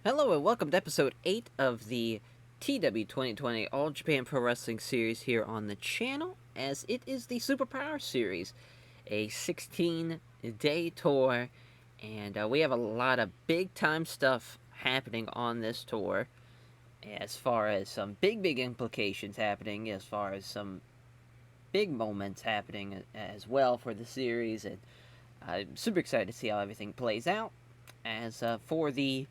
Hello and welcome to episode 8 of the TEW 2020 All Japan Pro Wrestling series here on the channel, as it is the Superpower series, a 16-day tour, and we have a lot of big-time stuff happening on this tour, as far as some big implications happening, as far as some big moments happening as well for the series, and I'm super excited to see how everything plays out. As for the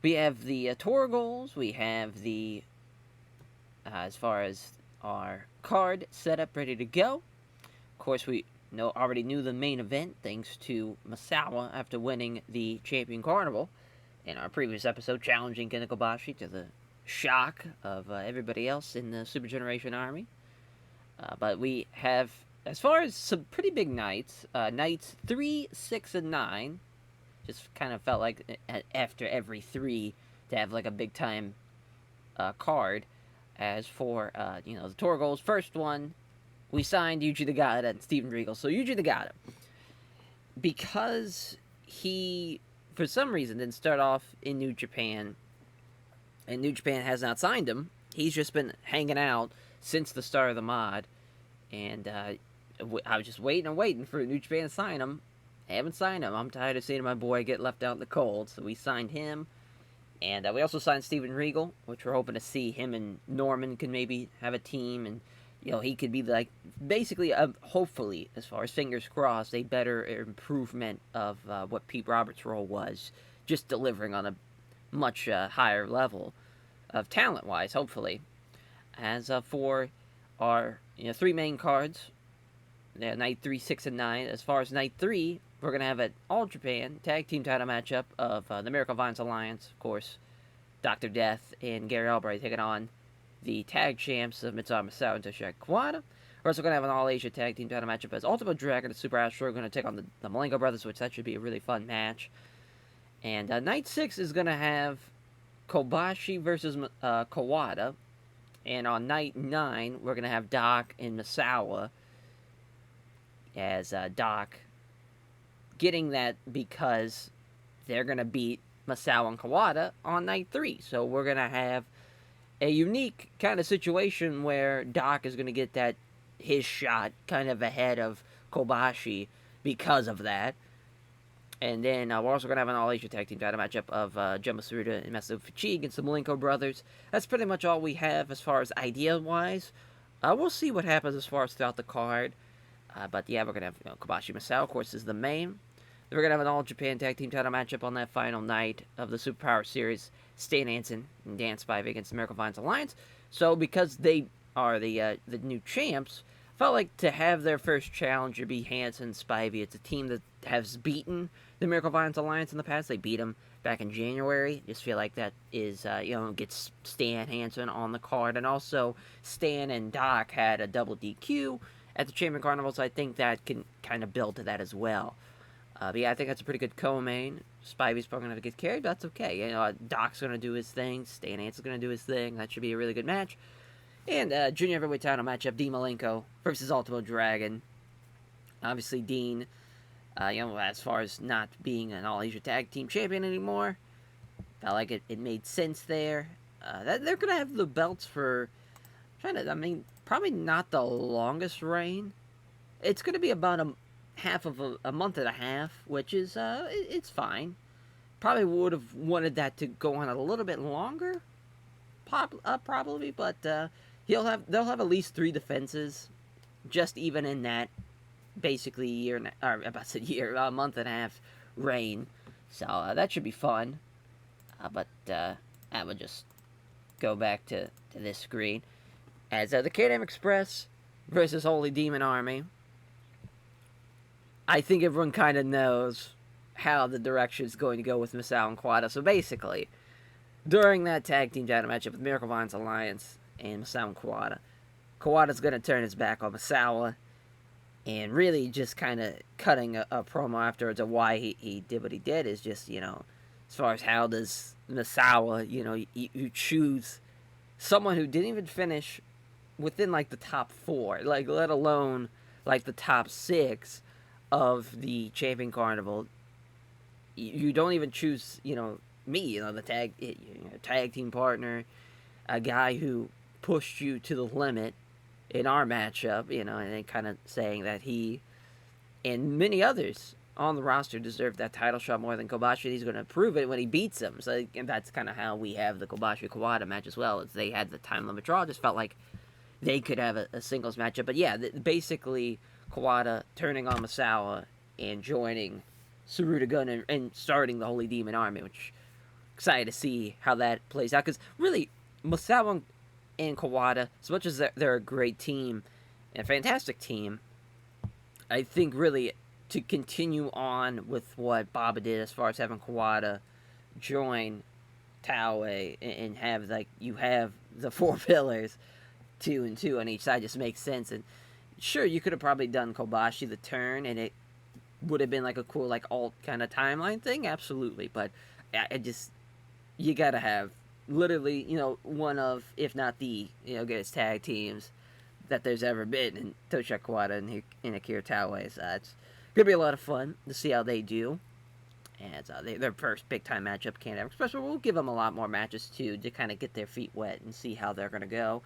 We have the tour goals. We have the as far as our card set up, ready to go. Of course, we already knew the main event thanks to Masawa after winning the Champion Carnival in our previous episode, challenging Kobashi to the shock of everybody else in the Super Generation Army. But we have, as far as some pretty big nights, nights 3, 6, and 9. Just kind of felt like after every 3 to have like a big time card. As for the tour goals, first one, we signed Yuji Nagata and Steven Regal. So Yuji Nagata, because he for some reason didn't start off in New Japan, and New Japan has not signed him. He's just been hanging out since the start of the mod, and I was just waiting for New Japan to sign him. Haven't signed him. I'm tired of seeing my boy get left out in the cold. So we signed him. And we also signed Steven Regal, which we're hoping to see him and Norman can maybe have a team. And, he could be like, basically, hopefully, as far as fingers crossed, a better improvement of what Pete Roberts' role was. Just delivering on a much higher level of talent-wise, hopefully. As for our 3 main cards, night 3, 6, and 9. As far as night 3, we're going to have an All Japan Tag Team title matchup of the Miracle Vines Alliance, of course, Dr. Death and Gary Albright taking on the tag champs of Mitsubishi Masawa and Toshiaki Kawada. We're also going to have an All Asia Tag Team title matchup as Ultimo Dragon and Super Astro are going to take on the Malenko Brothers, which that should be a really fun match. And night 6 is going to have Kobashi versus Kawada. And on night 9, we're going to have Doc and Masawa, as Doc getting that because they're going to beat Masawa and Kawada on night 3. So we're going to have a unique kind of situation where Doc is going to get his shot kind of ahead of Kobashi because of that. And then we're also going to have an All-Asia Tag Team title matchup of Jumbo Tsuruta and Masato Fuchi against the Malenko Brothers. That's pretty much all we have as far as idea-wise. We'll see what happens as far as throughout the card. But yeah, we're going to have Kobashi Masawa, of course, is the main. Then we're going to have an All-Japan Tag Team title matchup on that final night of the Superpower Series. Stan Hansen and Dan Spivey against the Miracle Vines Alliance. So because they are the new champs, felt like to have their first challenger be Hansen Spivey. It's a team that has beaten the Miracle Vines Alliance in the past. They beat them back in January. Just feel like that is, gets Stan Hansen on the card. And also, Stan and Doc had a double DQ at the Champion Carnival, so I think that can kind of build to that as well. But yeah, I think that's a pretty good co-main. Spivey's probably going to get carried, but that's okay. Doc's going to do his thing. Stan Hansen's going to do his thing. That should be a really good match. And junior heavyweight title matchup, Dean Malenko versus Ultimo Dragon. Obviously, Dean, as far as not being an All-Asia Tag Team Champion anymore, felt like it made sense there. They're going to have the belts for, probably not the longest reign. It's going to be about half of a month and a half, which is, it's fine. Probably would have wanted that to go on a little bit longer, probably, but they'll have at least 3 defenses, just even in that basically a month and a half reign. So that should be fun. But I would just go back to this screen as the K-Dam Express versus Holy Demon Army. I think everyone kind of knows how the direction is going to go with Masawa and Kawada. So basically, during that tag team title matchup with Miracle Vines Alliance and Masawa and Kawada, Kawada's going to turn his back on Masawa and really just kind of cutting a promo afterwards of why he did what he did is just, as far as how does Masawa, you choose someone who didn't even finish within, like, the top 4, like, let alone, like, the top 6 of the Champion Carnival. You don't even choose, me, the tag team partner, a guy who pushed you to the limit in our matchup, and then kind of saying that he and many others on the roster deserve that title shot more than Kobashi. He's going to prove it when he beats him. So and that's kind of how we have the Kobashi Kawada match as well. As they had the time limit draw, it just felt like they could have a singles matchup. But yeah, basically Kawada turning on Masawa and joining Tsuruta Gun and starting the Holy Demon Army, which excited to see how that plays out. Because really, Masawa and Kawada, as much as they're a great team, and a fantastic team, I think really to continue on with what Baba did as far as having Kawada join TEW and have you have the four pillars, 2 and 2 on each side, just makes sense. And sure, you could have probably done Kobashi the turn, and it would have been like a cool alt kind of timeline thing, absolutely. But I just you gotta have literally one of, if not the greatest tag teams that there's ever been in Tosha Kawada and Akira Taue. So it's gonna be a lot of fun to see how they do. And their first big time matchup can't have, especially we'll give them a lot more matches too to kind of get their feet wet and see how they're gonna go.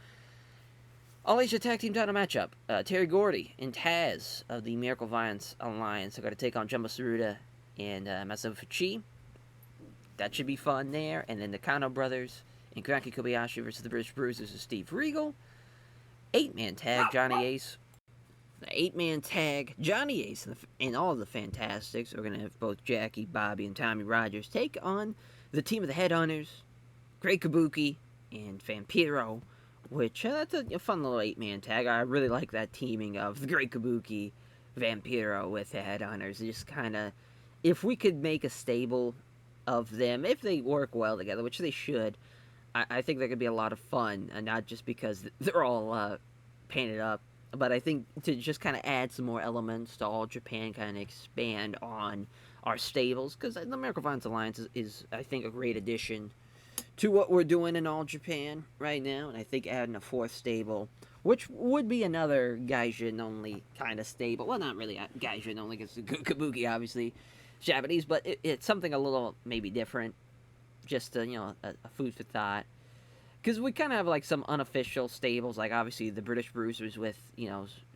All Asia Tag Team title matchup: Terry Gordy and Taz of the Miracle Violence Alliance are going to take on Jumbo Tsuruta and Masato Fuchi. That should be fun there. And then the Kano brothers and Kranky Kobayashi versus the British Bruisers of Steve Regal. 8-man tag Johnny Ace. The 8-man tag Johnny Ace and all of the Fantastics are going to have both Jackie, Bobby, and Tommy Rogers take on the team of the Headhunters, Great Kabuki, and Vampiro. Which, that's a fun little 8-man tag. I really like that teaming of the Great Kabuki, Vampiro with the Headhunters. Just kind of, if we could make a stable of them, if they work well together, which they should, I think that could be a lot of fun. And not just because they're all painted up, but I think to just kind of add some more elements to All Japan, kind of expand on our stables. Because the Miracle Violence Alliance is, I think, a great addition to what we're doing in All Japan right now, and I think adding a 4th stable, which would be another Gaijin only kind of stable. Well, not really Gaijin only, because Kabuki obviously Japanese, but it's something a little maybe different, just a food for thought. Because we kind of have some unofficial stables, like obviously the British Bruisers with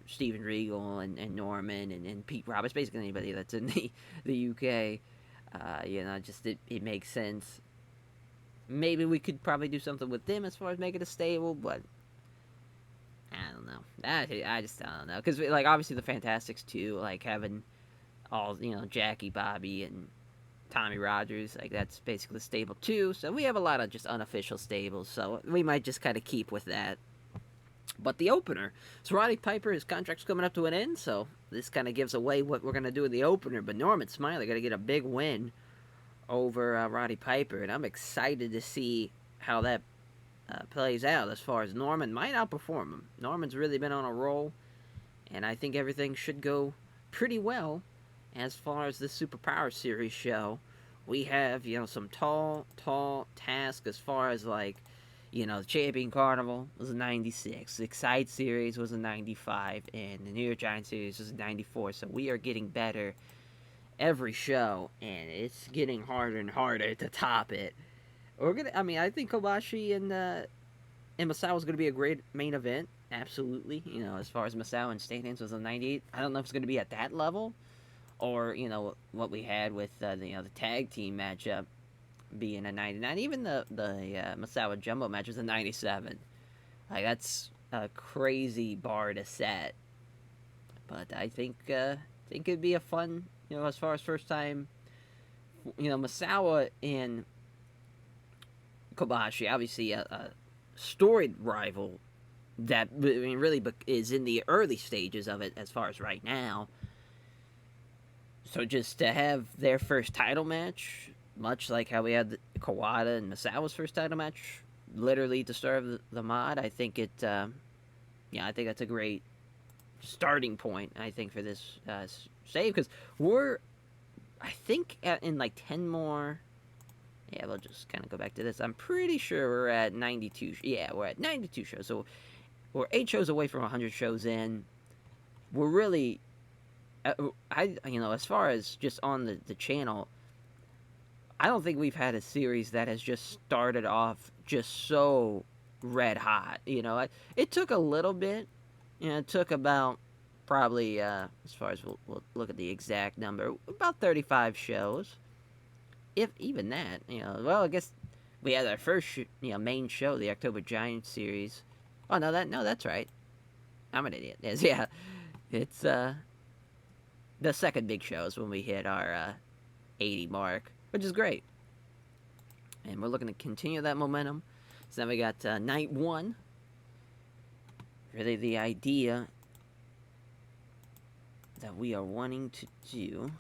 Steven Regal and Norman and Pete Roberts, basically anybody that's in the UK. Just it makes sense. Maybe we could probably do something with them as far as making a stable, but I don't know. I just don't know. Because, obviously the Fantastics, too, having all, Jackie, Bobby, and Tommy Rogers, that's basically the stable, too. So we have a lot of just unofficial stables, so we might just kind of keep with that. But the opener, so Roddy Piper, his contract's coming up to an end, so this kind of gives away what we're going to do in the opener. But Norman Smiley got to get a big win over Roddy Piper, and I'm excited to see how that plays out as far as Norman might outperform him. Norman's really been on a roll, and I think everything should go pretty well as far as this Superpower Series show. We have, some tall tasks as far as, the Champion Carnival was a 96, the Excite Series was a 95, and the New York Giant Series was a 94, so we are getting better every show, and it's getting harder and harder to top it. I think Kobashi and Masao is gonna be a great main event. Absolutely, as far as Masao and Stanton's was a 98. I don't know if it's gonna be at that level, or what we had with the tag team matchup being a 99. Even the Masao Jumbo match was a 97. That's a crazy bar to set. But I think it'd be a fun. As far as first time, Masawa and Kobashi, obviously a storied rival that really is in the early stages of it as far as right now. So just to have their first title match, much like how we had Kawada and Masawa's first title match, literally to start the mod, I think I think that's a great starting point, I think, for this save, because we're, I think, in 10 more. Yeah, we'll just kind of go back to this. I'm pretty sure we're at 92. Yeah, we're at 92 shows. So we're 8 shows away from 100 shows in. We're really, as far as just on the channel, I don't think we've had a series that has just started off just so red hot. It took a little bit. It took about probably, as far as we'll look at the exact number, about 35 shows. If even that, well, I guess we had our first, main show, the October Giants series. Oh no, that's right. I'm an idiot. Yes, yeah, it's the second big show is when we hit our 80 mark, which is great, and we're looking to continue that momentum. So then we got night one. Really, the idea that we are wanting to do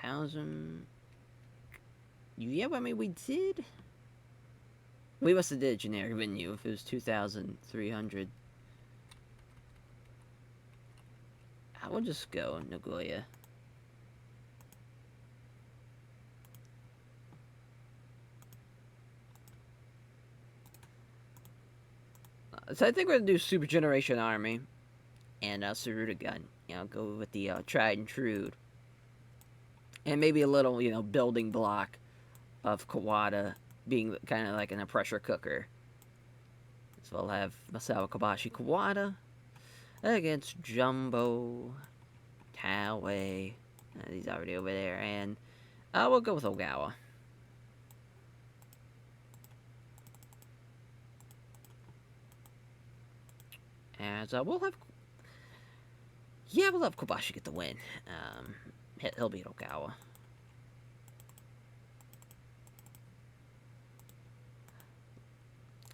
1,000. Yeah, I mean, we did. We must have did a generic venue if it was 2,300. I will just go Nagoya. So I think we're gonna do Super Generation Army and Saruta Gun. Go with the tried and true, and maybe a little building block of Kawada being kind of like in a pressure cooker. So we'll have Masao Kobashi Kawada against Jumbo Taue. He's already over there, and we'll go with Ogawa. As we'll have Kobashi get the win. He'll beat Ogawa.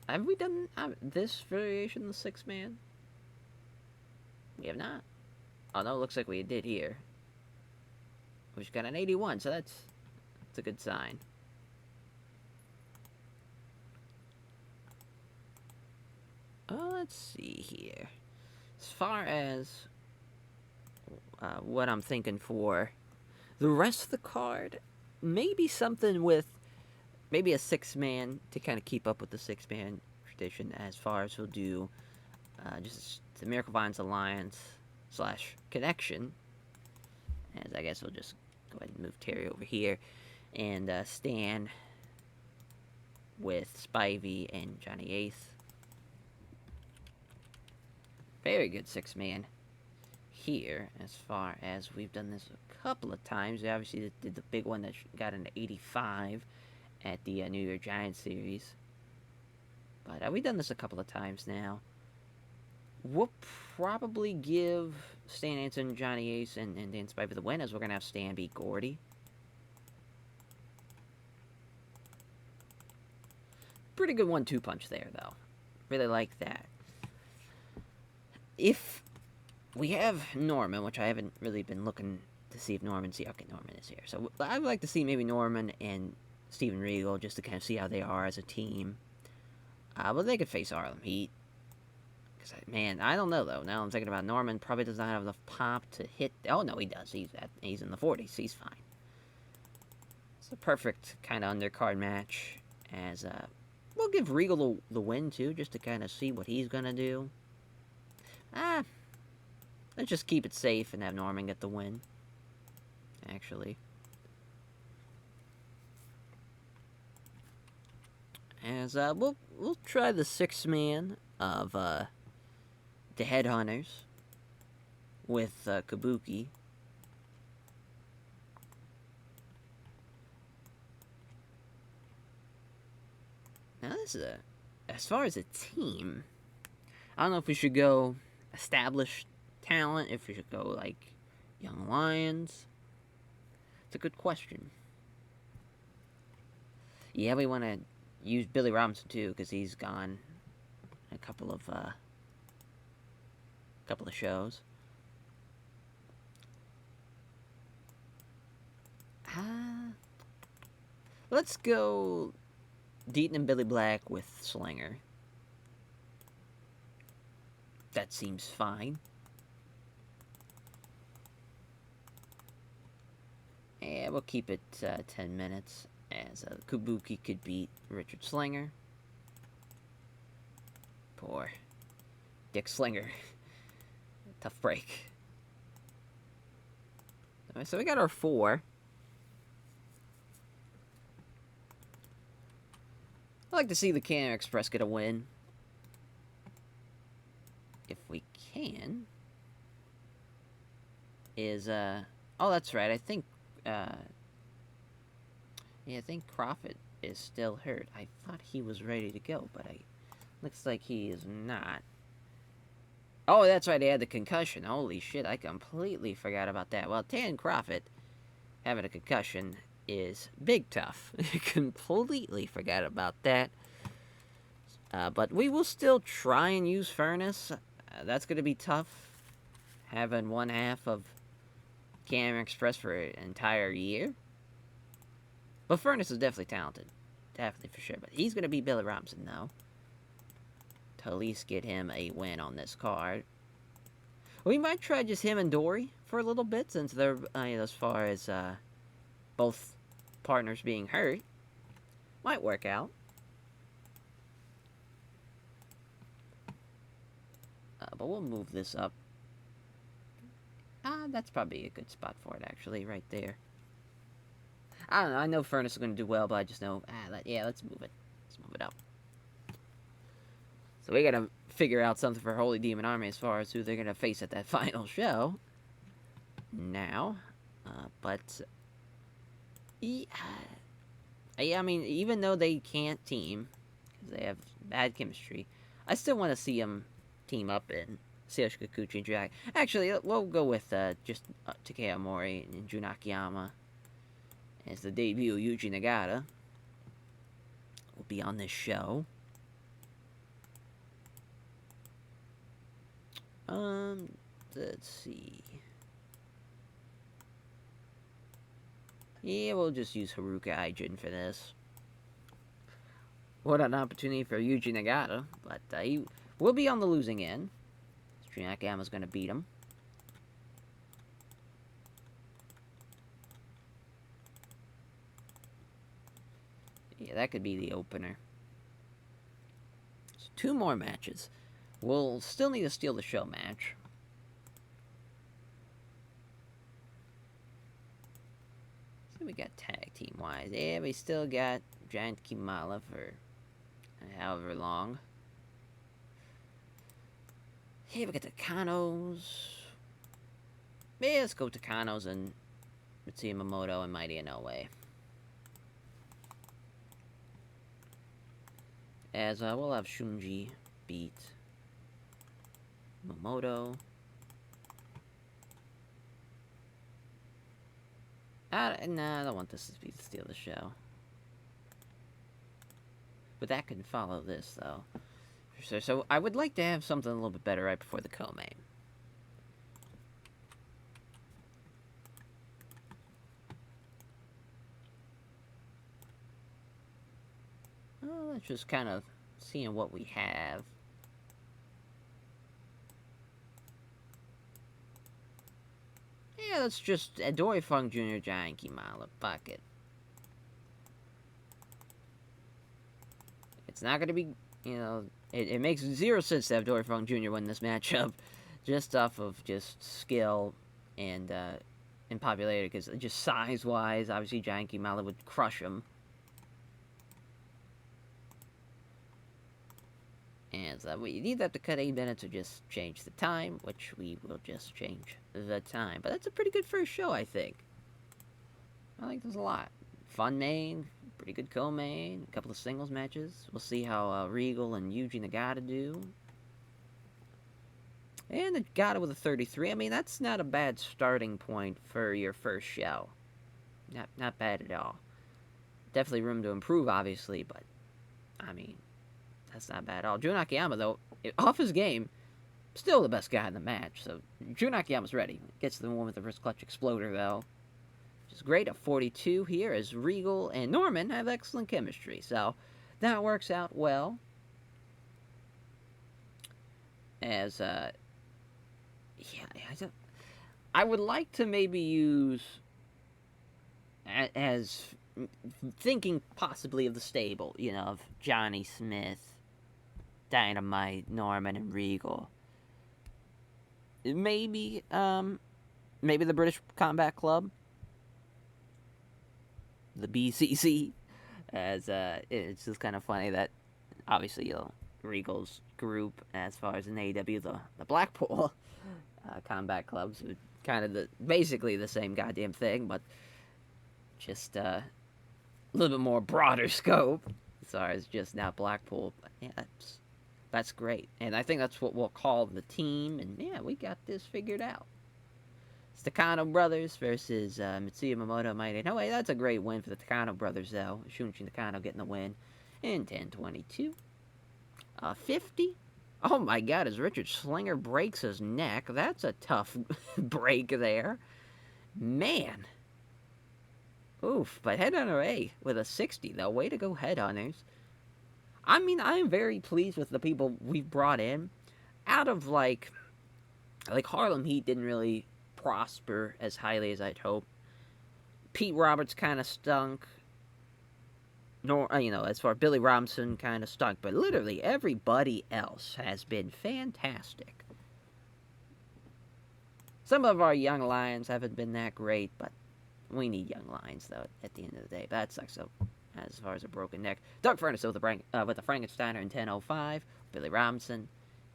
Have we done this variation, the 6-man? We have not. Oh no, it looks like we did here. We've got an 81, so that's a good sign. Let's see here. As far as what I'm thinking for the rest of the card, maybe something with maybe a 6-man to kind of keep up with the 6-man tradition. As far as we'll do just the Miracle Vines Alliance / Connection. As I guess we'll just go ahead and move Terry over here and Stan with Spivey and Johnny Ace. Very good 6-man here. As far as we've done this a couple of times, we obviously did the big one that got an 85 at the New York Giants series. But we've done this a couple of times now. We'll probably give Stan Anson, Johnny Ace, and Dan Spivey the win, as we're going to have Stan beat Gordy. Pretty good 1-2 punch there, though. Really like that. If we have Norman, which I haven't really been looking to see if Norman is here. So I would like to see maybe Norman and Steven Regal just to kind of see how they are as a team. But they could face Harlem Heat. Because, man, I don't know, though. Now I'm thinking about Norman. Probably does not have enough pop to hit. Oh, no, he does. He's in the 40s. He's fine. It's a perfect kind of undercard match. As we'll give Regal the win, too, just to kind of see what he's going to do. Let's just keep it safe and have Norman get the win. Actually. As we'll try the 6-man of the Headhunters with Kabuki. Now this is as far as a team, I don't know if we should go established talent, if we should go like Young Lions. It's a good question. Yeah, we want to use Billy Robinson too, because he's gone a couple of shows. Let's go Deaton and Billy Black with Slinger. That seems fine. Yeah, we'll keep it 10 minutes, as Kabuki could beat Richard Slinger. Poor Dick Slinger. Tough break. Alright, so we got our 4. I'd like to see the Can Express get a win. If we can. Oh, that's right. I think, yeah, I think Crawford is still hurt. I thought he was ready to go, but looks like he is not. Oh, that's right. They had the concussion. Holy shit, I completely forgot about that. Well, Tan Crawford having a concussion is big tough. Completely forgot about that. But we will still try and use Furnace. That's going to be tough. Having one half of Cam Express for an entire year. But Furnace is definitely talented. Definitely for sure. But he's going to be Billy Robinson, though. To at least get him a win on this card. We might try just him and Dory for a little bit, since they're, as far as both partners being hurt. Might work out. But we'll move this up. That's probably a good spot for it, actually, right there. I don't know. I know Furnace is going to do well, but I just know, yeah, let's move it. Let's move it up. So we got to figure out something for Holy Demon Army as far as who they're going to face at that final show. Now, but yeah, I mean, even though they can't team because they have bad chemistry, I still want to see them team up in Seiyoshi Kikuchi and Drag. Actually, we'll go with just Takeo Mori and Jun Akiyama as the debut Yuji Nagata will be on this show. Let's see. Yeah, we'll just use Haruka Aijin for this. What an opportunity for Yuji Nagata, but he will be on the losing end. Jun Akiyama's going to beat him. Yeah, that could be the opener. So 2 more matches. We'll still need a steal the show match. So we got tag team wise. Yeah, we still got Giant Kimala for however long. Yeah, we got the Kanos. Yeah, let's go to Kanos and Mitsuya Momoto and Mighty Inoue. As we'll have Shunji beat Momoto. Nah, I don't want this to be the steal the show. But that can follow this, though. So I would like to have something a little bit better right before the co-main. Well, let's just kind of seeing what we have. Yeah, let's just Dory Funk Jr. Giant Kimala. Fuck it. It's not going to be, it makes 0 sense to have Dory Funk Jr. win this matchup just off of just skill and popularity, because just size-wise, obviously Giant Kimala would crush him. And we need that to cut 8 minutes or just change the time, which we will just change the time. But that's a pretty good first show, I think. I like this a lot. Fun main, pretty good co-main, a couple of singles matches. We'll see how Regal and Yuji Nagata do. And Nagata with a 33. I mean, that's not a bad starting point for your first show. Not bad at all. Definitely room to improve, obviously, but, I mean, that's not bad at all. Jun Akiyama, though, off his game, still the best guy in the match. So Jun Akiyama's ready. Gets the one with the wrist clutch exploder, though. Which is great at 42 here, as Regal and Norman have excellent chemistry. So that works out well. As, I would like to maybe use, as thinking possibly of the stable, of Johnny Smith, Dynamite, Norman, and Regal. Maybe the British Combat Club, the BCC, As it's just kind of funny that obviously Regal's group, as far as in AEW, the Blackpool Combat Clubs, kind of basically the same goddamn thing, but just a little bit more broader scope as far as just now Blackpool. But yeah, that's great, and I think that's what we'll call the team. And yeah, we got this figured out. It's the Takano brothers versus Mitsuya Momoto Mighty. No way, that's a great win for the Takano brothers though. Shunichi Nakano getting the win in 10:22. 50. Oh my God! As Richard Slinger breaks his neck, that's a tough break there, man. Oof, but Headhunter A with a 60 though. Way to go, Headhunters. I mean, I'm very pleased with the people we've brought in. Out of like Harlem Heat didn't really prosper as highly as I'd hoped. Pete Roberts kind of stunk. Nor as far as Billy Robinson kind of stunk, but literally everybody else has been fantastic. Some of our young lions haven't been that great, but we need young lions though. At the end of the day, that sucks. So, as far as a broken neck, Doug Furnace with the Frankensteiner in 10:05. Billy Robinson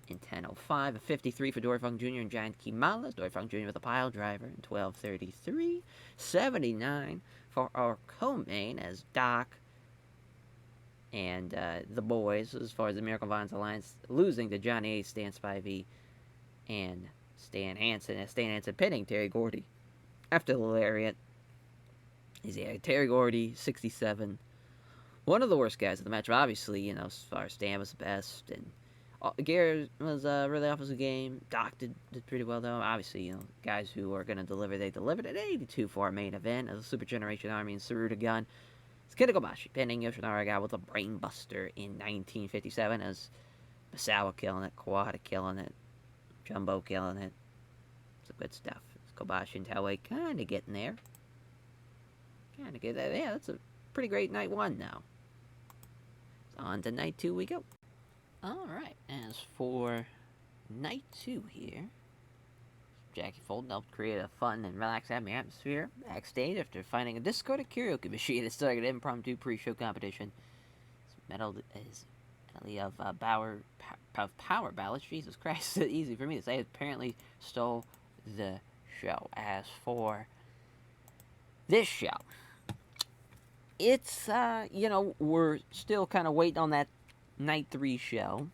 in 10:05. A 53 for Dory Funk Jr. and Giant Kimala. Dory Funk Jr. with a pile driver in 12:33. 79 for our co-main as Doc and the boys, as far as the Miracle Violence Alliance, losing to Johnny Ace, Stan Spivey, and Stan Hansen, as Stan Hansen pinning Terry Gordy after the lariat. Terry Gordy, 67. One of the worst guys of the match, obviously, as far as Stan was the best, and Garrett was really off his game. Doc did pretty well, though. Obviously, guys who are going to deliver, they delivered at 82 for our main event of the Super Generation Army and Saruta Gun. Kenta Kobashi pinning Yoshinari Gai with a brainbuster in 1957 as Misawa killing it, Kawada killing it, Jumbo killing it. It's good stuff. It's Kobashi and Taue kind of getting there. Kind of get that. Yeah, that's a pretty great night one now. So on to night two we go. Alright, as for night two here, Jackie Fulton helped create a fun and relaxing atmosphere backstage after finding a discarded karaoke machine that started an impromptu pre-show competition. Medley of power ballads. Jesus Christ, it's easy for me to say. Apparently stole the show. As for this show, it's we're still kind of waiting on that night 3 show,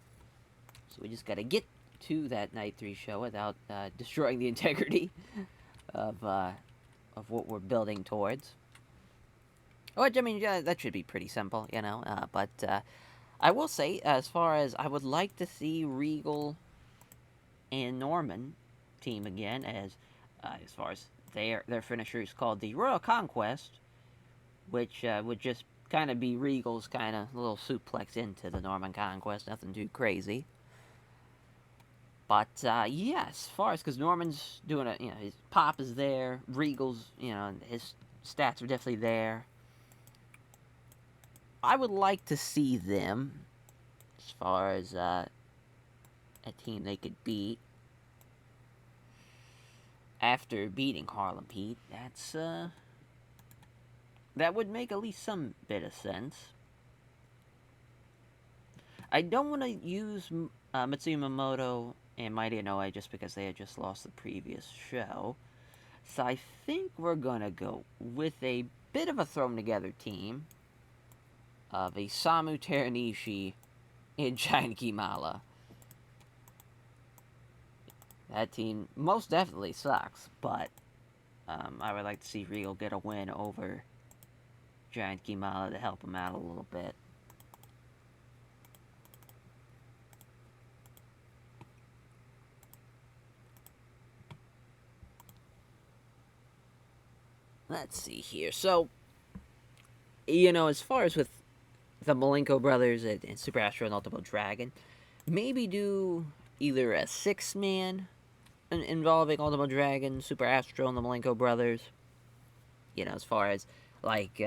so we just got to get to that night 3 show without destroying the integrity of what we're building towards. Which, I mean, yeah, that should be pretty simple, but I will say, as far as I would like to see Regal and Norman team again, as far as their finisher is called the Royal Conquest, which would just kind of be Regal's kind of little suplex into the Norman Conquest, nothing too crazy. But yeah, as far as, because Norman's doing it, his pop is there, Regal's, his stats are definitely there. I would like to see them, as far as a team they could beat after beating Harlem Heat. That would make at least some bit of sense. I don't want to use Mitsuya Momoto and Mighty Inoue just because they had just lost the previous show. So I think we're going to go with a bit of a thrown together team of a Samu Teranishi and Giant Kimala. That team most definitely sucks, but I would like to see Regal get a win over Giant Kimala to help him out a little bit. Let's see here. So, as far as with the Malenko brothers and Super Astro and Ultimo Dragon, maybe do either a 6-man involving Ultimo Dragon, Super Astro, and the Malenko brothers. As far as, like,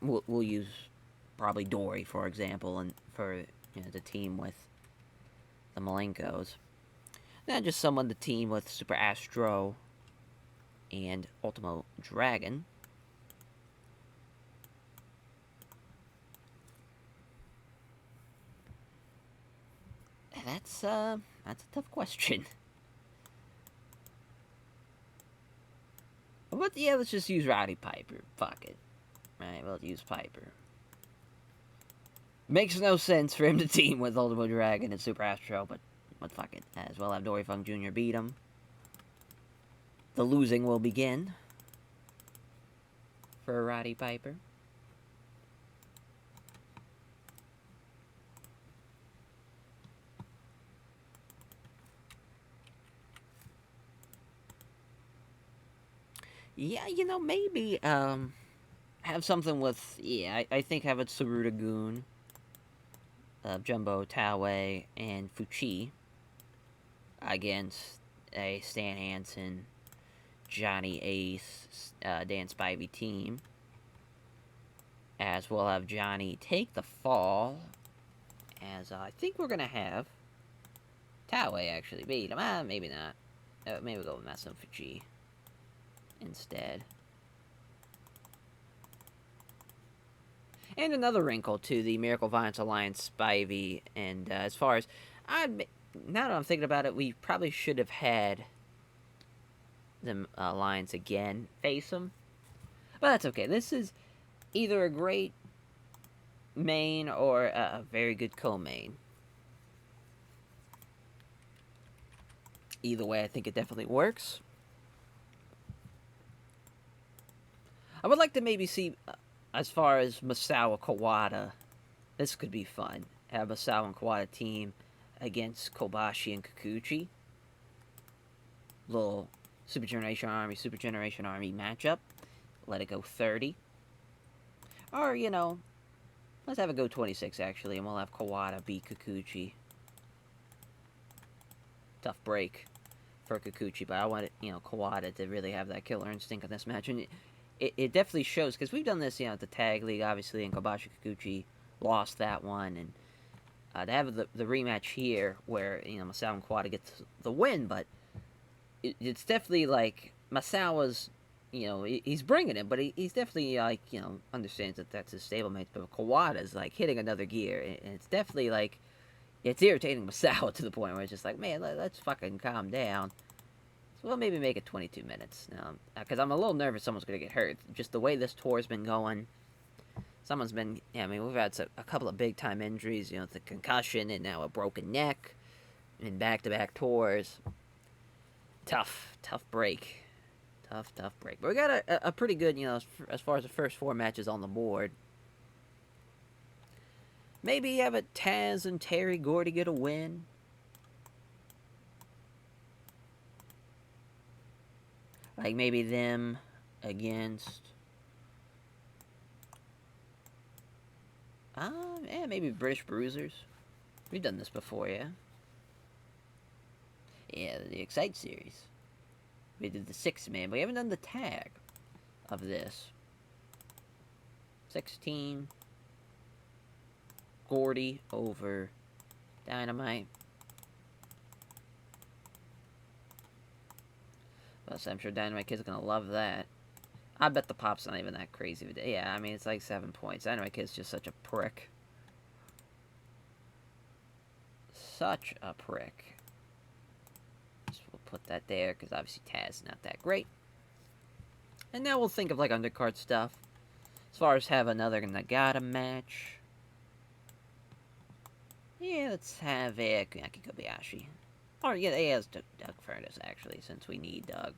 we'll use probably Dory, for example, and for, the team with the Malenkos. Then just someone to team with Super Astro and Ultimo Dragon. that's a tough question. But yeah, let's just use Roddy Piper. Fuck it. Right, we'll use Piper. Makes no sense for him to team with Ultimo Dragon and Super Astro, but fuck it. As well have Dory Funk Jr. beat him. The losing will begin for Roddy Piper. Yeah, maybe have something with, yeah, I think have it Saruta Goon, Jumbo Taue, and Fuchi against a Stan Hansen, Johnny Ace, Dan Spivey team. As we'll have Johnny take the fall, as I think we're going to have Taue actually beat him. Maybe not. Maybe we'll go with Masato Fuchi instead. And another wrinkle to the Miracle Violence Alliance Spivey, and as far as now that I'm thinking about it, we probably should have had the Alliance again face them, but that's okay. This is either a great main or a very good co-main. Either way, I think it definitely works. I would like to maybe see, as far as Masao Kawada, this could be fun. Have Masao and Kawada team against Kobashi and Kikuchi. Little Super Generation Army matchup. Let it go 30. Or, let's have it go 26 actually, and we'll have Kawada beat Kikuchi. Tough break for Kikuchi, but I wanted, Kawada to really have that killer instinct in this match. And it definitely shows, because we've done this, at the Tag League, obviously, and Kobashi Kikuchi lost that one. And to have the rematch here, where, Masao and Kawada gets the win, but it's definitely like Masawa's, he's bringing it, but he's definitely like, understands that that's his stablemate. But Kawada's like hitting another gear, and it's definitely like it's irritating Masawa to the point where it's just like, man, let's fucking calm down. So we'll maybe make it 22 minutes now, because I'm a little nervous someone's gonna get hurt. Just the way this tour's been going, someone's been. Yeah, I mean, we've had a couple of big time injuries. The concussion and now a broken neck, in back-to-back tours. Tough break. Tough break. But we got a pretty good, as far as the first 4 matches on the board. Maybe have a Taz and Terry Gordy get a win. Like maybe them against... yeah, maybe British Bruisers. We've done this before, yeah? Yeah, the Excite series. We did the 6-man, but we haven't done the tag of this. 16. Gordy over Dynamite. Well, so I'm sure Dynamite Kid's gonna love that. I bet the pop's not even that crazy. Yeah, I mean, it's like 7 points. Dynamite Kid's just such a prick. Such a prick. So we'll put that there, because obviously Taz is not that great. And now we'll think of, like, undercard stuff. As far as have another Nagata match. Yeah, let's have Kuniaki Kobayashi. Or, yeah, he has Doug Furnace, actually, since we need Doug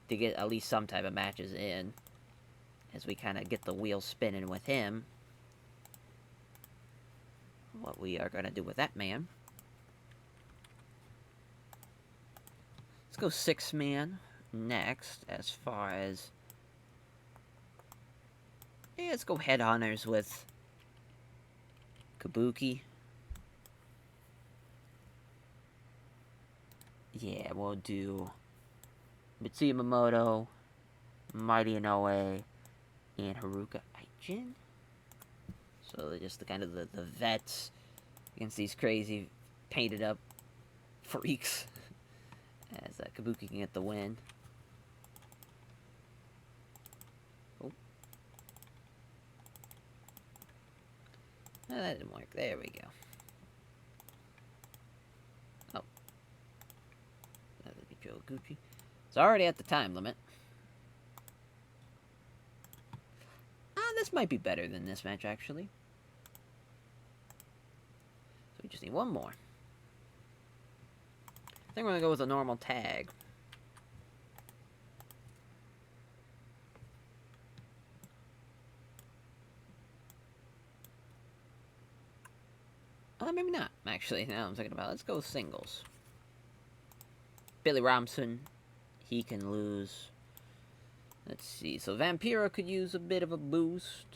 to get at least some type of matches in. As we kind of get the wheel spinning with him. What we are going to do with that man. Let's go 6-man next, as far as... Yeah, let's go Headhunters with Kabuki. Yeah, we'll do Mitsuya Momoto, Mighty Inoue, and Haruka Aijin. So just the kind of the vets against these crazy painted up freaks. As Kabuki can get the win. Oh. No, that didn't work. There we go. Sakaguchi. It's already at the time limit. This might be better than this match, actually. So we just need one more. I think we're going to go with a normal tag. Maybe not, actually. Now I'm thinking about it. Let's go with singles. Billy Robinson, he can lose. Let's see. So Vampiro could use a bit of a boost.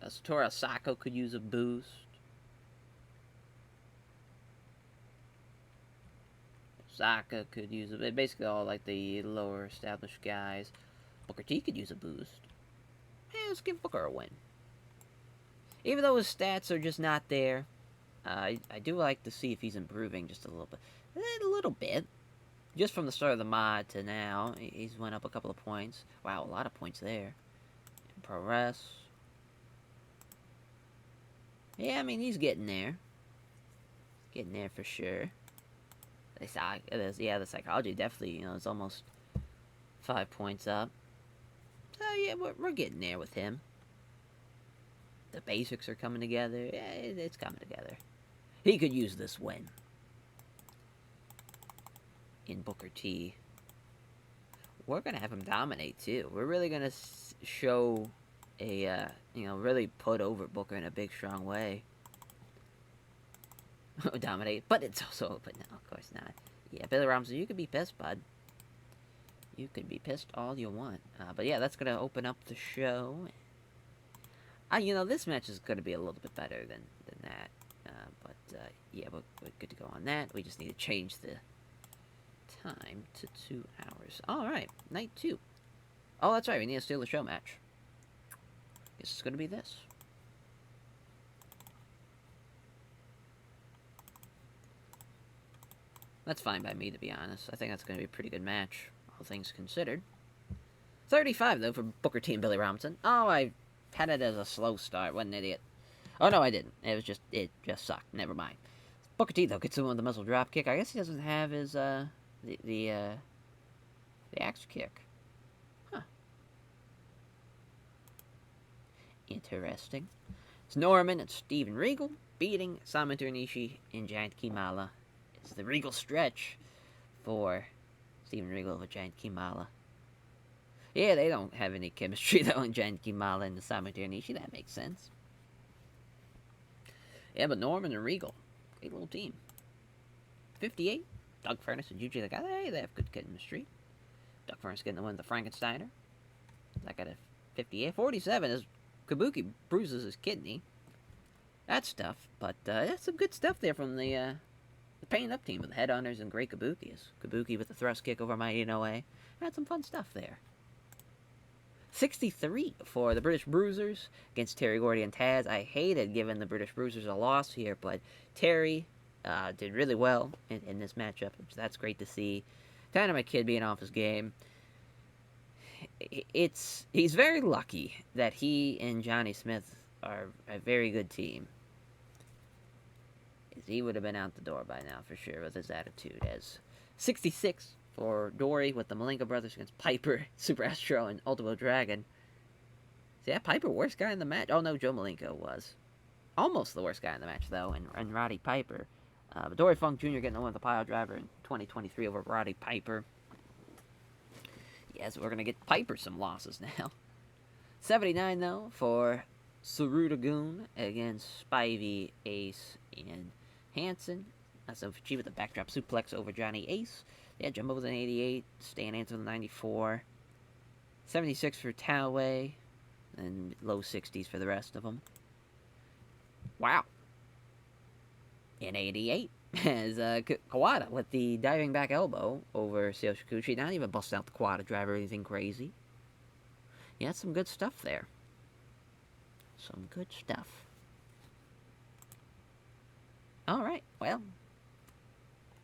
Satoru Asako could use a boost. Saka could use a bit. Basically all like the lower established guys. Booker T could use a boost. Let's give Booker a win. Even though his stats are just not there, I do like to see if he's improving just a little bit. A little bit. Just from the start of the mod to now, he's went up a couple of points. Wow, a lot of points there. In progress. Yeah, I mean, he's getting there. Getting there for sure. Yeah, the psychology definitely, it's almost 5 points up. So, yeah, we're getting there with him. The basics are coming together. Yeah, it's coming together. He could use this win. In Booker T. We're going to have him dominate, too. We're really going to show a, really put over Booker in a big, strong way. Dominate, but it's also open. No, of course not. Yeah, Billy Robinson, you could be pissed, bud. You can be pissed all you want. But yeah, that's going to open up the show. This match is going to be a little bit better than that. Yeah, we're good to go on that. We just need to change the time to 2 hours. Alright, night 2. Oh, that's right, we need to steal the show match. Guess it's going to be this. That's fine by me, to be honest. I think that's going to be a pretty good match, all things considered. 35, though, for Booker T and Billy Robinson. Oh, I had it as a slow start. What an idiot. Oh, no, I didn't. It just sucked. Never mind. Booker T, though, gets him with the muzzle drop kick. I guess he doesn't have his, the axe kick. Huh. Interesting. It's Norman and Steven Regal beating Samato Ishii and Giant Kimala. It's the Regal stretch for Steven Regal with Giant Kimala. Yeah, they don't have any chemistry, though, in Giant Kimala and the Samato Ishii. That makes sense. Yeah, but Norman and Regal, great little team. 58, Doug Furnace and Yuji Nagata. Hey, they have good chemistry. Doug Furnace getting the win with the Frankensteiner. That got a 58. 47 is Kabuki bruises his kidney. That's tough, but that's some good stuff there from the Pain Up team with the Headhunters and Great Kabuki. Kabuki with the thrust kick over Mighty Inoue. Had some fun stuff there. 63 for the British Bruisers against Terry Gordy and Taz. I hated giving the British Bruisers a loss here, but Terry did really well in this matchup. That's great to see. Dynamite Kid being off his game. He's very lucky that he and Johnny Smith are a very good team. He would have been out the door by now for sure with his attitude. As 66 for Dory with the Malenko brothers against Piper, Super Astro, and Ultimo Dragon. See, that Piper, worst guy in the match. Oh no, Joe Malenko was almost the worst guy in the match though, and Roddy Piper. But Dory Funk Jr. getting the win with the pile driver in 2023 over Roddy Piper. Yes, we're gonna get Piper some losses now. 79 though for Surudagoon against Spivey, Ace, and Hansen. So G with the backdrop suplex over Johnny Ace. Yeah, Jumbo with an 88. Stan Hansen with a 94. 76 for Toway. And low 60s for the rest of them. Wow. And 88 has Kawada with the diving back elbow over Seo Shikuchi. Not even busting out the Kawada driver or anything crazy. Yeah, some good stuff there. Some good stuff. Alright, well.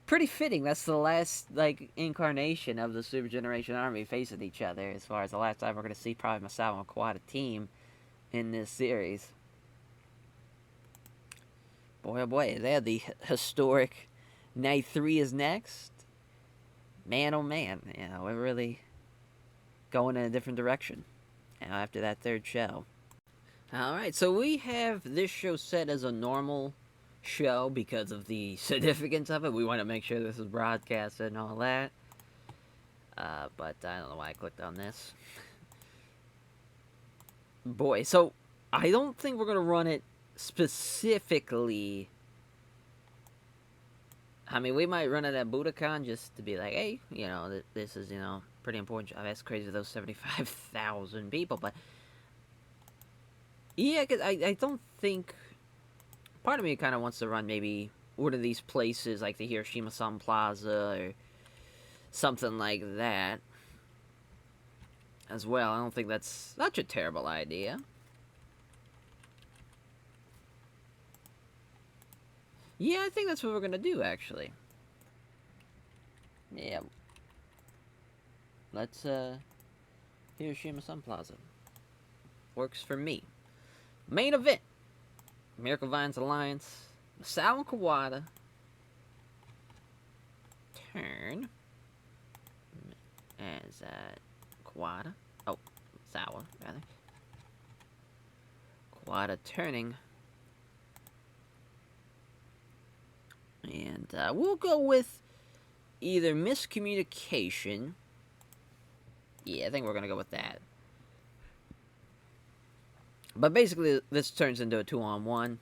Pretty fitting. That's the last, incarnation of the Super Generation Army facing each other. As far as the last time we're going to see probably Masao and Kawada team in this series. Boy, oh boy, there the historic night 3 is next. Man, oh man, we're really going in a different direction after that third show. All right, so we have this show set as a normal show because of the significance of it. We want to make sure this is broadcasted and all that. But I don't know why I clicked on this. Boy, so I don't think we're going to run it specifically. I mean, we might run it at Budokan just to be like, hey, this is, pretty important. I mean, that's crazy, those 75,000 people. But, yeah, because I don't think... Part of me kind of wants to run maybe one of these places, like the Hiroshima Sun Plaza or something like that as well. I don't think that's such a terrible idea. Yeah, I think that's what we're going to do, actually. Yeah. Let's, Hiroshima Sun Plaza. Works for me. Main event. Miracle Vines Alliance. Masao and Kawada. Turn. As, Kawada. Oh, Sawa, rather. Kawada turning. And we'll go with either miscommunication. Yeah, I think we're going to go with that. But basically, this turns into a 2-on-1.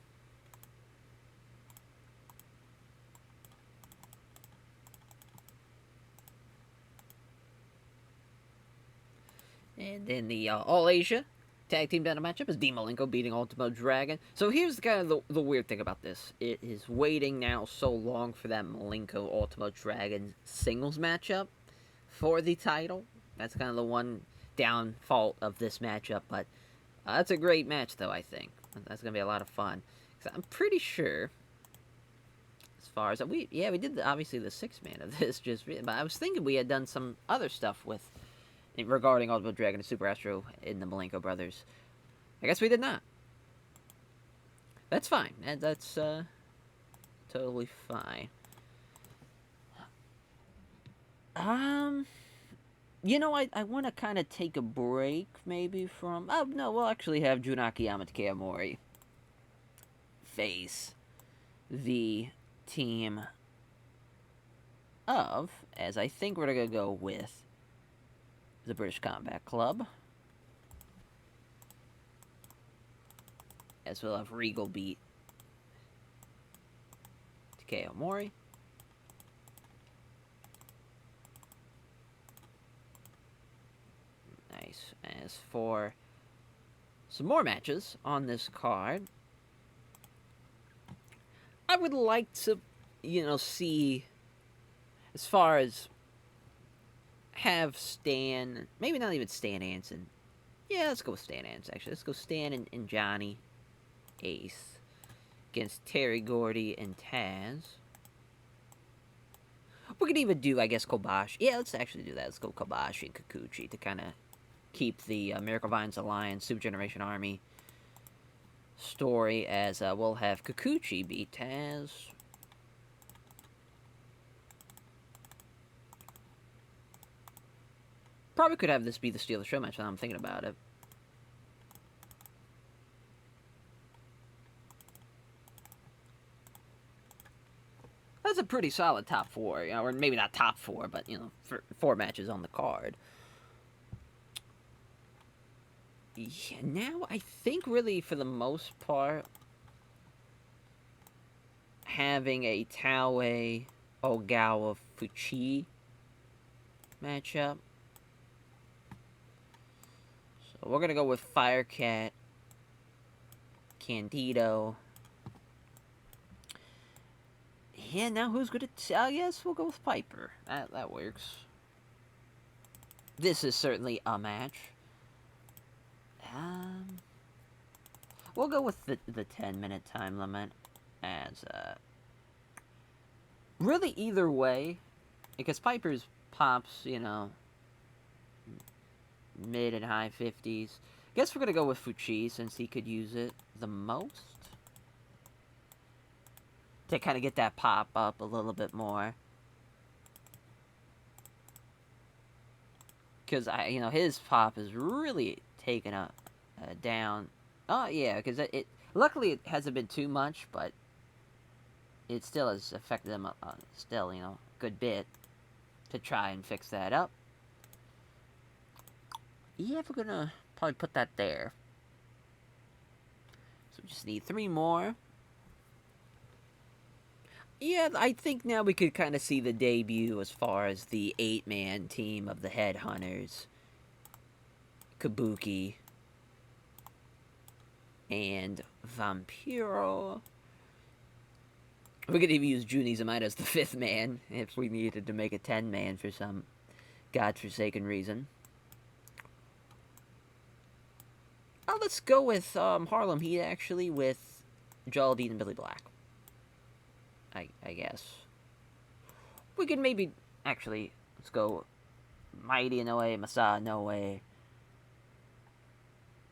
And then the All Asia Tag Team Title matchup is Dean Malenko beating Ultimo Dragon. So here's the weird thing about this. It is waiting now so long for that Malenko Ultimo Dragon singles matchup for the title. That's kind of the one downfall of this matchup. But that's a great match, though, I think. That's going to be a lot of fun. I'm pretty sure, as far as... we did, obviously, the 6-man of this. But I was thinking we had done some other stuff with... regarding Ultimo Dragon and Super Astro in the Malenko Brothers. I guess we did not. That's fine. That's totally fine. I want to kind of take a break, maybe, from... Oh, no, we'll actually have Jun Akiyama Takeyamori face the team of, as I think we're going to go with, the British Combat Club. As we'll have Regal beat Takeo Mori. Nice. As for some more matches on this card, I would like to, see, as far as have Stan, maybe not even Stan Hansen. Yeah, let's go with Stan Hansen, actually. Let's go Stan and Johnny Ace against Terry Gordy and Taz. We could even do, I guess, Kobashi. Yeah, let's actually do that. Let's go Kobashi and Kikuchi to kind of keep the Miracle Vines Alliance Super Generation Army story, as we'll have Kikuchi beat Taz. Probably could have this be the Steal the Show match now I'm thinking about it. That's a pretty solid top 4, or maybe not top 4, but, for 4 matches on the card. Yeah, now I think really for the most part, having a Taue Ogawa Fuchi matchup. So we're going to go with Firecat, Candido. Yeah, now who's going to... I guess we'll go with Piper. That works. This is certainly a match. We'll go with the 10-minute time limit. As, really either way, because Piper's pops, mid and high 50s. Guess we're going to go with Fuchi since he could use it the most. to kind of get that pop up a little bit more. Because his pop is really taken a down. Oh yeah, because luckily it hasn't been too much, but it still has affected them still a good bit to try and fix that up. Yeah, we're gonna probably put that there. So we just need 3 more. Yeah, I think now we could kind of see the debut as far as the 8-man team of the Headhunters, Kabuki, and Vampiro. We could even use Juni Zamida as the 5th man if we needed to make a 10-man for some godforsaken reason. Let's go with Harlem Heat, actually, with Joel Dean and Billy Black. I guess. We could maybe, actually, let's go Mighty Inoue, Masa Inoue.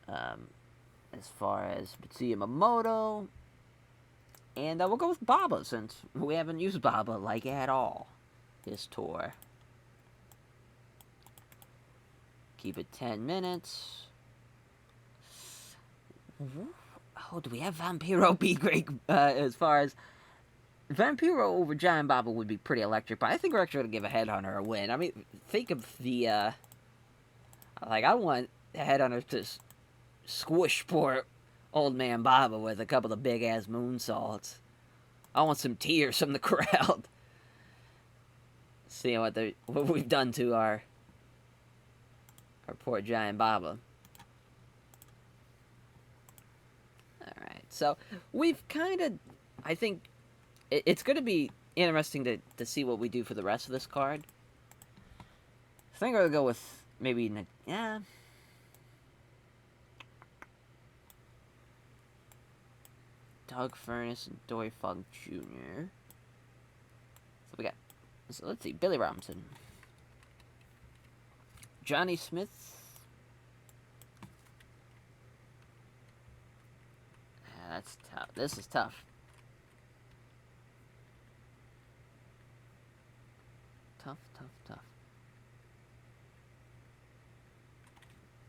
As far as Mitsuya Yamamoto. And we'll go with Baba, since we haven't used Baba, like, at all this tour. Keep it 10 minutes. Oh, do we have Vampiro be great as far as... Vampiro over Giant Baba would be pretty electric, but I think we're actually going to give a Headhunter a win. I mean, think of the, I want the Headhunter to squish poor old man Baba with a couple of big-ass moonsaults. I want some tears from the crowd. Seeing what we've done to our poor Giant Baba. Alright, so we've kind of, I think, it's going to be interesting to see what we do for the rest of this card. I think I'm going to go with maybe, Doug Furnace and Dory Funk Jr. So we got, let's see, Billy Robinson. Johnny Smith. That's tough. This is tough. Tough.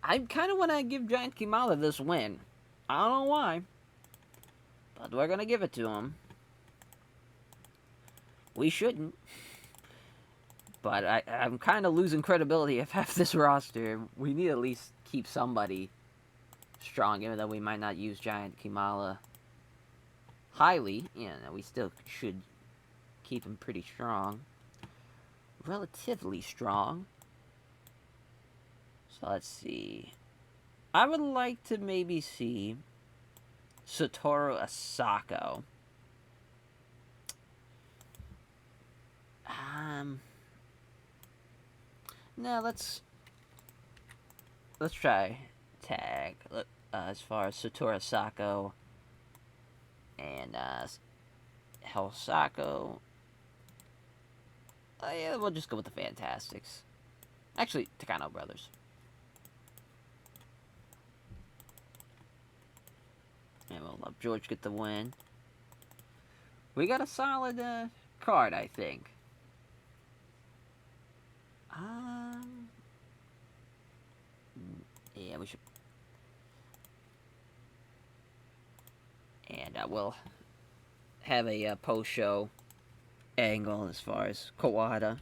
I kind of want to give Giant Kimala this win. I don't know why. But we're going to give it to him. We shouldn't. But I'm kind of losing credibility of half this roster. We need to at least keep somebody strong, even though we might not use Giant Kimala highly. We still should keep him pretty strong. Relatively strong. So let's see. I would like to maybe see Satoru Asako. No, let's try tag. As far as Satoru Asako and Helsako. Yeah, we'll just go with the Fantastics. Actually, Takano Brothers. And we'll let George get the win. We got a solid card, I think. Yeah, we should. And we'll have a post-show angle as far as Kawada.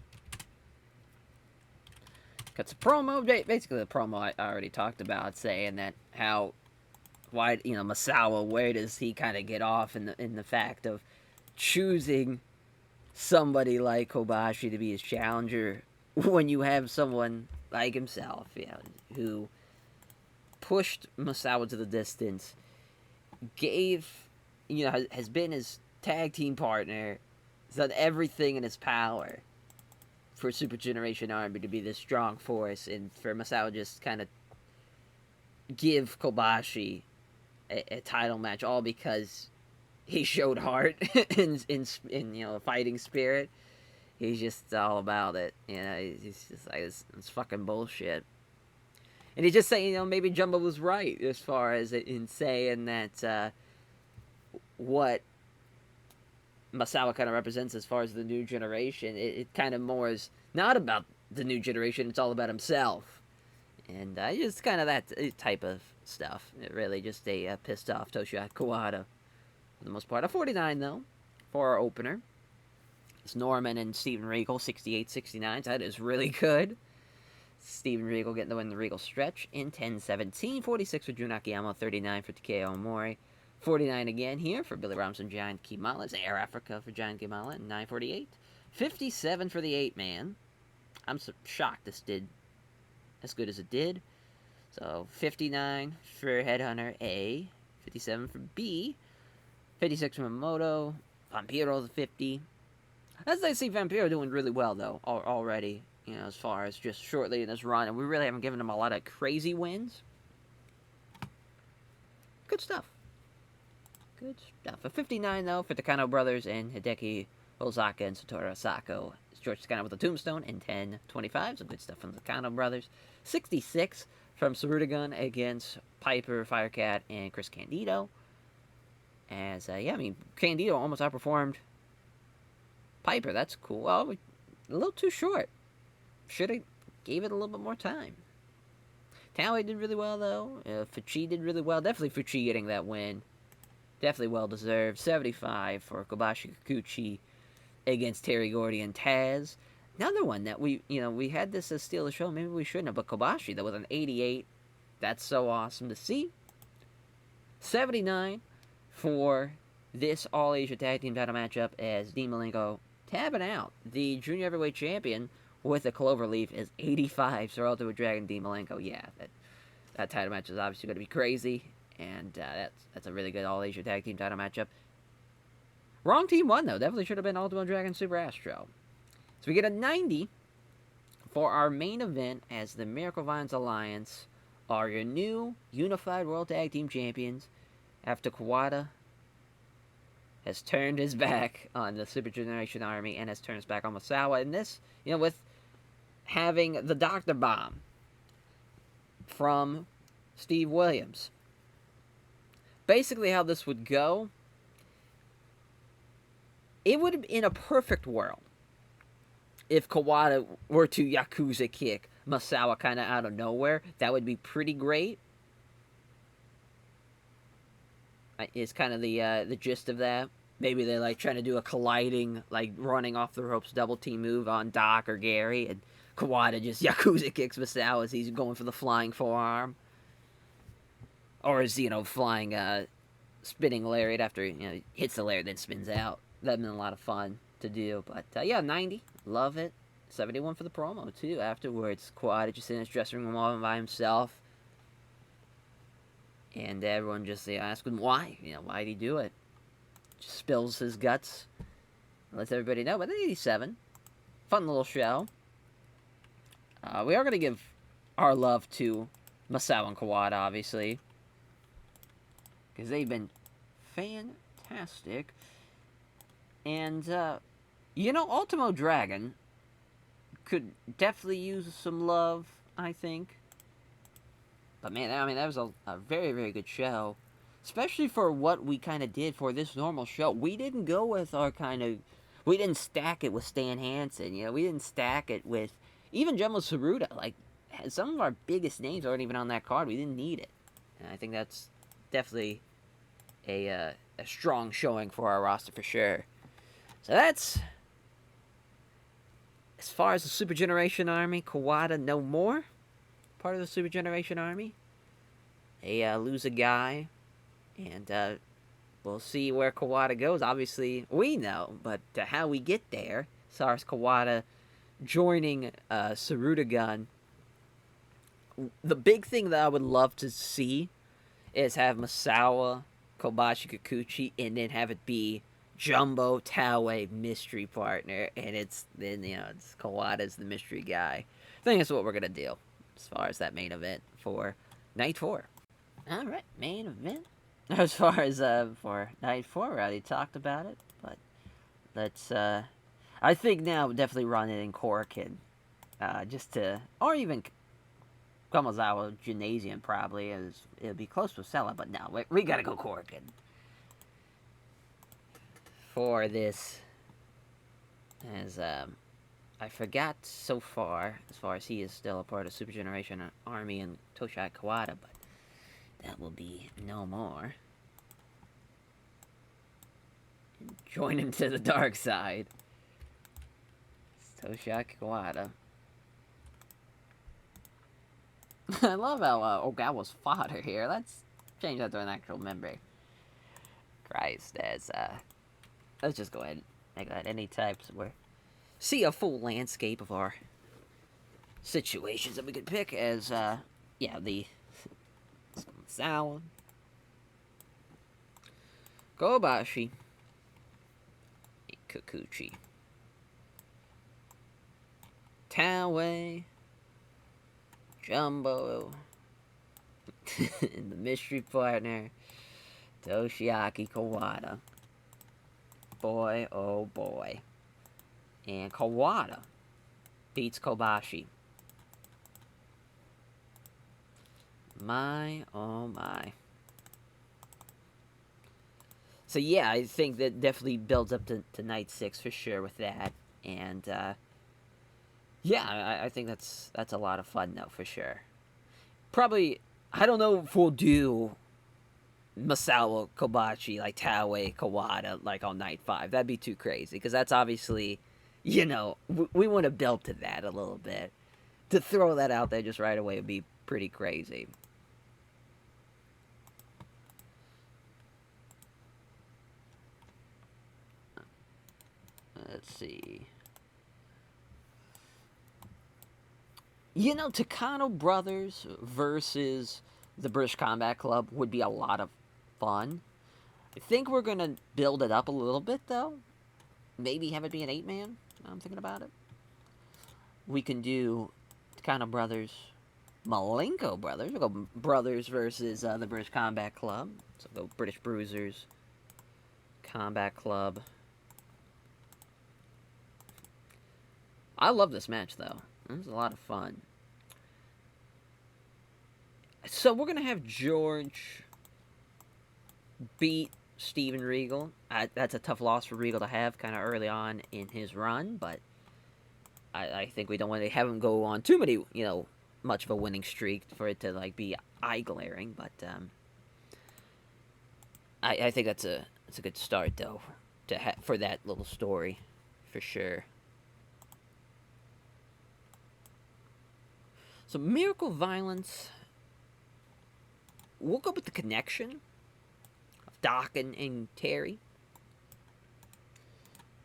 Got some promo, basically the promo I already talked about, saying that why Masawa, where does he kind of get off in the fact of choosing somebody like Kobashi to be his challenger when you have someone like himself, who pushed Masawa to the distance, has been his tag team partner, has done everything in his power for Super Generation Army to be this strong force, and for Masawa just kind of give Kobashi a title match, all because he showed heart in fighting spirit. He's just all about it. He's just like, it's fucking bullshit. And he's just saying, maybe Jumbo was right as far as in saying that what Masawa kind of represents as far as the new generation. It kind of more is not about the new generation, it's all about himself. And just kind of that type of stuff. It really just a pissed off Toshiaki Kawada for the most part. A 49, though, for our opener. It's Norman and Steven Regal, 68-69. That is really good. Steven Regal getting the win in the Regal stretch in 10-17. 46 for Jun Akiyama, 39 for Takeo Omori. 49 again here for Billy Robinson, Giant Kimala. It's Air Africa for Giant Kimala, 9:48. 57 for the 8-man. I'm so shocked this did as good as it did. So 59 for Headhunter A, 57 for B, 56 for Mamoto, Vampiro the 50. As I see Vampiro doing really well though already, as far as just shortly in this run, and we really haven't given him a lot of crazy wins. Good stuff. Good stuff. A 59 though for Takano Brothers and Hideki Ozaka and Satoru Asako. It's George Takano with a tombstone in 10-25. Some good stuff from the Takano Brothers. 66 from Sarudagun against Piper, Firecat, and Chris Candido. As, Candido almost outperformed Piper. That's cool. Well, a little too short. Should have gave it a little bit more time. Taue did really well, though. Fuchi did really well. Definitely Fuchi getting that win. Definitely well-deserved. 75 for Kobashi Kikuchi against Terry Gordy and Taz. Another one that we had this as steal the show. Maybe we shouldn't have, but Kobashi, that was an 88. That's so awesome to see. 79 for this All-Asia Tag Team title matchup as Dean Malenko tabbing out the Junior Heavyweight Champion with a Cloverleaf is 85. So Ultimate with Dragon Dean Malenko. Yeah, that title match is obviously going to be crazy. And that's a really good All-Asia Tag Team title matchup. Wrong team won, though. Definitely should have been Ultimate Dragon Super Astro. So we get a 90 for our main event as the Miracle Vines Alliance are your new Unified World Tag Team Champions after Kawada has turned his back on the Super Generation Army and has turned his back on Masawa. And this, with having the Dr. Bomb from Steve Williams. Basically how this would go, it would have, in a perfect world, if Kawada were to Yakuza kick Masawa kind of out of nowhere. That would be pretty great. Is kind of the gist of that. Maybe they're trying to do a colliding, running off the ropes double team move on Doc or Gary, and Kawada just Yakuza kicks Masawa as he's going for the flying forearm. Or is, flying, spinning lariat after, hits the lariat, then spins out. That'd been a lot of fun to do. But, 90. Love it. 71 for the promo, too. Afterwards, Kawada just in his dressing room all by himself. And everyone just asking why. Why did he do it? Just spills his guts. Lets everybody know. But 87. Fun little show. We are going to give our love to Masawa and Kawada, obviously. Because they've been fantastic. And, Ultimo Dragon could definitely use some love, I think. But, man, that was a very, very good show. Especially for what we kind of did for this normal show. We didn't go with our we didn't stack it with Stan Hansen. We didn't stack it with even Jumbo Tsuruta. Some of our biggest names aren't even on that card. We didn't need it. And I think that's definitely a strong showing for our roster for sure. So that's as far as the Super Generation Army. Kawada no more part of the Super Generation Army. They lose a guy, and we'll see where Kawada goes. Obviously, we know, but how we get there, as far as Kawada joining Sarudagun, the big thing that I would love to see is have Masawa, Kobashi Kikuchi, and then have it be Jumbo Taue mystery partner, and it's Kawada's the mystery guy. I think that's what we're gonna do as far as that main event for night 4. All right, main event. As far as for night 4, we already talked about it, but let's. I think now definitely run it in Korakuen, just to, or even Komazawa Gymnasium probably, as it'll be close to Sella, but no, we gotta go Korakuen. for this, as I forgot so far, as far as he is still a part of Super Generation Army and Toshiaki Kawada, but that will be no more. Join him to the dark side. It's Toshiaki Kawada. I love how Ogawa's fodder here. Let's change that to an actual member. Christ, let's just go ahead. I got any types where see a full landscape of our situations that we could pick as yeah, the Sound, Kobashi, Kikuchi, TEW, Jumbo, and the mystery partner, Toshiaki Kawada. Boy, oh boy. And Kawada beats Kobashi. My, oh my. So yeah, I think that definitely builds up to night 6 for sure with that. And yeah, I think that's a lot of fun though, for sure. Probably, I don't know if we'll do Masawa, Kobashi, like TEW, Kawada, like on night 5. That'd be too crazy, because that's obviously, you know, we want to build to that a little bit. To throw that out there just right away would be pretty crazy. Let's see. You know, Takano Brothers versus the British Combat Club would be a lot of fun. I think we're going to build it up a little bit, though. Maybe have it be an 8-man. I'm thinking about it. We can do Takano Brothers, Malenko Brothers. We'll go Brothers versus the British Combat Club. So we'll go British Bruisers, Combat Club. I love this match, though. It was a lot of fun. So we're going to have George beat Steven Regal. That's a tough loss for Regal to have kind of early on in his run, but I think we don't want to have him go on too many, you know, much of a winning streak for it to like be eye-glaring, but I think that's a good start, though, for that little story, for sure. So Miracle Violence, we'll go with the connection of Doc and Terry.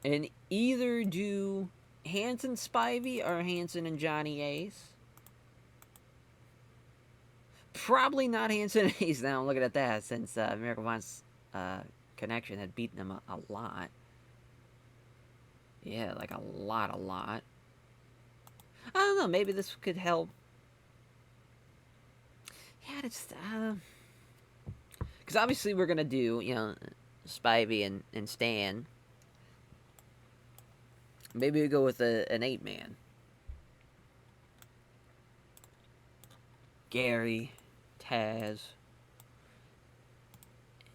And either do Hanson Spivey or Hanson and Johnny Ace. Probably not Hanson and Ace now, I'm looking at that, since Miracle Violence connection had beaten them a lot. Yeah, like a lot. I don't know, maybe this could help. Yeah, it's because obviously we're gonna do, you know, Spivey and Stan. Maybe we go with an 8-man. Gary, Taz,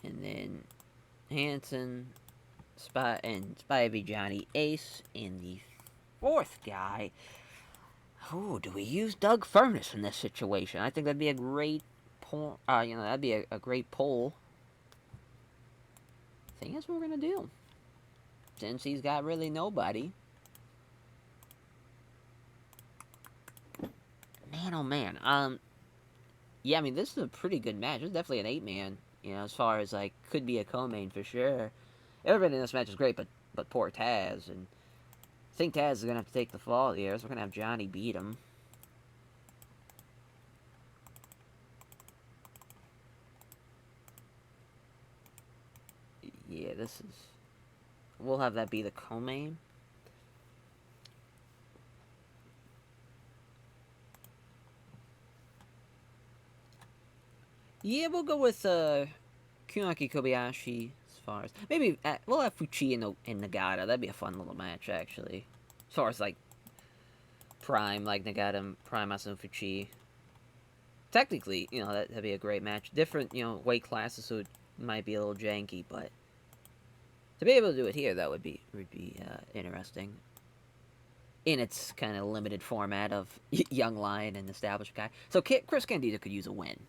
and then Hanson, Spivey, Johnny Ace, and the 4th guy. Oh, do we use Doug Furnace in this situation? I think that'd be a great pull. You know, that'd be a great pull. I think that's what we're gonna do, since he's got really nobody. Man, oh man. Yeah, I mean, this is a pretty good match. It's definitely an 8-man. You know, as far as like could be a co-main for sure. Everybody in this match is great, but poor Taz, and I think Taz is gonna have to take the fall here. So we're gonna have Johnny beat him. Yeah, this is. We'll have that be the co-main. Yeah, we'll go with Kunaki Kobayashi as far as maybe we'll have Fuchi and Nagata. That'd be a fun little match, actually. As far as like Prime, like Nagata and Prime Masamu Fuchi. Technically, you know, that'd be a great match. Different, you know, weight classes, so it might be a little janky, but To be able to do it here, though, would be interesting in its kind of limited format of young lion and established guy. So Chris Candido could use a win.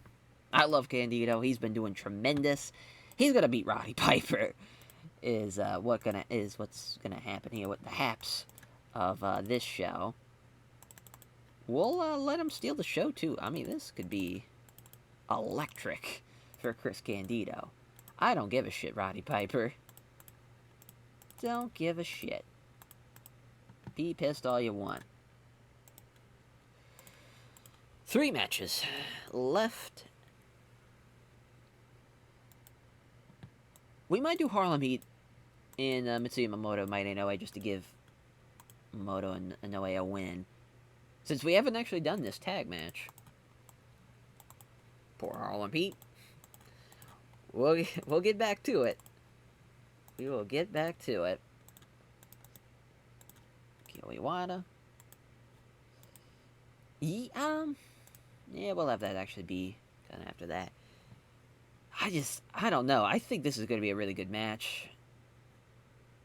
I love Candido. He's been doing tremendous. He's gonna beat Roddy Piper. What's gonna happen here with the haps of this show. We'll let him steal the show too. I mean, this could be electric for Chris Candido. I don't give a shit, Roddy Piper. Don't give a shit. Be pissed all you want. 3 matches left. We might do Harlem Heat in Mitsuya Momoto Might Inoue just to give Moto and Inoue a win. Since we haven't actually done this tag match. Poor Harlem Heat. We'll get back to it. We will get back to it. Kawada. Yeah, we'll have that actually be kind of after that. I don't know. I think this is going to be a really good match.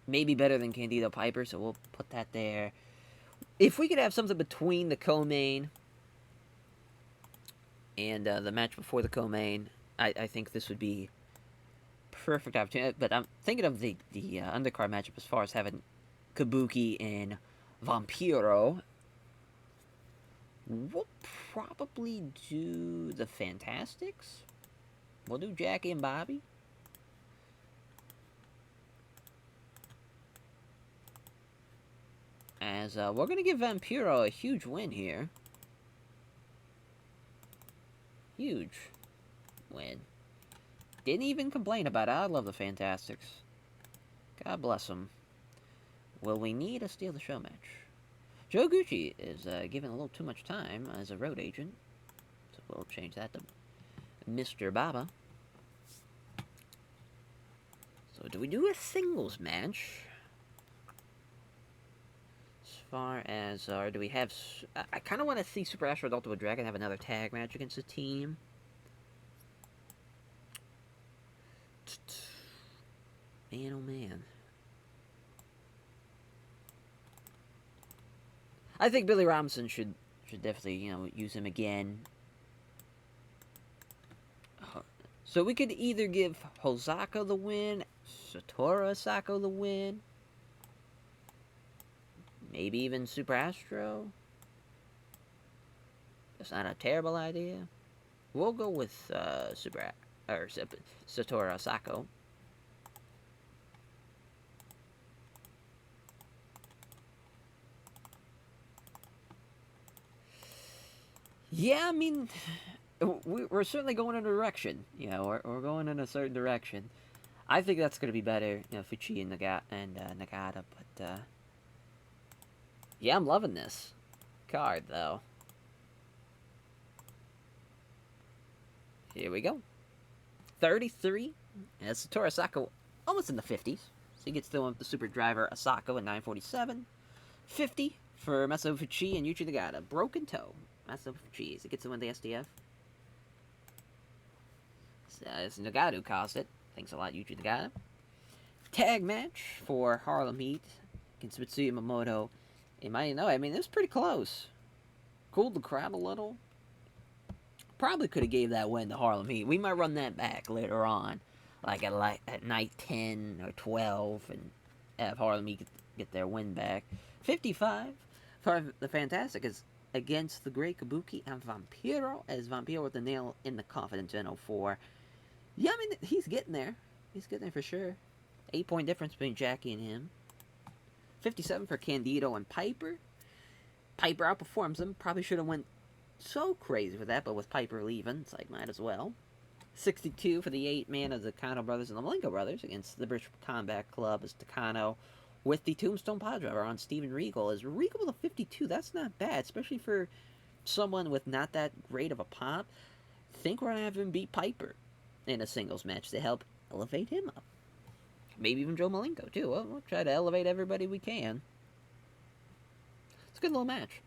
Maybe better than Candido Piper, so we'll put that there. If we could have something between the co-main and the match before the co-main, I think this would be perfect opportunity. But I'm thinking of the undercard matchup as far as having Kabuki and Vampiro. We'll probably do the Fantastics. We'll do Jackie and Bobby. As we're going to give Vampiro a huge win here. Huge win. Didn't even complain about it. I love the Fantastics. God bless them. Will we need a steal the show match? Joe Gucci is given a little too much time as a road agent. So we'll change that to Mr. Baba. So do we do a singles match? As far as, do we have... I kind of want to see Super Astro and Ultimate Dragon have another tag match against a team. Man, oh man. I think Billy Robinson should definitely, use him again. So we could either give Hosaka the win, Satoru Asako the win, maybe even Super Astro. That's not a terrible idea. We'll go with Satoru Asako. Yeah, I mean, we're certainly going in a direction. We're going in a certain direction. I think that's going to be better, Fuchi and Nagata. But, yeah, I'm loving this card, though. Here we go. 33. And that's Satoru Asako almost in the 50s. So he gets the Super Driver Asako at 947. 50 for Masato Fuchi and Yuji Nagata. Broken Toe. Masato Fuchi. He gets to win the SDF. It's Nagata who caused it. Thanks a lot, Yuji Nagata. Tag match for Harlem Heat against Mitsuya Momoto. You might know, I mean, it was pretty close. Cooled the crowd a little. Probably could have gave that win to Harlem Heat. We might run that back later on. Like at night 10 or 12 and have Harlem Heat get their win back. 55 for the Fantastic is against the Great Kabuki and Vampiro, as Vampiro with the nail in the confidence in 04. Yeah, I mean, he's getting there. He's getting there for sure. 8-point difference between Jackie and him. 57 for Candido and Piper. Piper outperforms him. Probably should have went so crazy for that, but with Piper leaving, it's like, might as well. 62 for the 8-man of the Kano brothers and the Malenko brothers against the British Combat Club as Takano with the Tombstone Piledriver on Steven Regal. As Regal with a 52, that's not bad, especially for someone with not that great of a pop. Think we're going to have him beat Piper in a singles match to help elevate him up. Maybe even Joe Malenko, too. We'll try to elevate everybody we can. It's a good little match.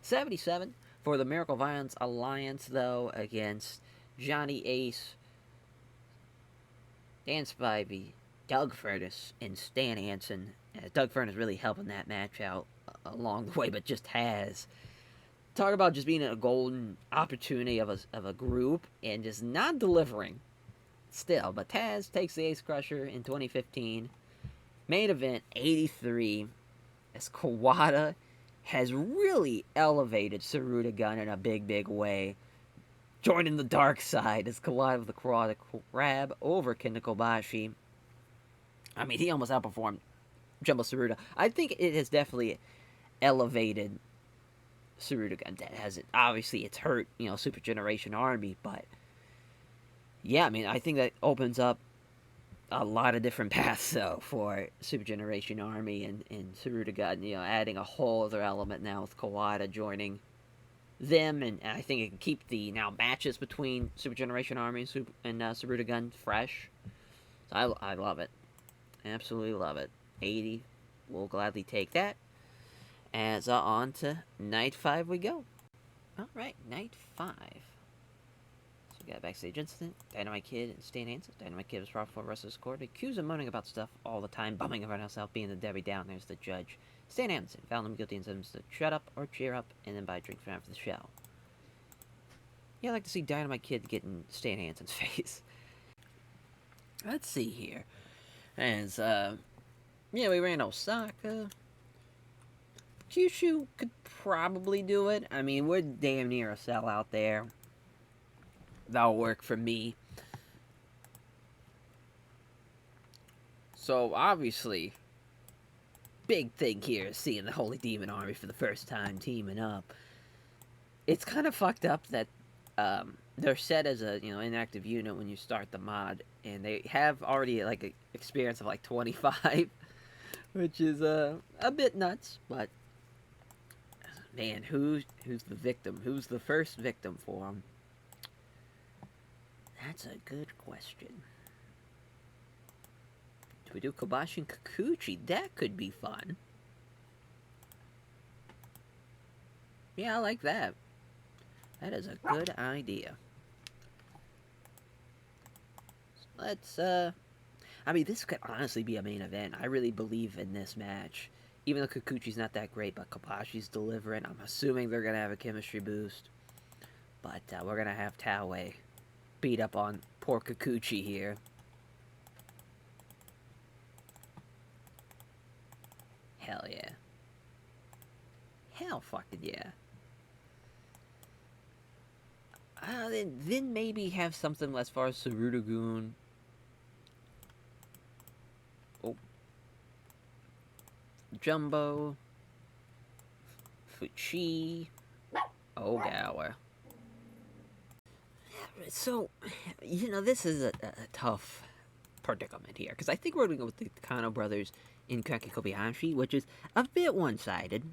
77 for the Miracle Violence Alliance, though, against Johnny Ace, Dan Spivey, Doug Furnas and Stan Hansen. Doug Furnas really helping that match out along the way, but just has. Talk about just being a golden opportunity of a group and just not delivering still. But Taz takes the Ace Crusher in 2015. Main event 83 as Kawada has really elevated Saruta Gun in a big way. Joining the dark side as Kawada with the Kawada grab over Kenta Kobashi. I mean, he almost outperformed Jumbo Saruta. I think it has definitely elevated Saruta Gun. That has it. Obviously, it's hurt, Super Generation Army, but yeah, I mean, I think that opens up a lot of different paths though for Super Generation Army and Saruta Gun. Adding a whole other element now with Kawada joining them, and I think it can keep the now matches between Super Generation Army and Saruta Gun fresh. So I love it. Absolutely love it. 80. We'll gladly take that. As on to night 5 we go. Alright, night 5. So we got a backstage incident. Dynamite Kid and Stan Hansen. Dynamite Kid was brought before Wrestlers Court. Accused of moaning about stuff all the time, bumming everyone else out, being the Debbie Downers, the judge. Stan Hansen found him guilty and sentenced to shut up or cheer up and then buy a drink for after the show. Yeah, I like to see Dynamite Kid getting Stan Hansen's face. Let's see here. As, we ran Osaka. Kyushu could probably do it. I mean, we're damn near a sellout there. That'll work for me. So, obviously, big thing here is seeing the Holy Demon Army for the first time teaming up. It's kind of fucked up that they're set as a inactive unit when you start the mod, and they have already like an experience of like 25, which is a bit nuts. But man, who's the victim? Who's the first victim for them? That's a good question. Do we do Kobashi and Kikuchi? That could be fun. Yeah, I like that. That is a good idea. So let's, I mean, this could honestly be a main event. I really believe in this match. Even though Kikuchi's not that great, but Kobashi's delivering. I'm assuming they're going to have a chemistry boost. But we're going to have Taue beat up on poor Kikuchi here. Hell yeah. Hell fucking yeah. Then maybe have something as far as Saruta-gun. Oh. Jumbo. Fuchi. Ogawa. So, this is a tough predicament here. Because I think we're going to go with the Kano brothers in Kaki Kobayashi, which is a bit one-sided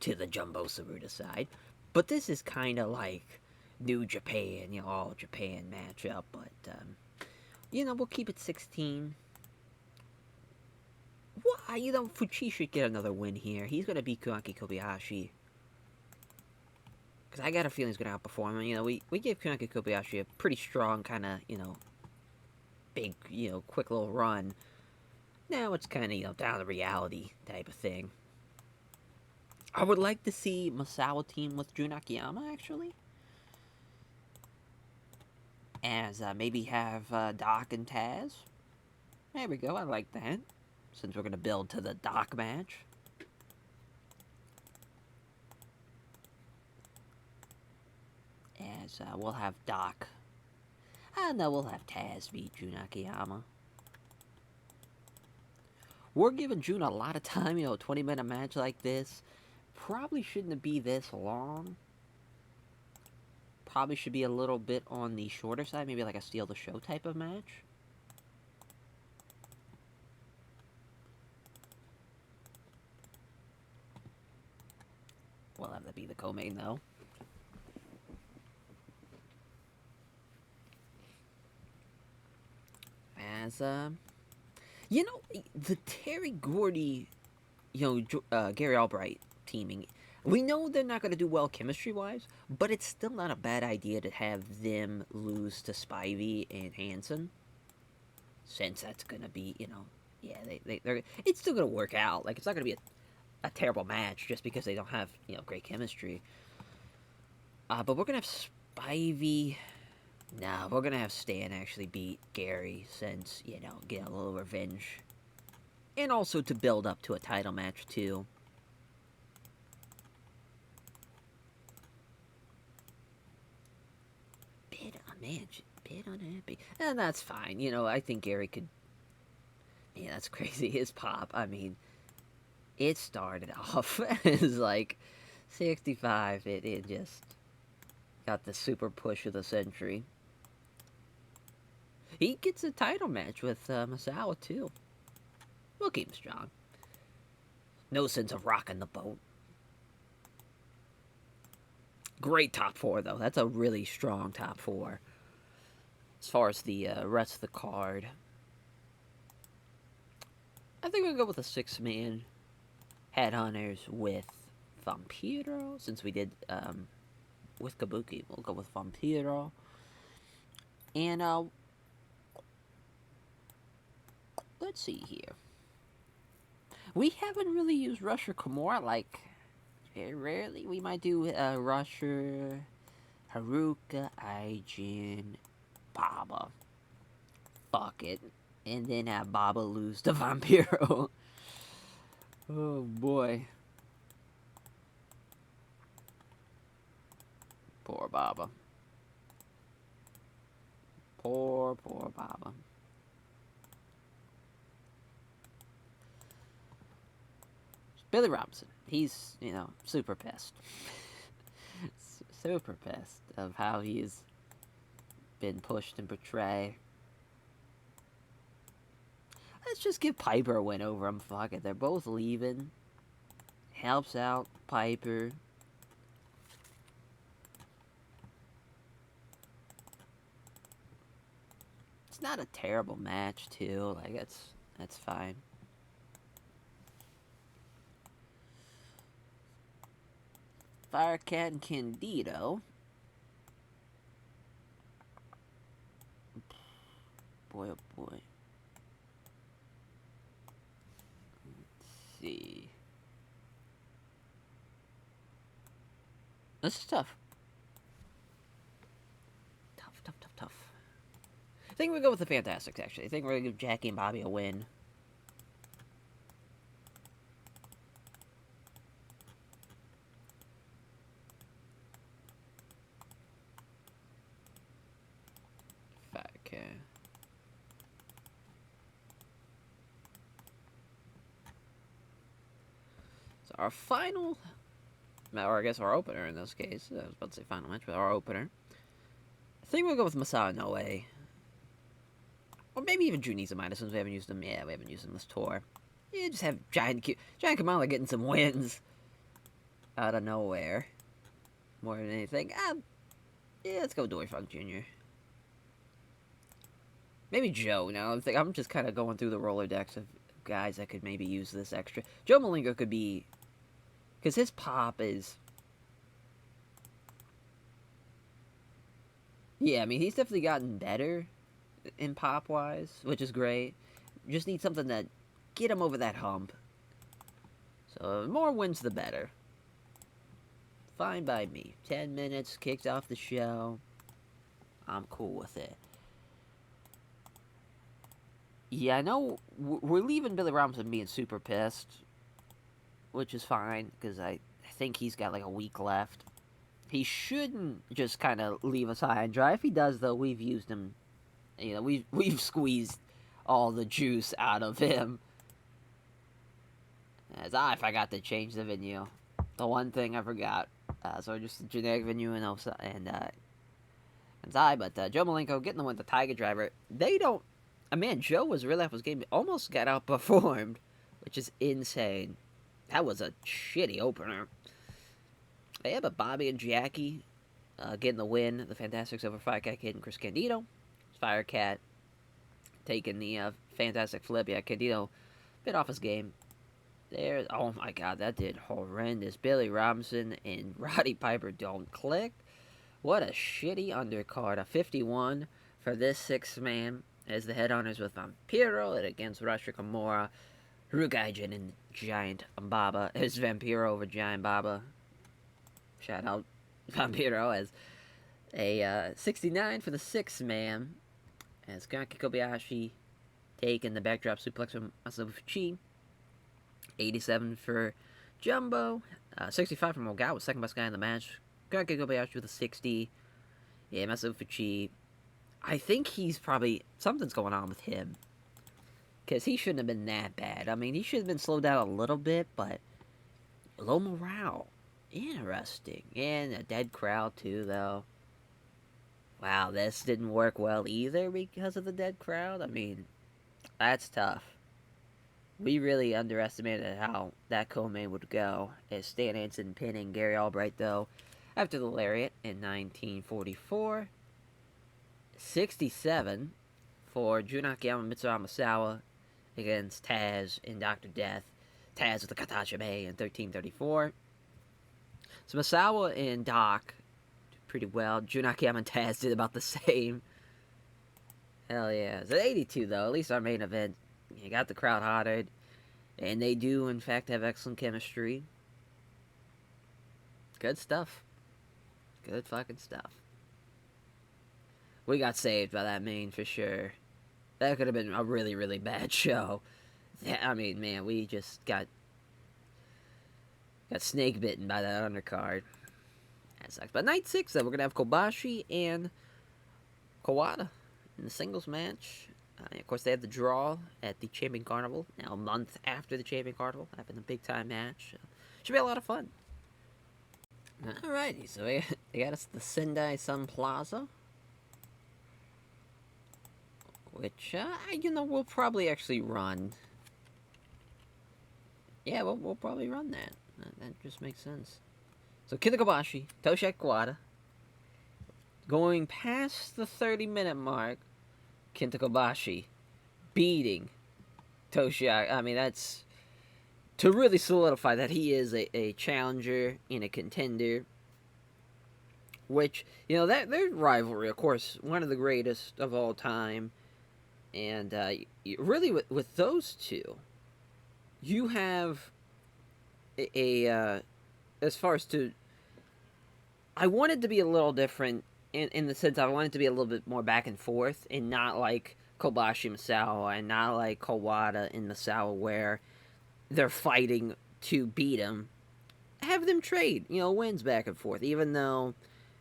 to the Jumbo Saruta side. But this is kind of like New Japan, all Japan matchup. But, we'll keep it 16. Well, Fuchi should get another win here. He's going to beat Kaki Kobayashi. Because I got a feeling he's going to outperform him. We gave Kaki Kobayashi a pretty strong kind of, big, quick little run. Now it's kind of, down to reality type of thing. I would like to see Masawa team with Jun Akiyama, actually. As maybe have Doc and Taz. There we go, I like that. Since we're going to build to the Doc match. As we'll have Doc. No, we'll have Taz beat Jun Akiyama. We're giving Jun a lot of time, a 20-minute match like this. Probably shouldn't be this long. Probably should be a little bit on the shorter side, maybe like a steal the show type of match. We'll have that be the co-main though. As the Terry Gordy, Gary Albright teaming. We know they're not going to do well chemistry-wise, but it's still not a bad idea to have them lose to Spivey and Hansen. since that's gonna be, yeah, they're it's still gonna work out. Like, it's not gonna be a terrible match just because they don't have, great chemistry. But we're gonna have Spivey. No, we're gonna have Stan actually beat Gary since, get a little revenge. And also to build up to a title match, too. Bit unhappy. And that's fine. I think Gary could. Yeah, that's crazy. His pop, I mean, it started off as like 65. It just got the super push of the century. He gets a title match with Masawa, too. We'll keep him strong. No sense of rocking the boat. Great top four, though. That's a really strong top four. As far as the rest of the card, I think we'll go with a 6-man Headhunters with Vampiro. Since we did with Kabuki, we'll go with Vampiro. And let's see here. We haven't really used Rusher Kimura, like, very rarely. We might do Rusher, Haruka, Aijin, Baba. Fuck it. And then have Baba lose to Vampiro. Oh boy. Poor Baba. Poor Baba. Billy Robinson. He's, super pissed. Super pissed of how he's been pushed and portrayed. Let's just give Piper a win over him. Fuck it. They're both leaving. Helps out Piper. It's not a terrible match, too. Like, that's fine. Firecat and Candido. Boy, oh boy. Let's see. This is tough. Tough. I think we'll go with the Fantastics, actually. I think we're going to give Jackie and Bobby a win. Okay. So our final, or I guess our opener in this case. I was about to say final match, but our opener. I think we'll go with Masawa Noe. Or maybe even Junichi Maeda, since we haven't used them. Yeah, we haven't used them this tour. Yeah, just have Giant Kamala getting some wins out of nowhere. More than anything. Yeah, let's go Dory Funk Jr. Maybe Joe. Now I'm just kind of going through the Rolodex of guys that could maybe use this extra. Joe Malenko could be, because his pop is. Yeah, I mean, he's definitely gotten better in pop wise, which is great. Just need something that get him over that hump. So the more wins, the better. Fine by me. 10 minutes, kicked off the show. I'm cool with it. Yeah, I know we're leaving Billy Robinson being super pissed, which is fine, because I think he's got like a week left. He shouldn't just kind of leave us high and dry. If he does, though, we've used him. We've squeezed all the juice out of him. As I forgot to change the venue. The one thing I forgot. So just a generic venue and Zai, but Joe Malenko getting the win with the Tiger Driver. They don't. Man, Joe was really off his game. Almost got outperformed, which is insane. That was a shitty opener. Yeah, but Bobby and Jackie getting the win. The Fantastics over Firecat Kid and Chris Candido. Firecat taking the Fantastic flip. Yeah, Candido bit off his game. There. Oh my god, that did horrendous. Billy Robinson and Roddy Piper don't click. What a shitty undercard. A 51 for this 6-man. as the headhunters with Vampiro, and against Russia Kimura, Rugaijin, and Giant Baba as Vampiro over Giant Baba. Shout out Vampiro as a 69 for the 6-man, as Gaki Kobayashi taking the backdrop suplex from Masabuchi. 87 for Jumbo. 65 from Ogawa, second best guy in the match. Gaki Kobayashi with a 60. Yeah, Masabuchi. I think he's probably... something's going on with him. Because he shouldn't have been that bad. I mean, he should have been slowed down a little bit, but... low morale. Interesting. And a dead crowd, too, though. Wow, this didn't work well either because of the dead crowd. I mean, that's tough. We really underestimated how that co-main would go, as Stan Hansen pinning Gary Albright, though, after the lariat in 1944. 67 for Jun Akiyama and Mitsuha Masawa against Taz and Dr. Death. Taz with the Katachi in 1334. So Masawa and Doc did pretty well. Jun Akiyama and Taz did about the same. Hell yeah. It's at 82, though. At least our main event. You got the crowd hotter. And they do, in fact, have excellent chemistry. Good stuff. Good fucking stuff. We got saved by that main for sure. That could have been a really, really bad show. I mean, man, we just got snake bitten by that undercard. That sucks. But night 6, though, we're going to have Kobashi and Kawada in the singles match. Of course, they had the draw at the Champion Carnival. Now, a month after the Champion Carnival, having a big-time match. Should be a lot of fun. Alrighty, so we got us the Sendai Sun Plaza. Which, we'll probably actually run. Yeah, we'll probably run that. That just makes sense. So, Kenta Kobashi, Toshiaki Kawada. Going past the 30-minute mark, Kenta Kobashi beating Toshiaki. I mean, that's to really solidify that he is a challenger and a contender. Which, that their rivalry, of course, one of the greatest of all time. And really, with those two, you have as far as to... I wanted to be a little different in the sense I wanted to be a little bit more back and forth, and not like Kobashi Masawa, and not like Kawada and Masawa, where they're fighting to beat him. Have them trade, wins back and forth, even though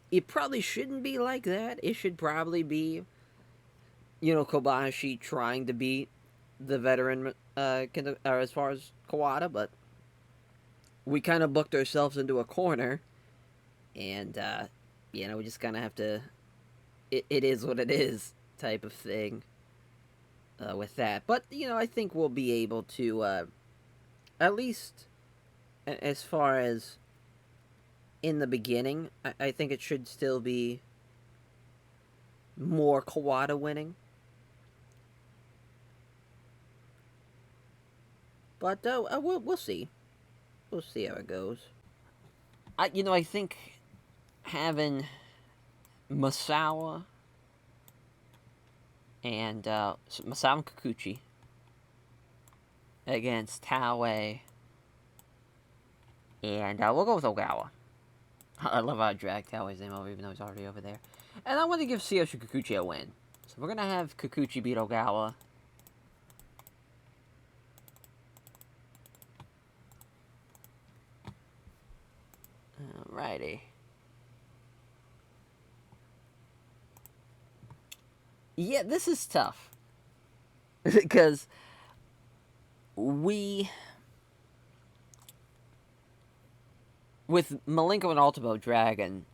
it probably shouldn't be like that. It should probably be, Kobashi trying to beat the veteran, as far as Kawada, but we kind of booked ourselves into a corner, and, we just kind of have to, it is what it is type of thing with that. But, I think we'll be able to, at least as far as in the beginning, I think it should still be more Kawada winning. But we'll see. We'll see how it goes. I think having Masawa and Masawa and Kikuchi against Taue, and we'll go with Ogawa. I love how I dragged Taue's name over, even though he's already over there. And I want to give Tsuyoshi Kikuchi a win. So we're going to have Kikuchi beat Ogawa. Alrighty. Yeah, this is tough. Because with Malenko and Ultimo Dragon,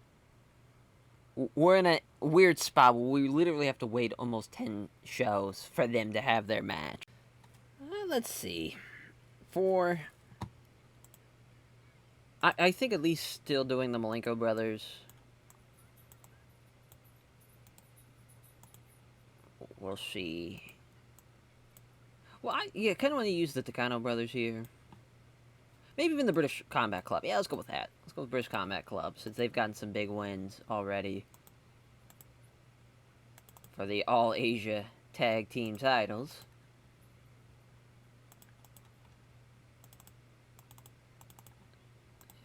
we're in a weird spot where we literally have to wait almost 10 shows for them to have their match. Let's see. I think at least still doing the Malenko brothers. We'll see. Well, I kind of want to use the Takano brothers here. Maybe even the British Combat Club. Yeah, let's go with that. Let's go with British Combat Club, since they've gotten some big wins already for the All Asia tag team titles.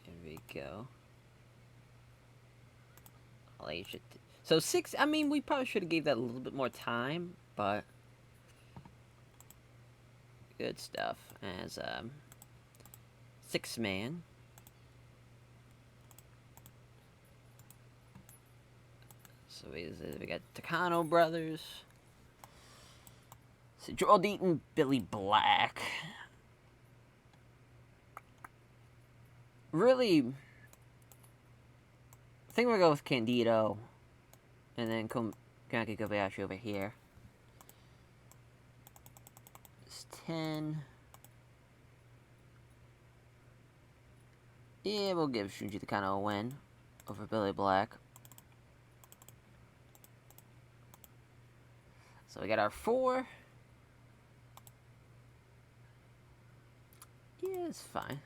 Here we go. So 6, I mean, we probably should have gave that a little bit more time, but good stuff. As 6-man. So we got Takano brothers. So Joel Deaton, Billy Black. Really, I think we're going to go with Candido. And then Kaneki Kobayashi over here. It's 10. Yeah, we'll give Shuji Takano a win over Billy Black. So we got our 4. Yeah, it's fine.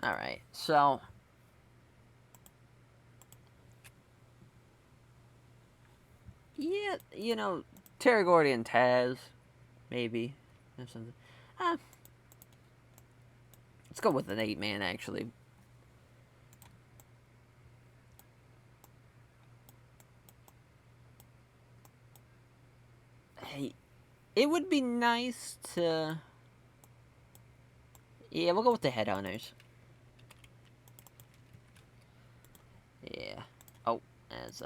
Alright, so yeah, you know, Terry Gordy and Taz, maybe. Or something. Let's go with an 8-man, actually. Hey, it would be nice to... Yeah, we'll go with the headhunters. Yeah. Oh, as,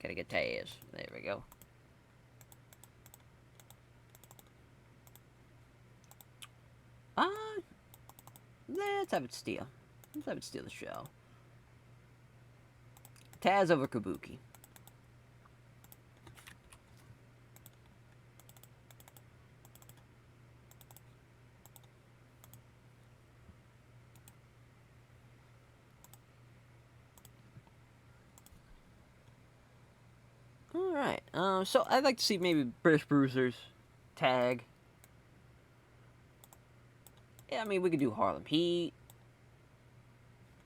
gotta get Taz. There we go. Let's have it steal. Let's have it steal the show. Taz over Kabuki. Alright, so I'd like to see maybe British Bruisers tag. Yeah, I mean, we could do Harlem Heat.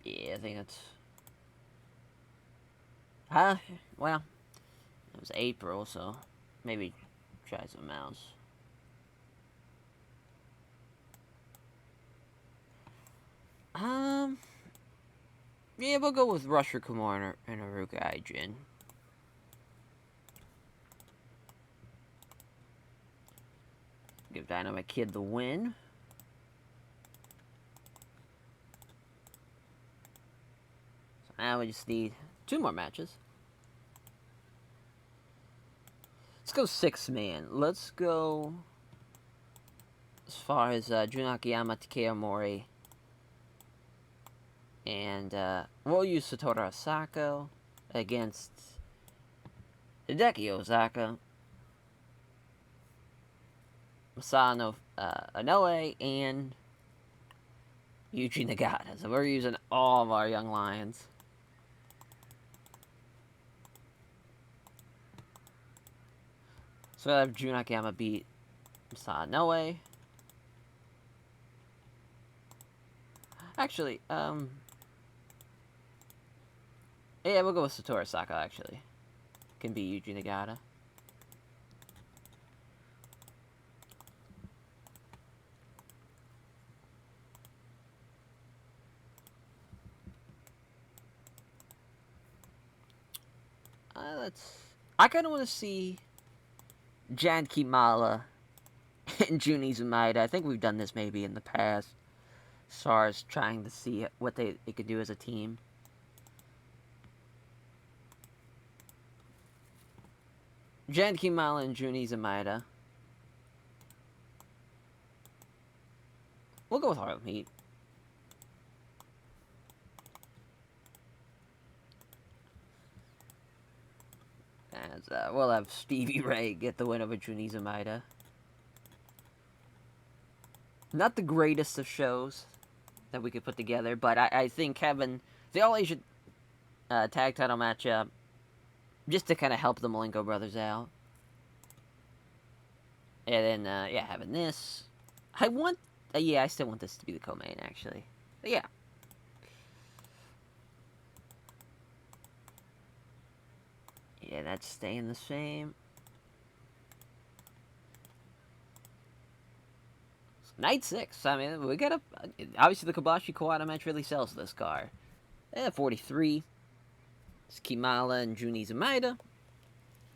Yeah, I think that's... Well, it was April, so maybe try something else. Yeah, we'll go with Rusher Kumar and Haruka Aijin. Give Dynamite Kid the win. So now we just need 2 more matches. Let's go 6-man. Let's go as far as Jun Akiyama, Takeo Mori, and we'll use Satoru Asako against Hideki Osaka, Masano Inoue, and Yuji Nagata. So we're using all of our young lions. So we'll have Jun Akiyama beat Masano Inoue. Actually, yeah, we'll go with Satoru Asako, actually. Can be Yuji Nagata. I kind of want to see Jan Kimala and Jun Izumida. I think we've done this maybe in the past. As far as trying to see what they could do as a team. Jan Kimala and Jun Izumida. We'll go with Harlem Heat. As we'll have Stevie Ray get the win over Jun Izumida. Not the greatest of shows that we could put together, but I think having the All-Asia tag title matchup just to kind of help the Malenko brothers out. And then, yeah, having this. I want... yeah, I still want this to be the co-main, actually. But yeah. Yeah, that's staying the same. Night 6. I mean, we got a... Obviously, the Kobashi Kawada match really sells this card. 43. It's Kimala and Jun Izumida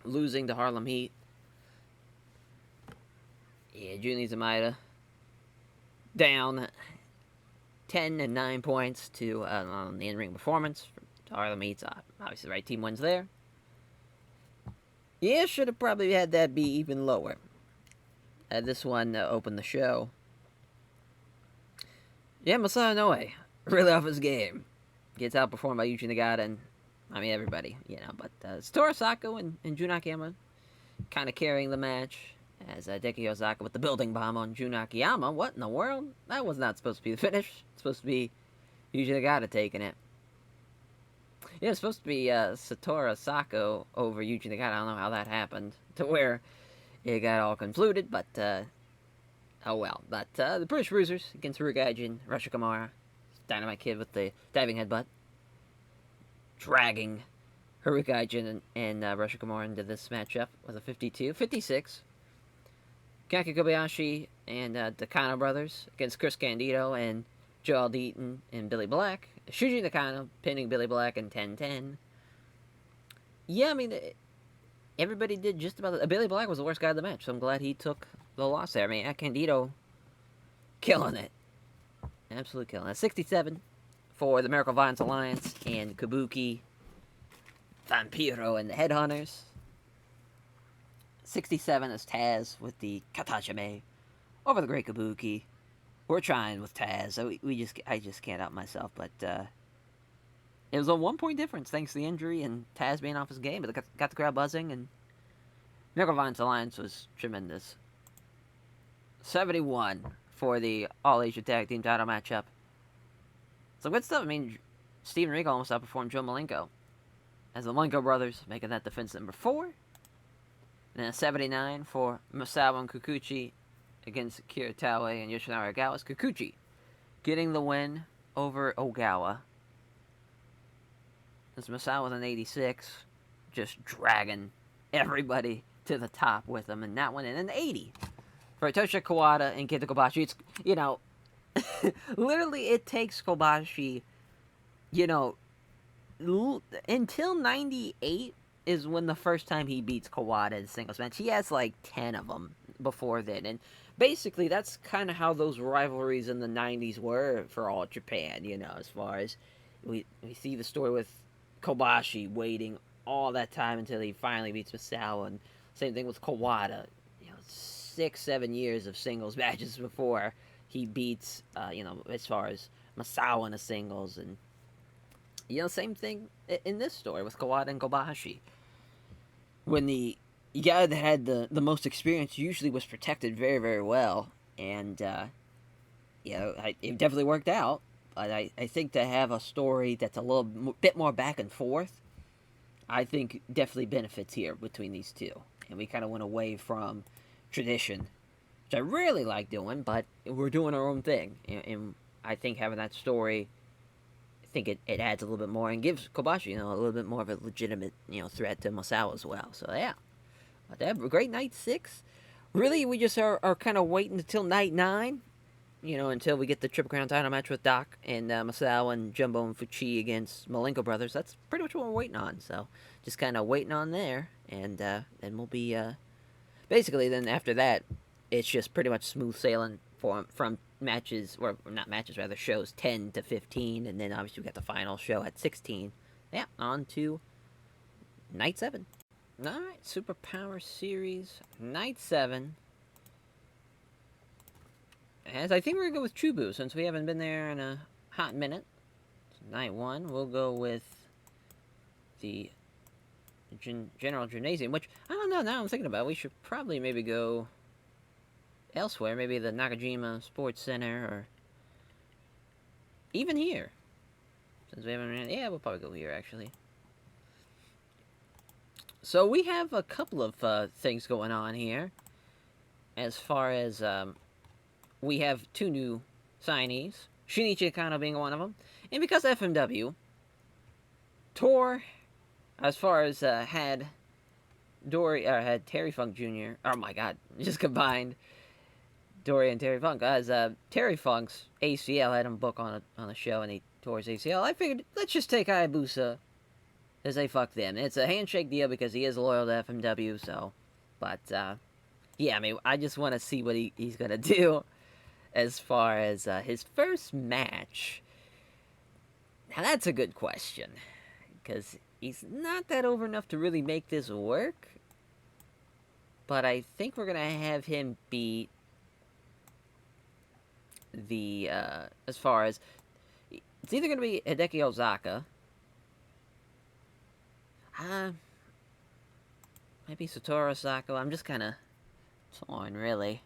losing to Harlem Heat. Yeah, Jun Izumida down 10 and 9 points to on the in-ring performance. Harlem Heat's obviously the right team wins there. Yeah, should have probably had that be even lower. This one opened the show. Yeah, Masato Inoue, really off his game. Gets outperformed by Yuji Nagata and, I mean, everybody, you know. But Satoru Sako and Jun Akiyama kind of carrying the match. As Deki Osaka with the building bomb on Jun Akiyama. What in the world? That was not supposed to be the finish. It's supposed to be Yuji Nagata taking it. Yeah, it's supposed to be Satoru Sako over Yuji Nagata. I don't know how that happened. To where it got all concluded, but oh well. But the British Bruisers against Rugaijin, Rusha Kamara, Dynamite Kid with the diving headbutt, dragging Rugaijin and Rusha Kamara into this matchup with a 52. 56. Kaki Kobayashi and Nakano brothers against Chris Candido and Joel Deaton and Billy Black. Shuji Nakano pinning Billy Black in 10-10. Yeah, I mean, everybody did just about it. Billy Black was the worst guy of the match, so I'm glad he took the loss there. I mean, Candido killing it. Absolutely killing it. 67 for the Miracle Violence Alliance and Kabuki, Vampiro, and the Headhunters. 67 is Taz with the Katachame over the Great Kabuki. We're trying with Taz. So I just can't help myself, but it was a 1 point difference thanks to the injury and Taz being off his game, but it got the crowd buzzing, and Miracle Violence Alliance was tremendous. 71 for the All Asia Tag Team title matchup. Some good stuff. I mean, Steven Regal almost outperformed Joe Malenko as the Malenko brothers making that defense number 4. And then a 79 for Masawa and Kikuchi against Kira Taue and Yoshinari Ogawa. Kikuchi getting the win over Ogawa. As Masawa with an 86, just dragging everybody to the top with him. And that one in an 80 for Tosha Kawada and Kenta Kobashi. It's, you know, literally it takes Kobashi, you know, until 98 is when the first time he beats Kawada in singles match. He has like 10 of them before then. And basically that's kind of how those rivalries in the 90s were for All Japan, you know, as far as we see the story with Kobashi waiting all that time until he finally beats Masawa. And same thing with Kawada, you know, 6-7 years of singles matches before he beats, you know, as far as Masawa in the singles. And, you know, same thing in this story with Kawada and Kobashi. When the guy that had the most experience usually was protected very, very well. And, you know, it definitely worked out. But I think to have a story that's a little bit more back and forth, I think definitely benefits here between these two. And we kind of went away from tradition, which I really like doing, but we're doing our own thing. And I think having that story, I think it adds a little bit more and gives Kobashi, you know, a little bit more of a legitimate, you know, threat to Masawa as well. So, yeah. But that great night 6. Really, we just are kind of waiting until night 9. You know, until we get the Triple Crown title match with Doc and Masawa and Jumbo and Fuchi against Malenko brothers. That's pretty much what we're waiting on. So, just kind of waiting on there. And then we'll be, basically, then after that, it's just pretty much smooth sailing from matches, or not matches, rather, shows 10 to 15. And then, obviously, we got the final show at 16. Yeah, on to Night 7. Alright, Superpower Series, Night 7. As I think we're going to go with Chubu, since we haven't been there in a hot minute. So night 1, we'll go with the General Gymnasium, which, I don't know, now I'm thinking about it, we should probably maybe go elsewhere, maybe the Nakajima Sports Center, or even here. Since we haven't, yeah, we'll probably go here, actually. So we have a couple of things going on here, as far as, we have 2 new signees, Shinichi Nakano being one of them. And because FMW, Tor, as far as had had Terry Funk Jr. Oh my God, just combined Dory and Terry Funk. As Terry Funk's ACL had him book on a show, and he tore his ACL. I figured let's just take Hayabusa as they fuck them. It's a handshake deal because he is loyal to FMW. So, but yeah, I mean, I just want to see what he's gonna do as far as his first match. Now that's a good question because he's not that over enough to really make this work. But I think we're gonna have him beat the as far as it's either gonna be Hideki Ozaka, uh, maybe Satoru Osako. I'm just kind of torn, really.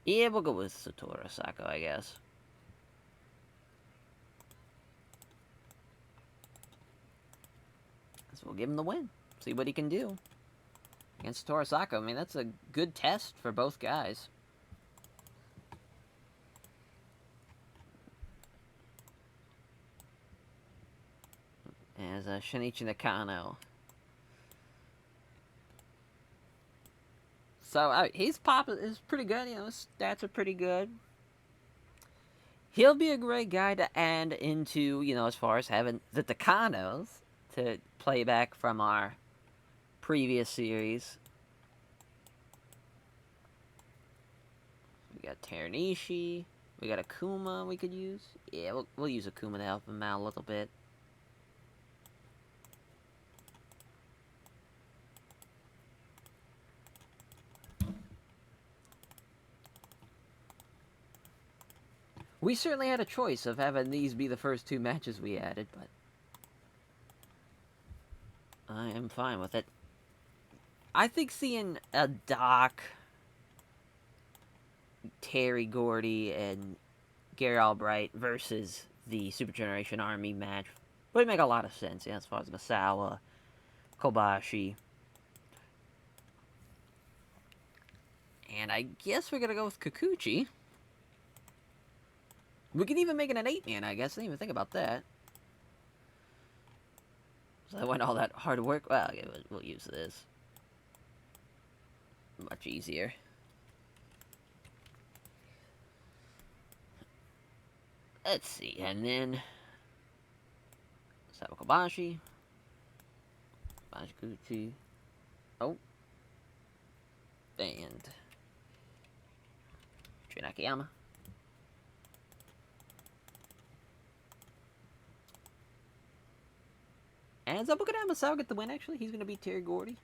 Yeah, we'll go with Satoru Osako, I guess. So we'll give him the win. See what he can do against Satoru Osako. I mean, that's a good test for both guys. As Shinichi Nakano. So he's is pretty good. You know, his stats are pretty good. He'll be a great guy to add into, you know, as far as having the Takanos to play back from our previous series. We got Teranishi. We got Akuma we could use. Yeah, we'll use Akuma to help him out a little bit. We certainly had a choice of having these be the first two matches we added, but I am fine with it. I think seeing a Doc, Terry Gordy, and Gary Albright versus the Super Generation Army match would make a lot of sense, yeah, as far as Masawa, Kobashi. And I guess we're gonna go with Kikuchi. We could even make it an 8-man, I guess. I didn't even think about that. So I went all that hard work. Well, okay, we'll use this. Much easier. Let's see, and then Sabakobashi, Bashiguchi. Oh, and Trinakiyama. And Zabukada Masao get the win, actually. He's going to beat Terry Gordy.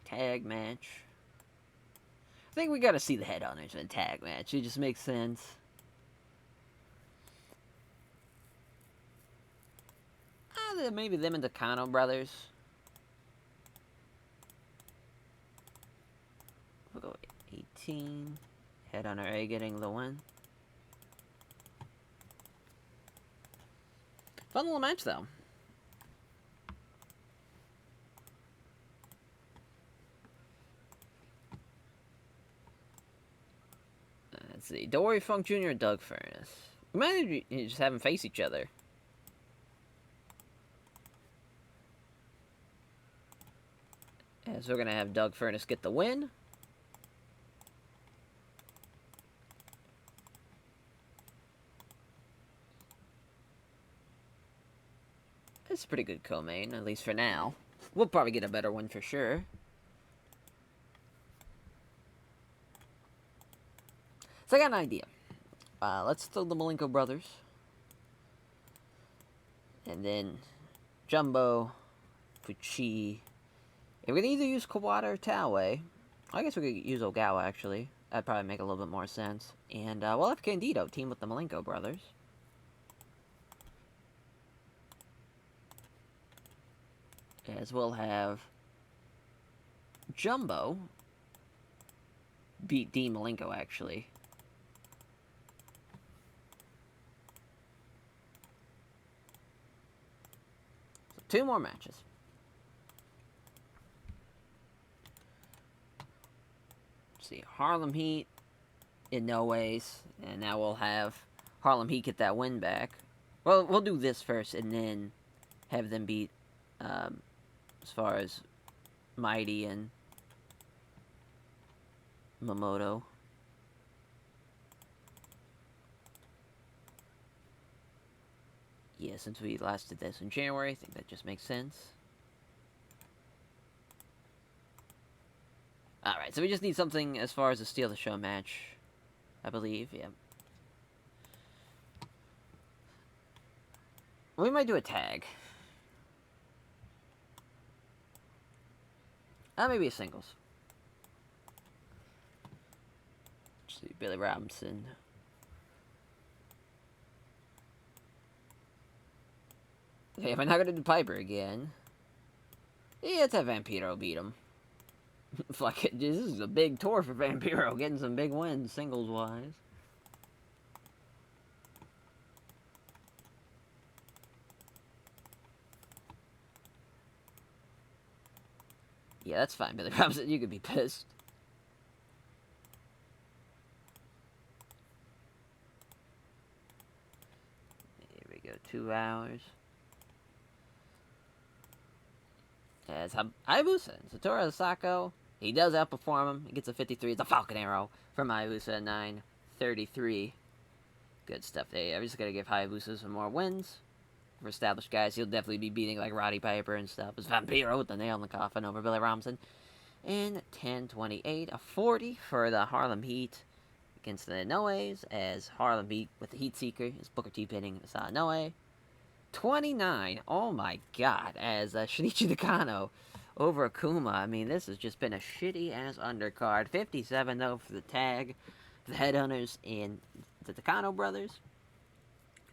Tag match. I think we got to see the headhunters in a tag match. It just makes sense. Maybe them and the Kano brothers. We'll go 18. Headhunter A getting the win. Fun little match, though. Let's see. Dory Funk Jr. and Doug Furnace. We might just have them face each other. As we're going to have Doug Furnace get the win. It's a pretty good co-main, at least for now. We'll probably get a better one for sure. So I got an idea. Let's throw the Malenko brothers. And then Jumbo, Fuchi. And we can either use Kawada or Taue. I guess we could use Ogawa, actually. That'd probably make a little bit more sense. And we'll have Candido team with the Malenko brothers. As we'll have Jumbo beat Dean Malenko, actually. So 2 more matches. see, Harlem Heat in no ways, and now we'll have Harlem Heat get that win back. Well, we'll do this first, and then have them beat, as far as Mighty and Mamoto. Yeah, since we last did this in January, I think that just makes sense. Alright, so we just need something as far as a Steal the Show match, I believe, yeah. We might do a tag. Maybe a singles. Let's see, Billy Robinson. Okay, if I'm not gonna do Piper again, yeah, let's have Vampiro beat him. Fuck it, this is a big tour for Vampiro, getting some big wins singles wise. Yeah, that's fine, Billy Robinson. You could be pissed. Here we go, 2 hours. As Hayabusa and Satoru Asako, he does outperform him. He gets a 53. It's a Falcon Arrow from Hayabusa at 9:33. Good stuff there. I'm just gonna give Hayabusa some more wins. For established guys, he'll definitely be beating like Roddy Piper and stuff. It's Vampiro with the nail in the coffin over Billy Robinson. And 10:28, a 40 for the Harlem Heat against the Inoes, as Harlem Heat with the Heat Seeker is Booker T pinning Asada Inoue. 29, oh my god, as Shinichi Nakano over Akuma. I mean, this has just been a shitty ass undercard. 57 though for the tag, the Headhunters and the Takano brothers.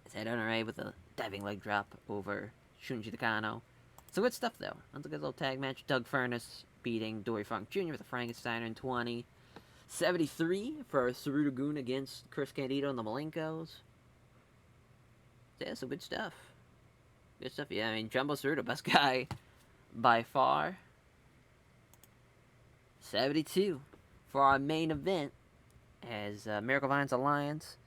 It's Headhunter A with a diving leg drop over Shunichi Takano. So good stuff though. That's a good little tag match. Doug Furnace beating Dory Funk Jr. with a Frankensteiner in 20. 73 for Sarutogun against Chris Candido and the Malenkos. Yeah, some good stuff. Good stuff, yeah. I mean, Jumbo Saruto, best guy by far. 72 for our main event as Miracle Vines Alliance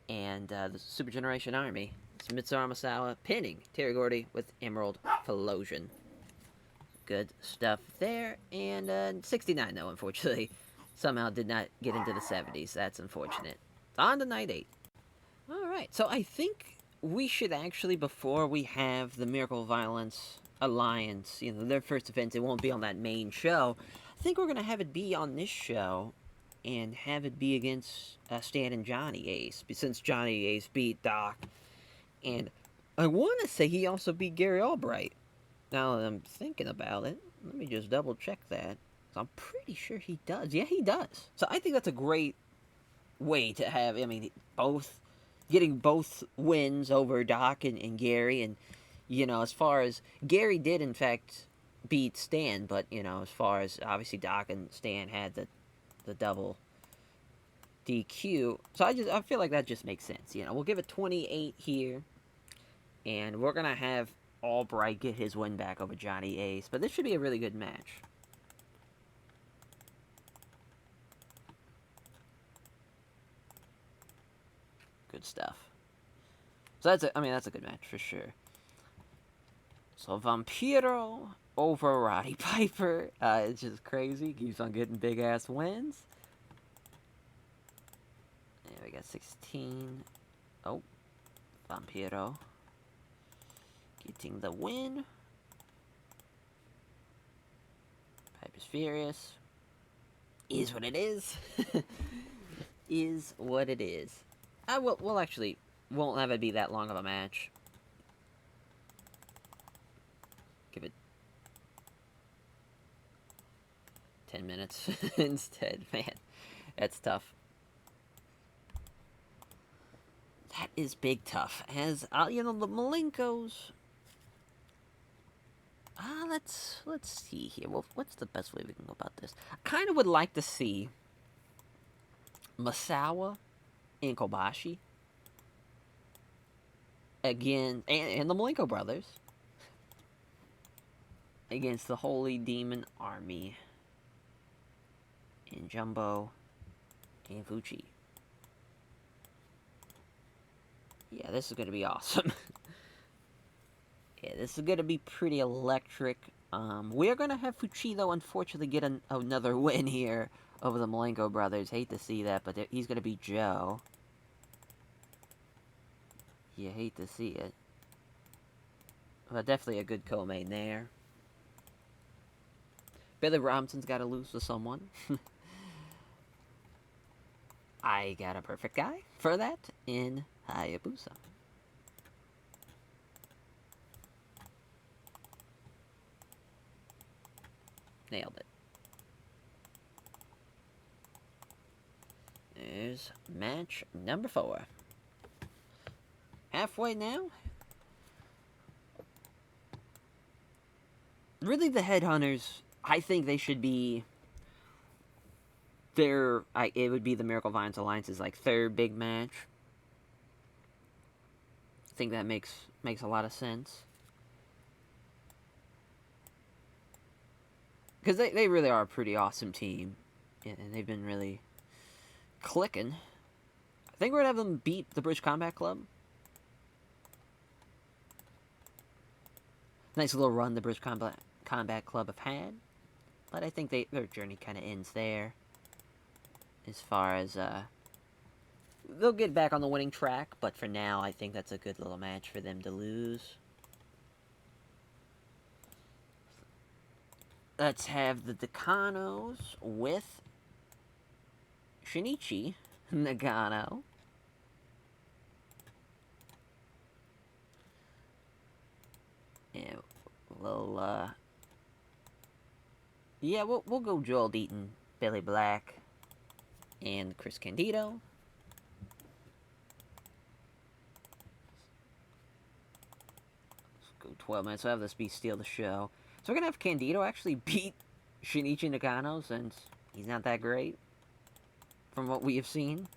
and the Super Generation Army. It's Mitsuharu Misawa pinning Terry Gordy with Emerald Philosian. Good stuff there. And 69, though, unfortunately. Somehow did not get into the 70s. That's unfortunate. It's on to night 8. Alright, so I think we should actually, before we have the Miracle Violence Alliance, you know, their first event, it won't be on that main show. I think we're going to have it be on this show and have it be against Stan and Johnny Ace, since Johnny Ace beat Doc. And I want to say he also beat Gary Albright. Now that I'm thinking about it, let me just double check that. I'm pretty sure he does. Yeah, he does. So I think that's a great way to have, I mean, getting both wins over Doc and Gary. And, you know, as far as Gary did, in fact, beat Stan, but, you know, as far as obviously Doc and Stan had the double DQ. So I feel like that just makes sense. You know, we'll give it 28 here, and we're gonna have Albright get his win back over Johnny Ace. But this should be a really good match. Good stuff. So that's a good match for sure. So Vampiro over Roddy Piper. It's just crazy. Keeps on getting big ass wins. Yeah, we got 16. Oh, Vampiro getting the win. Piper's furious. Is what it is. Is what it is. We'll actually won't have it be that long of a match. Give it 10 minutes instead. Man, that's tough. That is big tough. As you know, the Malenkos. Let's see here. Well, what's the best way we can go about this? I kind of would like to see Misawa and Kobashi again, and the Malenko brothers against the Holy Demon Army and Jumbo, and Fuchi. Yeah, this is going to be awesome. Yeah, this is going to be pretty electric. We're going to have Fuchito unfortunately get another win here over the Malenko brothers. Hate to see that, but he's going to be Joe. You hate to see it. But definitely a good co-main there. Billy Robinson's got to lose to someone. I got a perfect guy for that in Hayabusa. Nailed it. There's match number 4. Halfway now. Really, the Headhunters, I think they should be it would be the Miracle Violence Alliance's like 3rd big match. I think that makes a lot of sense. Because they really are a pretty awesome team. And they've been really clicking. I think we're going to have them beat the British Combat Club. Nice little run the British Combat Club have had. But I think their journey kind of ends there. As far as, they'll get back on the winning track, but for now, I think that's a good little match for them to lose. Let's have the Decanos with Shinichi Nagano. Yeah, we'll go Joel Deaton, Billy Black, and Chris Candido. Let's go 12 minutes. We'll have this be steal the show. So we're going to have Candido actually beat Shinichi Nagano since he's not that great. From what we have seen,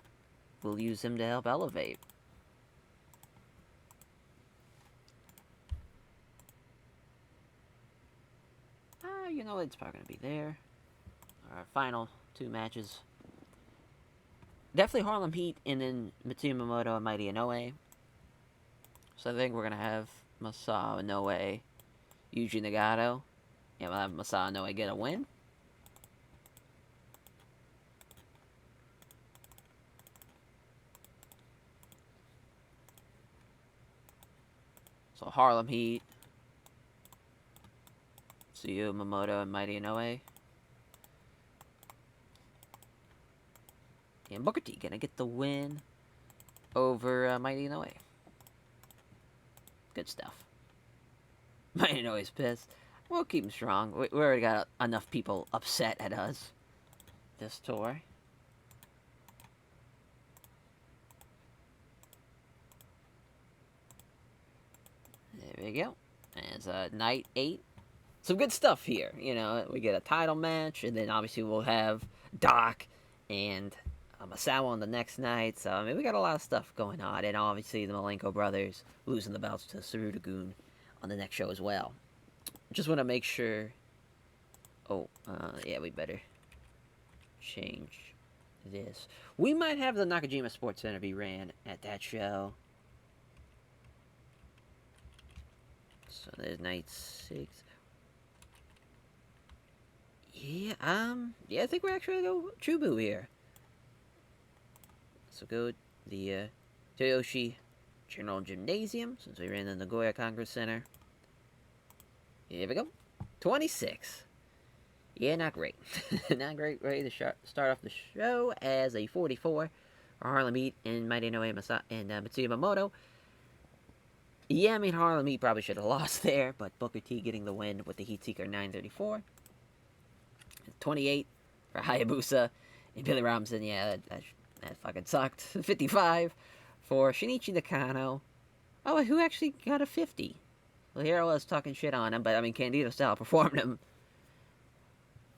we'll use him to help elevate. You know, it's probably going to be there. Our final 2 matches. Definitely Harlem Heat and then Mitsuya Momoto and Mighty Inoue. So I think we're going to have Masao Inoue, Yuji Nagano. Yeah, we'll have Masao Inoue get a win. So Harlem Heat, Mitsuya Momoto and Mighty Inoue. And Booker T gonna get the win over Mighty Inoue. Good stuff. Mighty Inoue's pissed. We'll keep him strong. We already got enough people upset at us this tour. There we go. It's night 8. Some good stuff here. You know, we get a title match, and then obviously we'll have Doc and Masao on the next night. So, I mean, we got a lot of stuff going on. And obviously the Malenko brothers losing the belts to Sarutogun on the next show as well. Just want to make sure... Oh, yeah, we better change this. We might have the Nakajima Sports Center be ran at that show. So there's night 6. Yeah, I think we're actually going to go Chubu here. So go the Toyoshi General Gymnasium, since we ran the Nagoya Congress Center. Here we go. 26. Yeah, not great. Not great way to start off the show as a 44 for Harlem Heat and Mighty Inoue and Mitsuya Momoto. Yeah, I mean, Harlem Heat probably should have lost there, but Booker T getting the win with the Heat Seeker 934. 28 for Hayabusa and Billy Robinson. Yeah, that fucking sucked. 55 for Shinichi Nakano. Oh, who actually got a 50? Well, here I was talking shit on him, but I mean, Candido still outperformed him.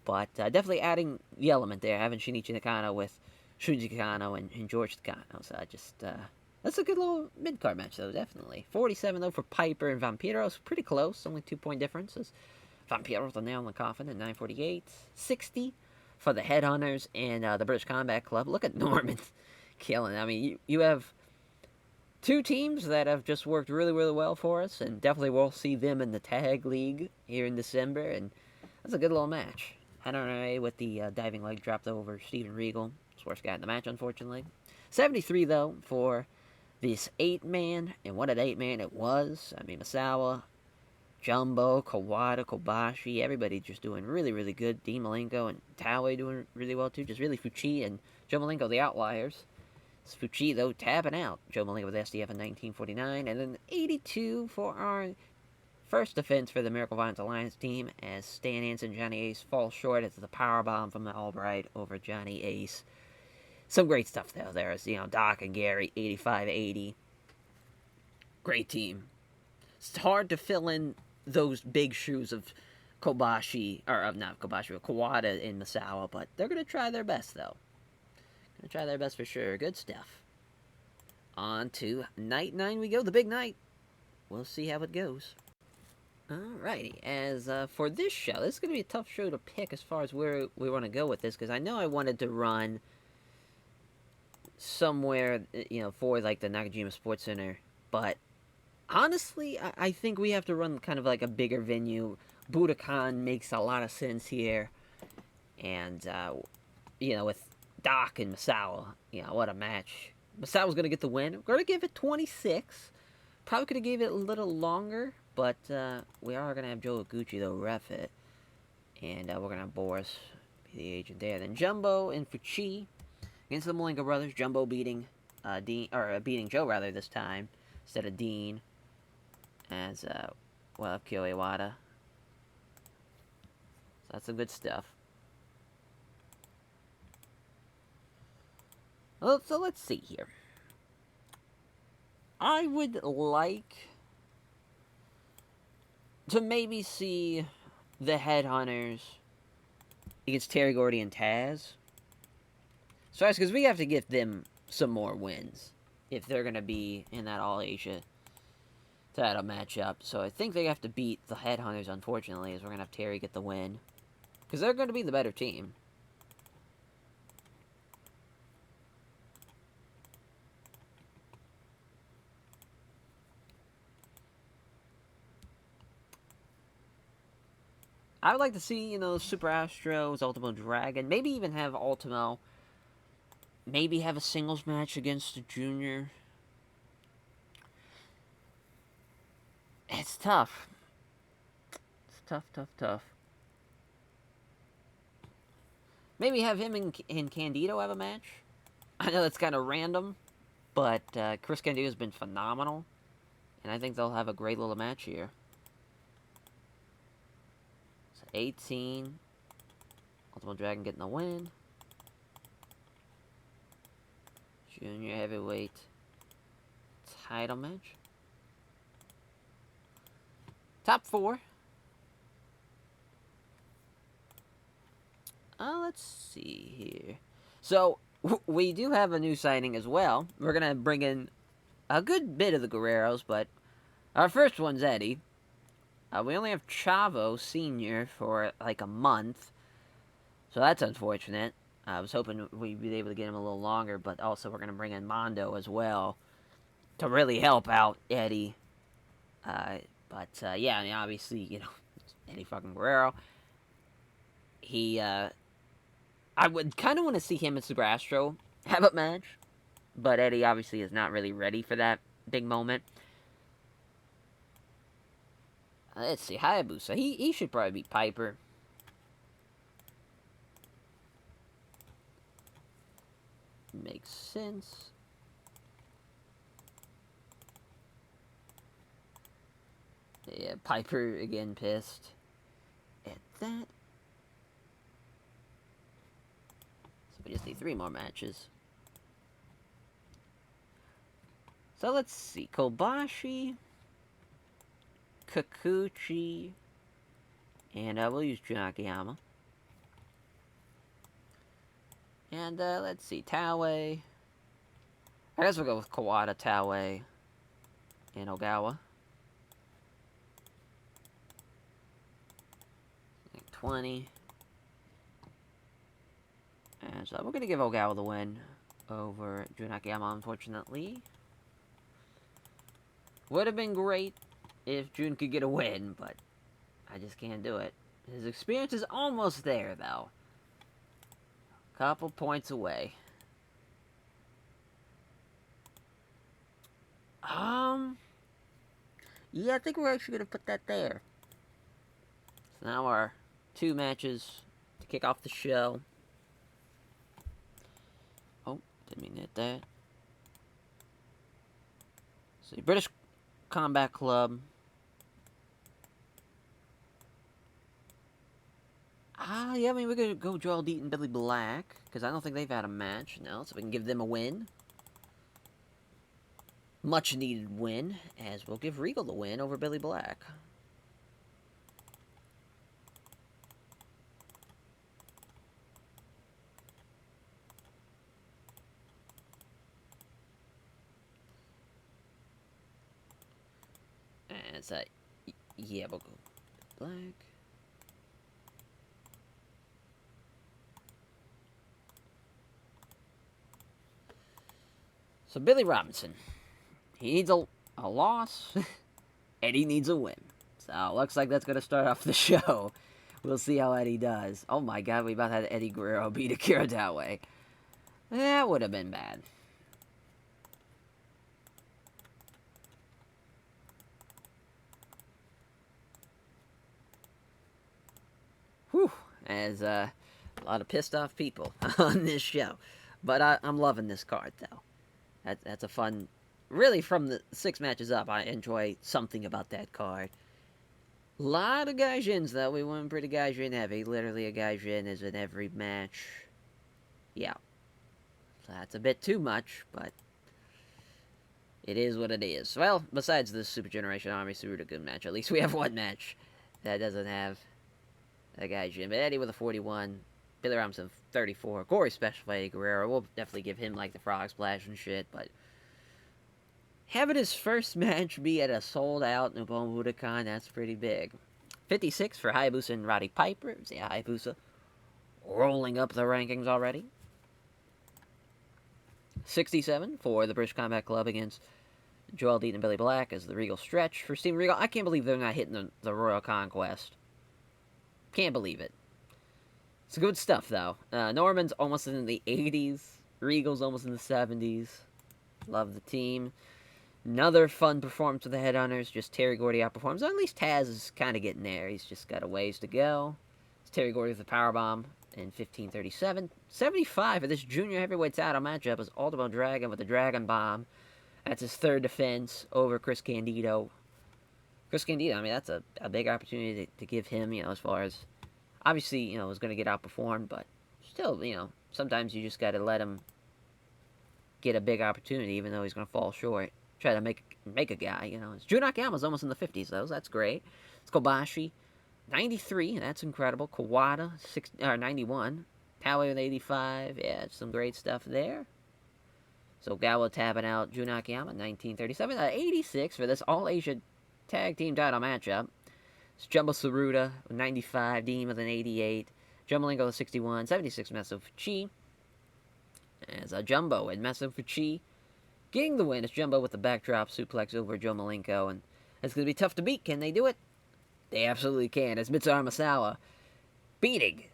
But definitely adding the element there, having Shinichi Nakano with Shuji Nakano and George Nakano. So I just, that's a good little mid-card match, though, definitely. 47, though, for Piper and Vampiros. Pretty close, only 2-point differences. Vampiro with a nail in the coffin at 948. 60 for the Headhunters and the British Combat Club. Look at Norman killing. I mean, you have two teams that have just worked really, really well for us, and definitely we'll see them in the Tag League here in December, and that's a good little match. Henry with the diving leg dropped over Steven Regal. It's the worst guy in the match, unfortunately. 73, though, for this 8-man, and what an 8-man it was. I mean, Misawa, Jumbo, Kawada, Kobashi, everybody just doing really, really good. Dean Malenko and Taue doing really well, too. Just really Fuchi and Joe Malenko, the outliers. It's Fuchi, though, tapping out Joe Malenko with SDF in 1949. And then 82 for our first defense for the Miracle Violence Alliance team as Stan Hansen and Johnny Ace fall short as the powerbomb from Albright over Johnny Ace. Some great stuff, though. There's, Doc and Gary, 85-80. Great team. It's hard to fill in those big shoes of Kobashi, or not Kobashi, but Kawada and Misawa, but they're going to try their best, though. Going to try their best for sure. Good stuff. On to night 9 we go, the big night. We'll see how it goes. Alrighty, as for this show, this is going to be a tough show to pick as far as where we want to go with this, because I know I wanted to run somewhere, for like the Nakajima Sports Center, but honestly, I think we have to run kind of like a bigger venue. Budokan makes a lot of sense here, and with Doc and Misawa, what a match. Misawa's gonna get the win. We're gonna give it 26. Probably could have gave it a little longer, but we are gonna have Joe Iguchi though ref it, and we're gonna have Boris be the agent there. Then Jumbo and Fuchi against the Malenko brothers. Jumbo beating beating Joe rather this time instead of Dean. As Kyo Iwata. So that's some good stuff. Well, so let's see here. I would like to maybe see the Headhunters against Terry Gordy and Taz. So because we have to give them some more wins if they're going to be in that All Asia title matchup. So I think they have to beat the Headhunters, unfortunately, as we're going to have Terry get the win. Because they're going to be the better team. I would like to see, Super Astros, Ultimo Dragon, maybe even have Ultimo, maybe have a singles match against a junior. It's tough. It's tough. Maybe have him and Candido have a match. I know that's kind of random, but Chris Candido's been phenomenal, and I think they'll have a great little match here. 18. Ultimo Dragon getting the win. Junior heavyweight title match. Top 4. Let's see here. So, we do have a new signing as well. We're going to bring in a good bit of the Guerreros, but our first one's Eddie. We only have Chavo Sr. for like a month, so that's unfortunate. I was hoping we'd be able to get him a little longer, but also we're going to bring in Mondo as well to really help out Eddie. Yeah, I mean, obviously, Eddie fucking Guerrero. I would kind of want to see him and Super Astro have a match, but Eddie obviously is not really ready for that big moment. Let's see, Hayabusa. He should probably beat Piper. Makes sense. Yeah, Piper again pissed at that. So we just need 3 more matches. So let's see. Kobashi, Kikuchi, and we'll use Junakiyama. And let's see, Taue. I guess we'll go with Kawada, Taue, and Ogawa. 20. So we're going to give Ogawa the win over Jun Akiyama, unfortunately. Would have been great if Jun could get a win, but I just can't do it. His experience is almost there, though. Couple points away. Yeah, I think we're actually going to put that there. So now our 2 matches to kick off the show. Oh, didn't mean to hit that. So, British Combat Club. Yeah, I mean, we're going to go Joel Deaton and Billy Black, because I don't think they've had a match now, so we can give them a win. Much needed win, as we'll give Regal the win over Billy Black. And it's yeah, we'll go Black. So Billy Robinson, he needs a loss, and he needs a win. So looks like that's going to start off the show. We'll see how Eddie does. Oh my god, we about had Eddie Guerrero beat Akira that way. That would have been bad. Whew, as a lot of pissed off people on this show. But I'm loving this card, though. That's a fun... Really, from the 6 matches up, I enjoy something about that card. Lot of Gaijins, though. We went pretty Gaijin heavy. Literally, a Gaijin is in every match. Yeah. So that's a bit too much, but... It is what it is. Well, besides the Super Generation Army Suruga match, at least we have one match that doesn't have a Gaijin. But Eddie with a 41. Billy Robinson, 34. Gory special by Eddie Guerrero. We'll definitely give him, like, the frog splash and shit, but... Having his first match be at a sold-out Nippon Budokan, that's pretty big. 56 for Hayabusa and Roddy Piper. Yeah, Hayabusa rolling up the rankings already. 67 for the British Combat Club against Joel Deaton and Billy Black as the Regal stretch for Steven Regal. I can't believe they're not hitting the Royal Conquest. Can't believe it. It's good stuff, though. Norman's almost in the 80s. Regal's almost in the 70s. Love the team. Another fun performance with the Headhunters. Just Terry Gordy outperforms. At least Taz is kind of getting there. He's just got a ways to go. It's Terry Gordy with the powerbomb in 15:37. 75 for this junior heavyweight title matchup is Ultimo Dragon with the Dragon Bomb. That's his 3rd defense over Chris Candido. Chris Candido, I mean, that's a big opportunity to give him, as far as... Obviously, is going to get outperformed, but still, sometimes you just got to let him get a big opportunity, even though he's going to fall short. Try to make a guy, Jun Akiyama's almost in the 50s, though, so that's great. It's Kobashi, 93, that's incredible. Kawada, 91. Power with 85, yeah, some great stuff there. So Gawa tapping out Jun Akiyama, 1937. 86 for this All-Asia Tag Team title matchup. It's Jumbo Tsuruta, 95, Dean with an 88. Jumbo Lingo, 61, 76 Meso Fuchi. As Jumbo and Meso Fuchi getting the win. It's Jumbo with the backdrop suplex over Joe Malenko, and it's going to be tough to beat. Can they do it? They absolutely can. It's Mitsuharu Misawa beating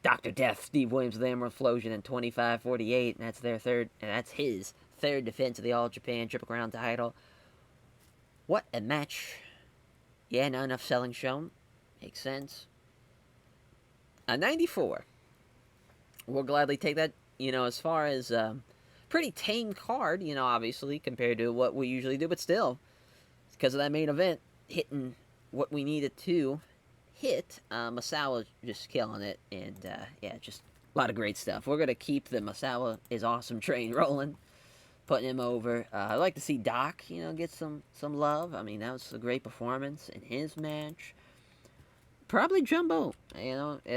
Dr. Death, Steve Williams with the Emerald Explosion in 25-48, and that's their third, and that's his 3rd defense of the All Japan Triple Crown title. What a match. Yeah, not enough selling shown. Makes sense. 94. We'll gladly take that, as far as pretty tame card, obviously, compared to what we usually do, but still, because of that main event hitting what we needed to hit, Misawa just killing it, and yeah, just a lot of great stuff. We're going to keep the Misawa is awesome train rolling, putting him over. I'd like to see Doc, get some love. I mean, that was a great performance in his match. Probably Jumbo,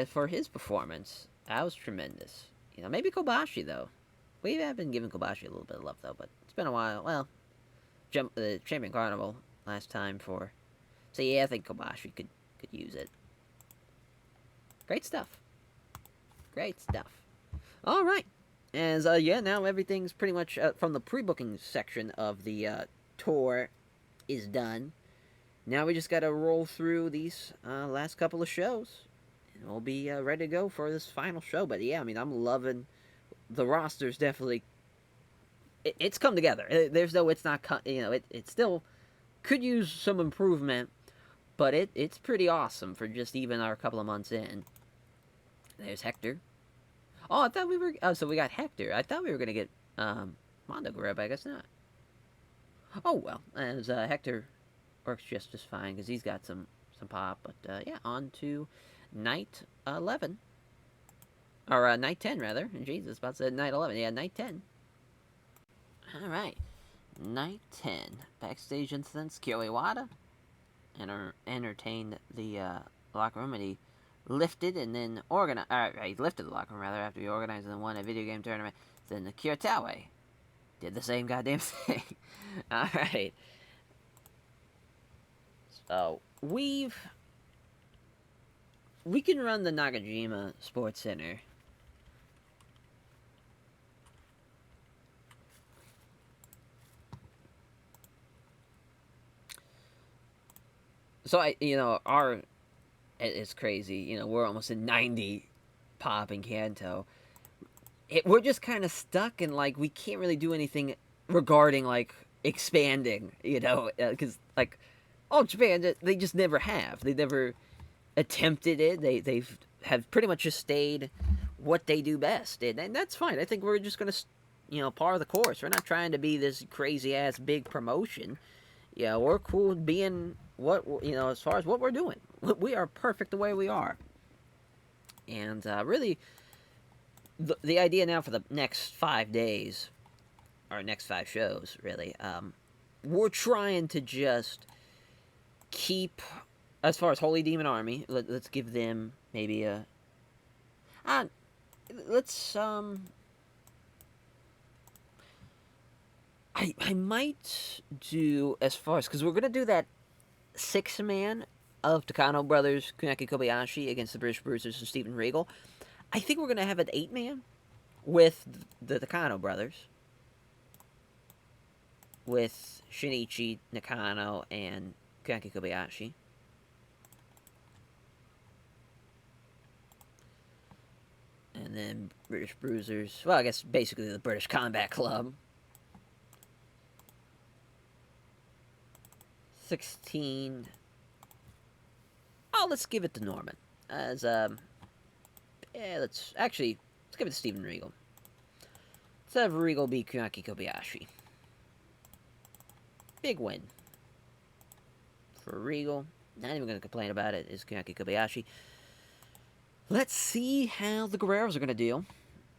for his performance. That was tremendous. Maybe Kobashi, though. We have been giving Kobashi a little bit of love, though, but it's been a while. Well, the Champion Carnival last time for... So, yeah, I think Kobashi could use it. Great stuff. Great stuff. All right. As yeah, now everything's pretty much from the pre-booking section of the tour is done. Now we just got to roll through these last couple of shows, and we'll be ready to go for this final show. But yeah, I mean, I'm loving the roster's definitely. It's come together. There's no, it's not. You know, it still could use some improvement, but it's pretty awesome for just even our couple of months in. There's Hector. Oh, I thought we were. Oh, so we got Hector. I thought we were gonna get Mondo Guerrero, but I guess not. Oh well, as Hector works just as fine because he's got some pop. But yeah, on to night 11 or night 10 rather. Jesus, about to say night 11. Yeah, night 10. All right, night 10. Backstage incidents. Kawada entertained the locker room, and he lifted and then organized. He lifted the locker room rather after he organized and won a video game tournament. Then the Kyotawe did the same goddamn thing. All right. So we can run the Nakajima Sports Center. So it's crazy. We're almost in 90 pop and Kanto. We're just kind of stuck and like we can't really do anything regarding like expanding. Because like all Japan, they just never have. They never attempted it. They've have pretty much just stayed what they do best, and that's fine. I think we're just gonna par the course. We're not trying to be this crazy ass big promotion. Yeah, we're cool being what as far as what we're doing. We are perfect the way we are, and really, the idea now for the next 5 days, or next 5 shows, really, we're trying to just keep, as far as Holy Demon Army. Let's give them maybe a. Uh, let's I might do as far as because we're gonna do that 6-man of Takano Brothers, Kunaki Kobayashi against the British Bruisers and Steven Regal. I think we're gonna have an 8-man with the Takano Brothers, with Shinichi, Nakano, and Kunaki Kobayashi. And then British Bruisers. Well, I guess basically the British Combat Club. 16. Oh, let's give it to Norman. As, yeah, let's give it to Steven Regal. Let's have Regal beat Kunaki Kobayashi. Big win for Regal. Not even going to complain about it, is Kunaki Kobayashi. Let's see how the Guerreros are going to do.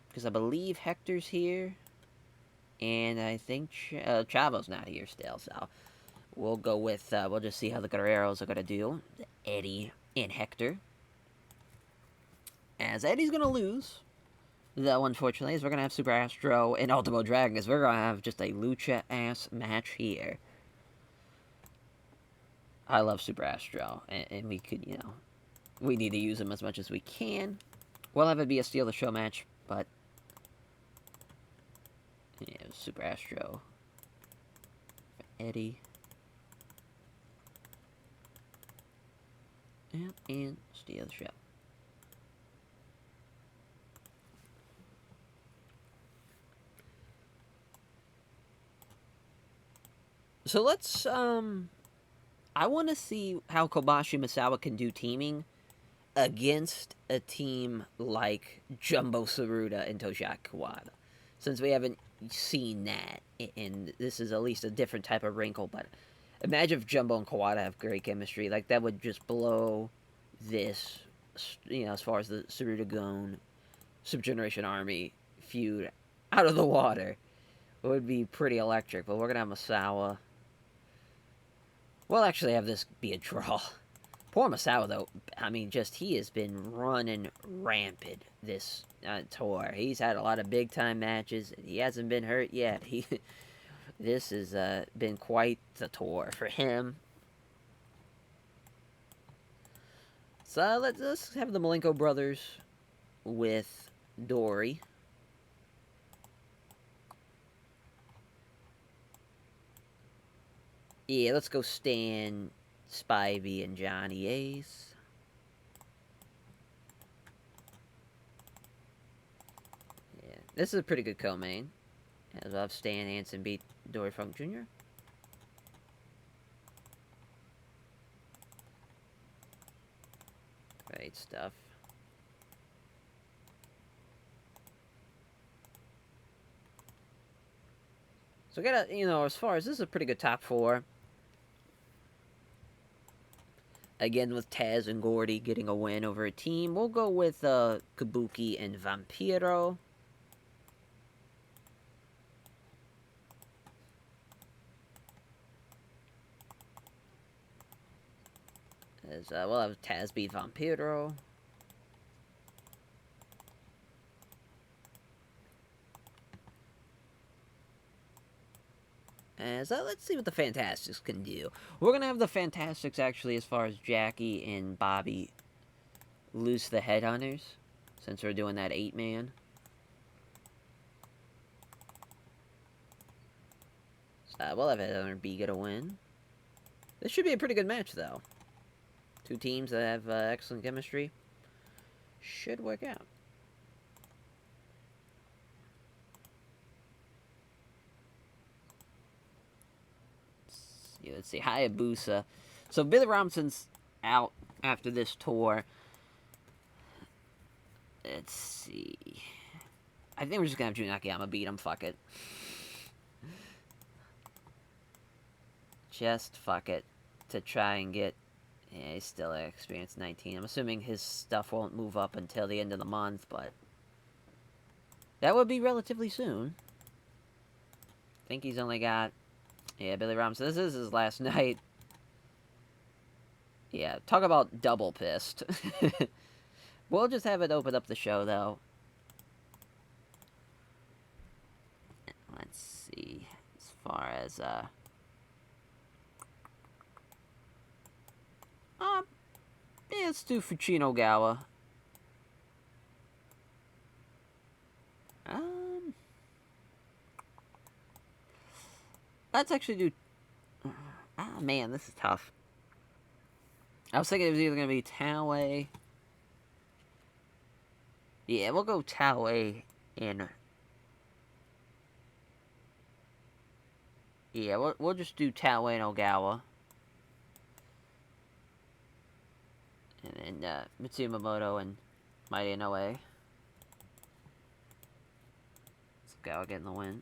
Because I believe Hector's here. And I think Chavo's not here still. So we'll go with, we'll just see how the Guerreros are going to do. Eddie and Hector. As Eddie's going to lose. Though, unfortunately, is we're going to have Super Astro and Ultimo Dragon. Because we're going to have just a lucha-ass match here. I love Super Astro. And we could, we need to use him as much as we can. We'll have it be a steal the show match, but yeah, Super Astro, Eddie, and steal the show. So let's I want to see how Kobashi Misawa can do teaming against a team like Jumbo Tsuruta and Toshiaki Kawada. Since we haven't seen that, and this is at least a different type of wrinkle, but imagine if Jumbo and Kawada have great chemistry. Like, that would just blow this, as far as the Tsuruta Gon Subgeneration Army feud out of the water. It would be pretty electric, but we're going to have Misawa. We'll actually have this be a draw. Poor Misawa, though. I mean, he has been running rampant this tour. He's had a lot of big-time matches. He hasn't been hurt yet. This has been quite the tour for him. So let's have the Malenko brothers with Dory. Yeah, let's go Stan, Spivey, and Johnny Ace. Yeah, this is a pretty good co-main. As well, Stan Hansen beat Dory Funk Jr. Great stuff. So, as far as this is a pretty good top four. Again, with Taz and Gordy getting a win over a team, we'll go with Kabuki and Vampiro. As we'll have Taz beat Vampiro. As let's see what the Fantastics can do. We're gonna have the Fantastics actually, as far as Jackie and Bobby, loose the Headhunters, since we're doing that 8-man. So we'll have Headhunter B get a win. This should be a pretty good match, though. Two teams that have excellent chemistry. Should work out. Let's see, Hayabusa. So Billy Robinson's out after this tour. Let's see. I think we're just going to have Jun Akiyama beat him. Fuck it. Just fuck it. To try and get... Yeah, he's still at experience 19. I'm assuming his stuff won't move up until the end of the month, but... that would be relatively soon. I think he's only got... Yeah, Billy Robinson. This is his last night. Yeah, talk about double pissed. We'll just have it open up the show, though. Let's see. As far as, yeah, let's do Fuchino Gawa. Let's actually do... Ah, man, this is tough. I was thinking it was either going to be Taue... Yeah, we'll go Taue in... Yeah, we'll just do Taue and Ogawa. And then Mitsuya Momoto and Mighty Inoue. Let's go getting the win.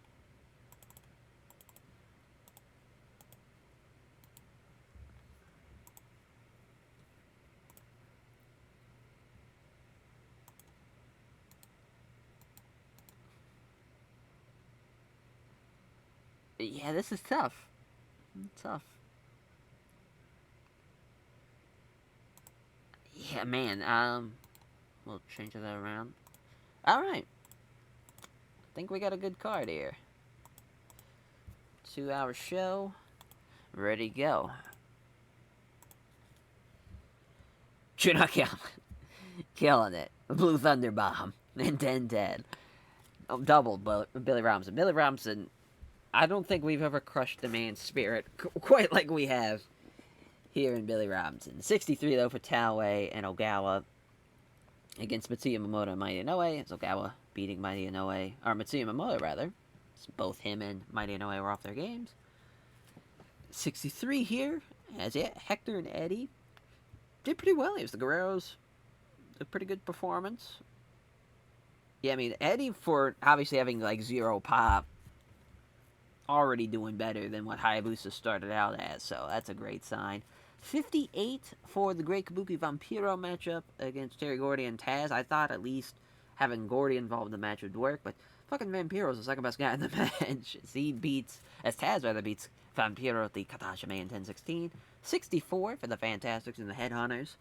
Yeah, this is tough. Tough. Yeah, man. We'll change that around. Alright. I think we got a good card here. 2-hour show. Ready to go. Chunakya. Killing it. Blue Thunder Bomb. And 10-10. Doubled Billy Robinson. Billy Robinson, I don't think we've ever crushed the man's spirit quite like we have here in Billy Robinson. 63, though, for Taue and Ogawa against Mitsuya Momoto and Mighty Inoue. It's Ogawa beating Mighty Inoue, or Mitsuya Momoto, rather. So both him and Mighty Inoue were off their games. 63 here, as yet, Hector and Eddie did pretty well. It was the Guerreros. A pretty good performance. Yeah, I mean, Eddie, for obviously having, like, 0 pop, already doing better than what Hayabusa started out as, so that's a great sign. 58 for the Great Kabuki Vampiro matchup against Terry Gordy and Taz. I thought at least having Gordy involved in the match would work, but fucking Vampiro's the second best guy in the match. As Taz rather beats Vampiro at the Katashime in 10-16. 64 for the Fantastics and the Headhunters.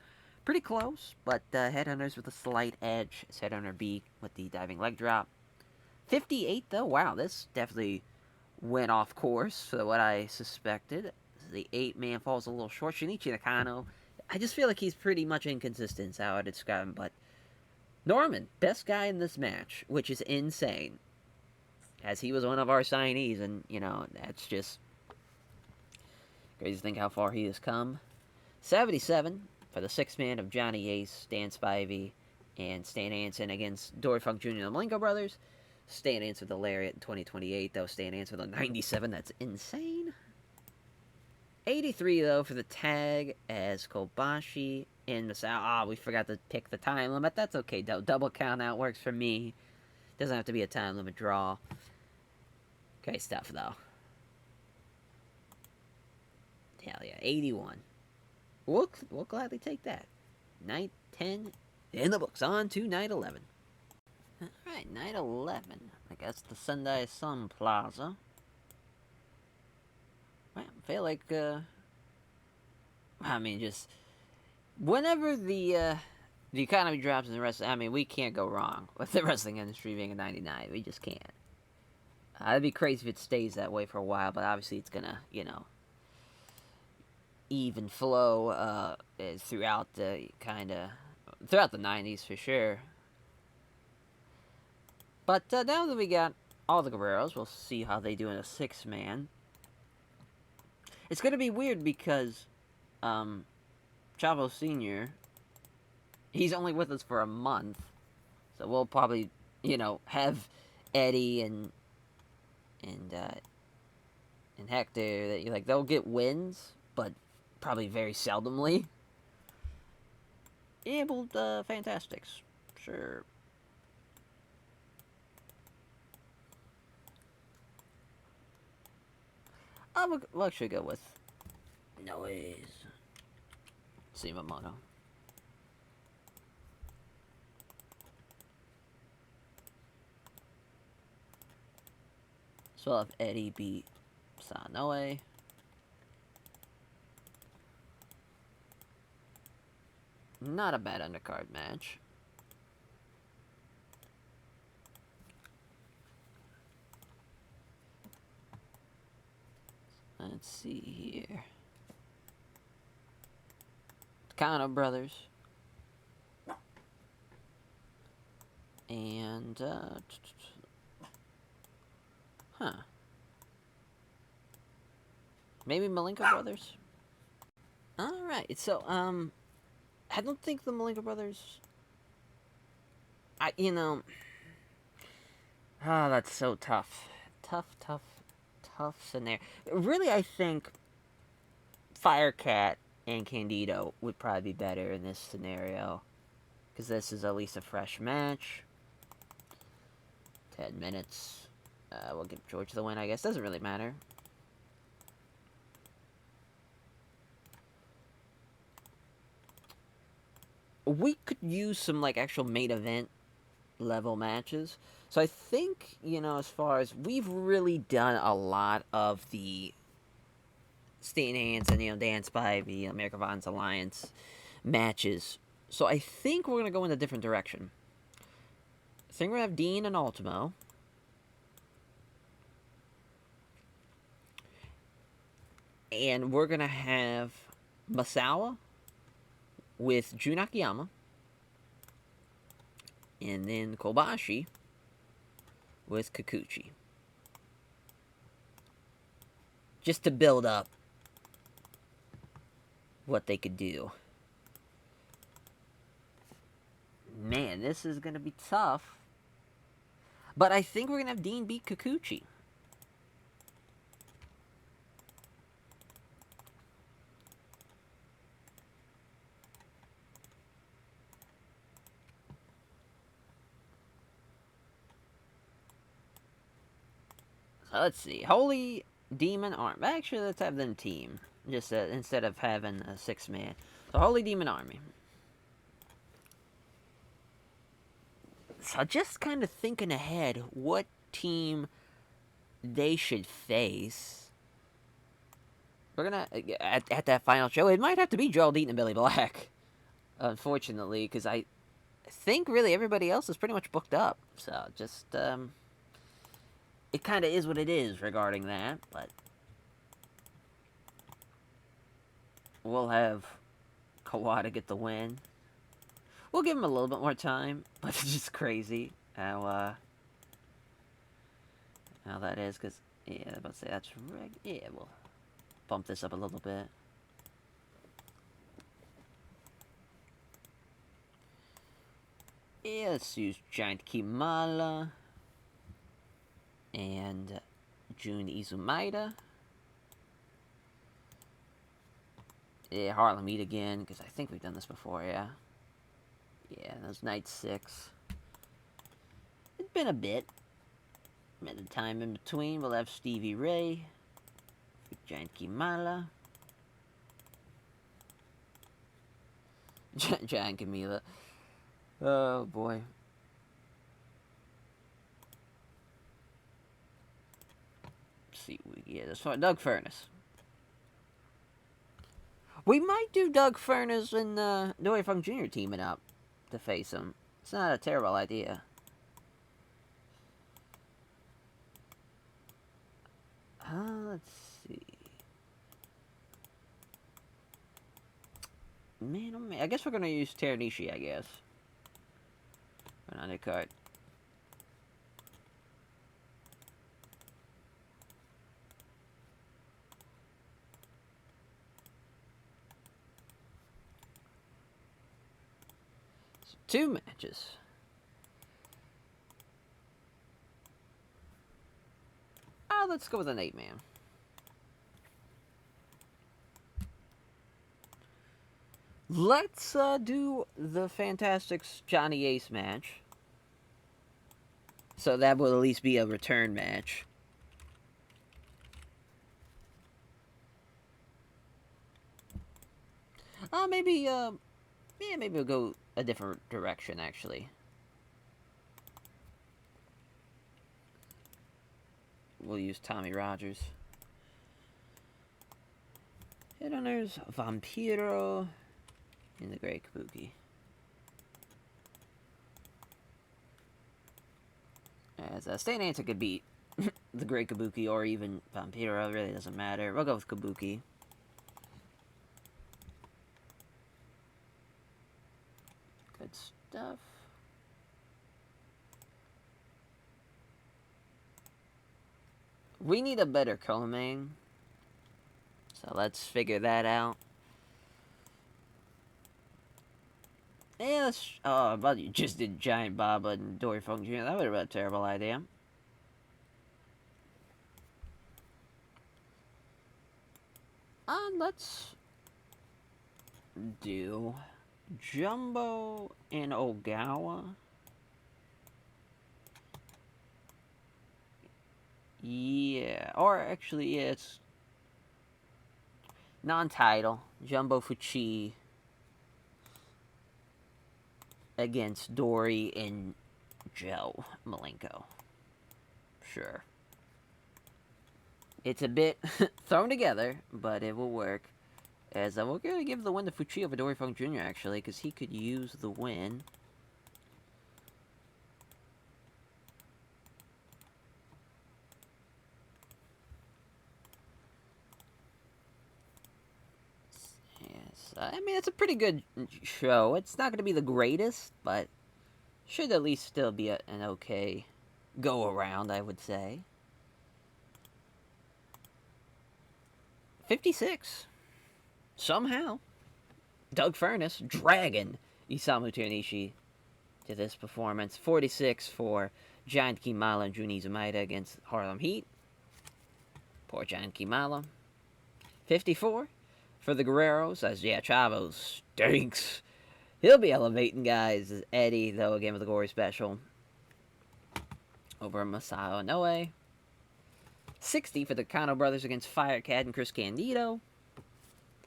Pretty close, but Headhunters with a slight edge. Headhunter B with the diving leg drop. 58 though, wow, this definitely went off course for what I suspected. The 8-man falls a little short. Shinichi Nakano, I just feel like he's pretty much inconsistent, is how I describe him. But Norman, best guy in this match, which is insane, as he was one of our signees, and, that's just... Crazy to think how far he has come. 77 for the sixth man of Johnny Ace, Dan Spivey, and Stan Hansen against Dory Funk Jr. and the Malenko brothers. Stan Hansen with the Lariat in 2028, though. Stan Hansen with a 97. That's insane. 83, though, for the tag as Kobashi and Masao. We forgot to pick the time limit. That's okay, though. Double count out works for me. Doesn't have to be a time limit draw. Okay, stuff, though. Hell yeah, 81. We'll gladly take that. Night 10 in the books. On to night 11. Alright, night 11. I guess the Sendai Sun Plaza. I feel like, just whenever the economy drops in the wrestling, we can't go wrong with the wrestling industry being a 99. We just can't. It'd be crazy if it stays that way for a while, but obviously it's gonna, even flow throughout the 90s for sure. But now that we got all the Guerreros, we'll see how they do in a six-man. It's going to be weird because Chavo Sr., he's only with us for a month. So we'll probably, have Eddie and Hector, that they'll get wins, but probably very seldomly. Yeah, well, Fantastics. Sure. We'll actually go with Noise. Shimamoto. So I'll have Eddie beat Sanoe. Not a bad undercard match. Let's see here. Kano brothers. And, maybe Malenko brothers? Alright, so, I don't think the Malenko brothers... that's so tough. Tough scenario. Really, I think Firecat and Candido would probably be better in this scenario. Because this is at least a fresh match. 10 minutes. We'll give George the win, I guess. Doesn't really matter. We could use some, actual main event level matches. So I think, as far as we've really done a lot of the Stan Hansen and, Dan Spivey, American Violence Alliance matches. So I think we're going to go in a different direction. I think we're going to have Dean and Ultimo. And we're going to have Masawa with Jun Akiyama. And then Kobashi with Kikuchi. Just to build up what they could do. Man, this is going to be tough. But I think we're going to have Dean beat Kikuchi. So let's see. Holy Demon Army. Actually, let's have them team. Just instead of having a six-man. So Holy Demon Army. So just kind of thinking ahead what team they should face. We're going to, at that final show, it might have to be Joel Deaton and Billy Black. Unfortunately, because I think really everybody else is pretty much booked up. So just, it kind of is what it is regarding that, but we'll have Kawada get the win. We'll give him a little bit more time, but it's just crazy how that is, because, yeah, I was about to say, that's right, yeah, well, bump this up a little bit. Yeah, let's use Giant Kimala and Jun Izumaida. Yeah, Harlem Heat again, because I think we've done this before, yeah. Yeah, those Night 6. It's been a bit. The time in between, we'll have Stevie Ray, Giant Kimala, Giant Camila. Oh boy. Let's see what we get this one. Doug Furnace. We might do Doug Furnace and Dory Funk Jr. teaming up to face him. It's not a terrible idea. Let's see. Man, oh man. I guess we're gonna use Teranishi, I guess. Another card. So 2 matches. Let's go with an 8-man. Let's do the Fantastics Johnny Ace match. So that will at least be a return match. Maybe we'll go a different direction, actually. We'll use Tommy Rogers. Headhunters, Vampiro, and the Great Kabuki. As Stan Hansen could beat the Great Kabuki or even Vampiro, really doesn't matter. We'll go with Kabuki. Good stuff. We need a better Komang. So let's figure that out. Yeah, let's... Oh, but you just did Giant Baba and Dory Funk Jr. That would have been a terrible idea. Let's do Jumbo and Ogawa. Yeah, or actually, yeah, it's non-title. Jumbo Fuchi against Dory and Joe Malenko. Sure. It's a bit thrown together, but it will work. As we're going to give the win to Fuchi over Dory Funk Jr., actually, because he could use the win. Yes, I mean, it's a pretty good show. It's not going to be the greatest, but should at least still be an okay go-around, I would say. 56. Somehow. Doug Furnace, Dragon, Isamu Teranishi to this performance. 46 for Giant Kimala and Jun Izumaida against Harlem Heat. Poor Giant Kimala. 54 for the Guerreros, as yeah, Chavo stinks. He'll be elevating guys. Eddie, though, again with the Glory Special. Over Masao Inoue. 60 for the Kano brothers against Firecat and Chris Candido.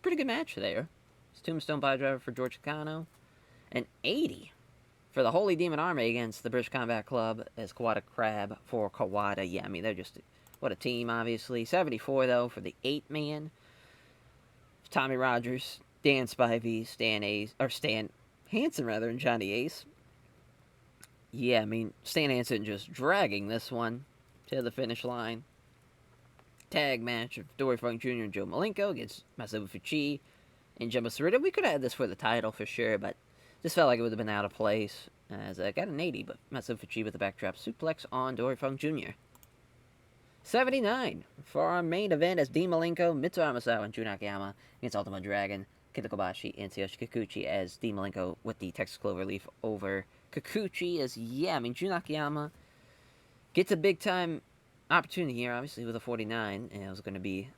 Pretty good match there. It's Tombstone Piledriver for George Kano. And 80 for the Holy Demon Army against the British Combat Club as Kawada Crab for Kawada. Yeah, I mean, they're just... What a team, obviously. 74, though, for the 8-man. Tommy Rogers, Dan Spivey, Stan Hansen, rather, and Johnny Ace. Yeah, I mean, Stan Hansen just dragging this one to the finish line. Tag match of Dory Funk Jr. and Joe Malenko against Masabu Fuchi and Jumbo Sarita. We could have had this for the title for sure, but just felt like it would have been out of place. As I got an 80, but Masabu Fuchi with the backdrop suplex on Dory Funk Jr. 79 for our main event as Dean Malenko, Mitsuha Masawa, and Jun Akiyama against Ultimate Dragon, Kenta Kobashi, and Tsuyoshi Kikuchi as Dean Malenko with the Texas Cloverleaf over Kikuchi. As, yeah, I mean, Jun Akiyama gets a big time opportunity here, obviously, with a 49, and it was going to be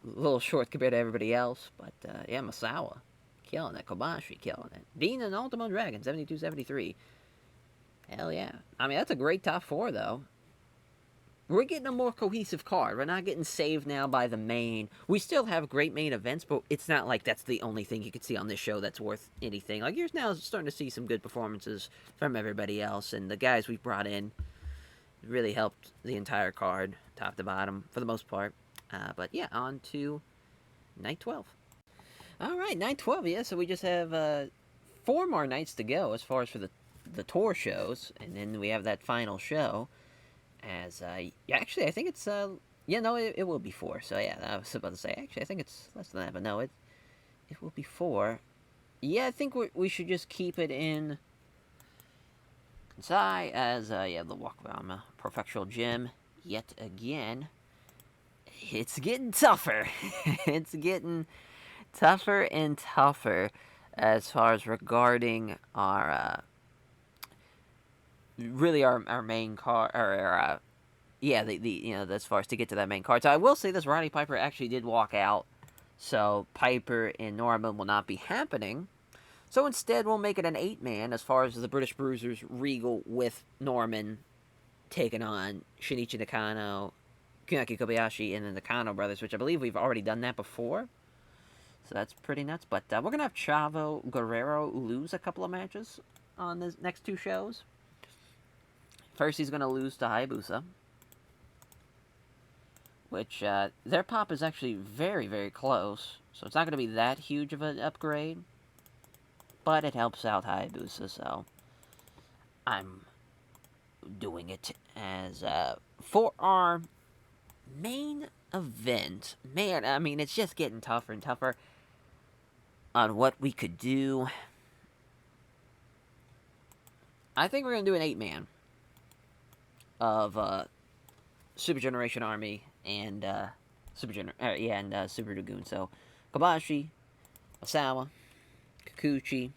a little short compared to everybody else, but yeah, Masawa killing it, Kobashi killing it. Dean and Ultimate Dragon, 72-73. Hell yeah. I mean, that's a great top four, though. We're getting a more cohesive card. We're not getting saved now by the main. We still have great main events, but it's not like that's the only thing you could see on this show that's worth anything. Like, you're now starting to see some good performances from everybody else, and the guys we brought in really helped the entire card, top to bottom, for the most part. But yeah, on to night 12. All right, night 12, yeah, so we just have 4 more nights to go as far as for the tour shows, and then we have that final show. As, actually, I think it's, yeah, no, it will be 4. So, yeah, I was about to say, actually, I think it's less than that, but no, it will be 4. Yeah, I think we should just keep it in Kansai as, yeah, the Wakayama Prefectural Gym yet again. It's getting tougher. It's getting tougher and tougher as far as regarding our, really our main car, or yeah, the you know, as far as to get to that main card. So I will say this: Roddy Piper actually did walk out, so Piper and Norman will not be happening. So instead, we'll make it an 8-man as far as the British Bruisers Regal with Norman taking on Shinichi Nakano, Kunaki Kobayashi, and the Nakano brothers, which I believe we've already done that before. So that's pretty nuts. But we're gonna have Chavo Guerrero lose a couple of matches on the next 2 shows. First, he's gonna lose to Hayabusa, which their pop is actually very, very close, so it's not going to be that huge of an upgrade, but it helps out Hayabusa, so I'm doing it. As for our main event, man, I mean, it's just getting tougher and tougher on what we could do. I think we're going to do an 8-man of Super Generation Army and Super Dragoon. So Kobashi, Osawa, Kikuchi,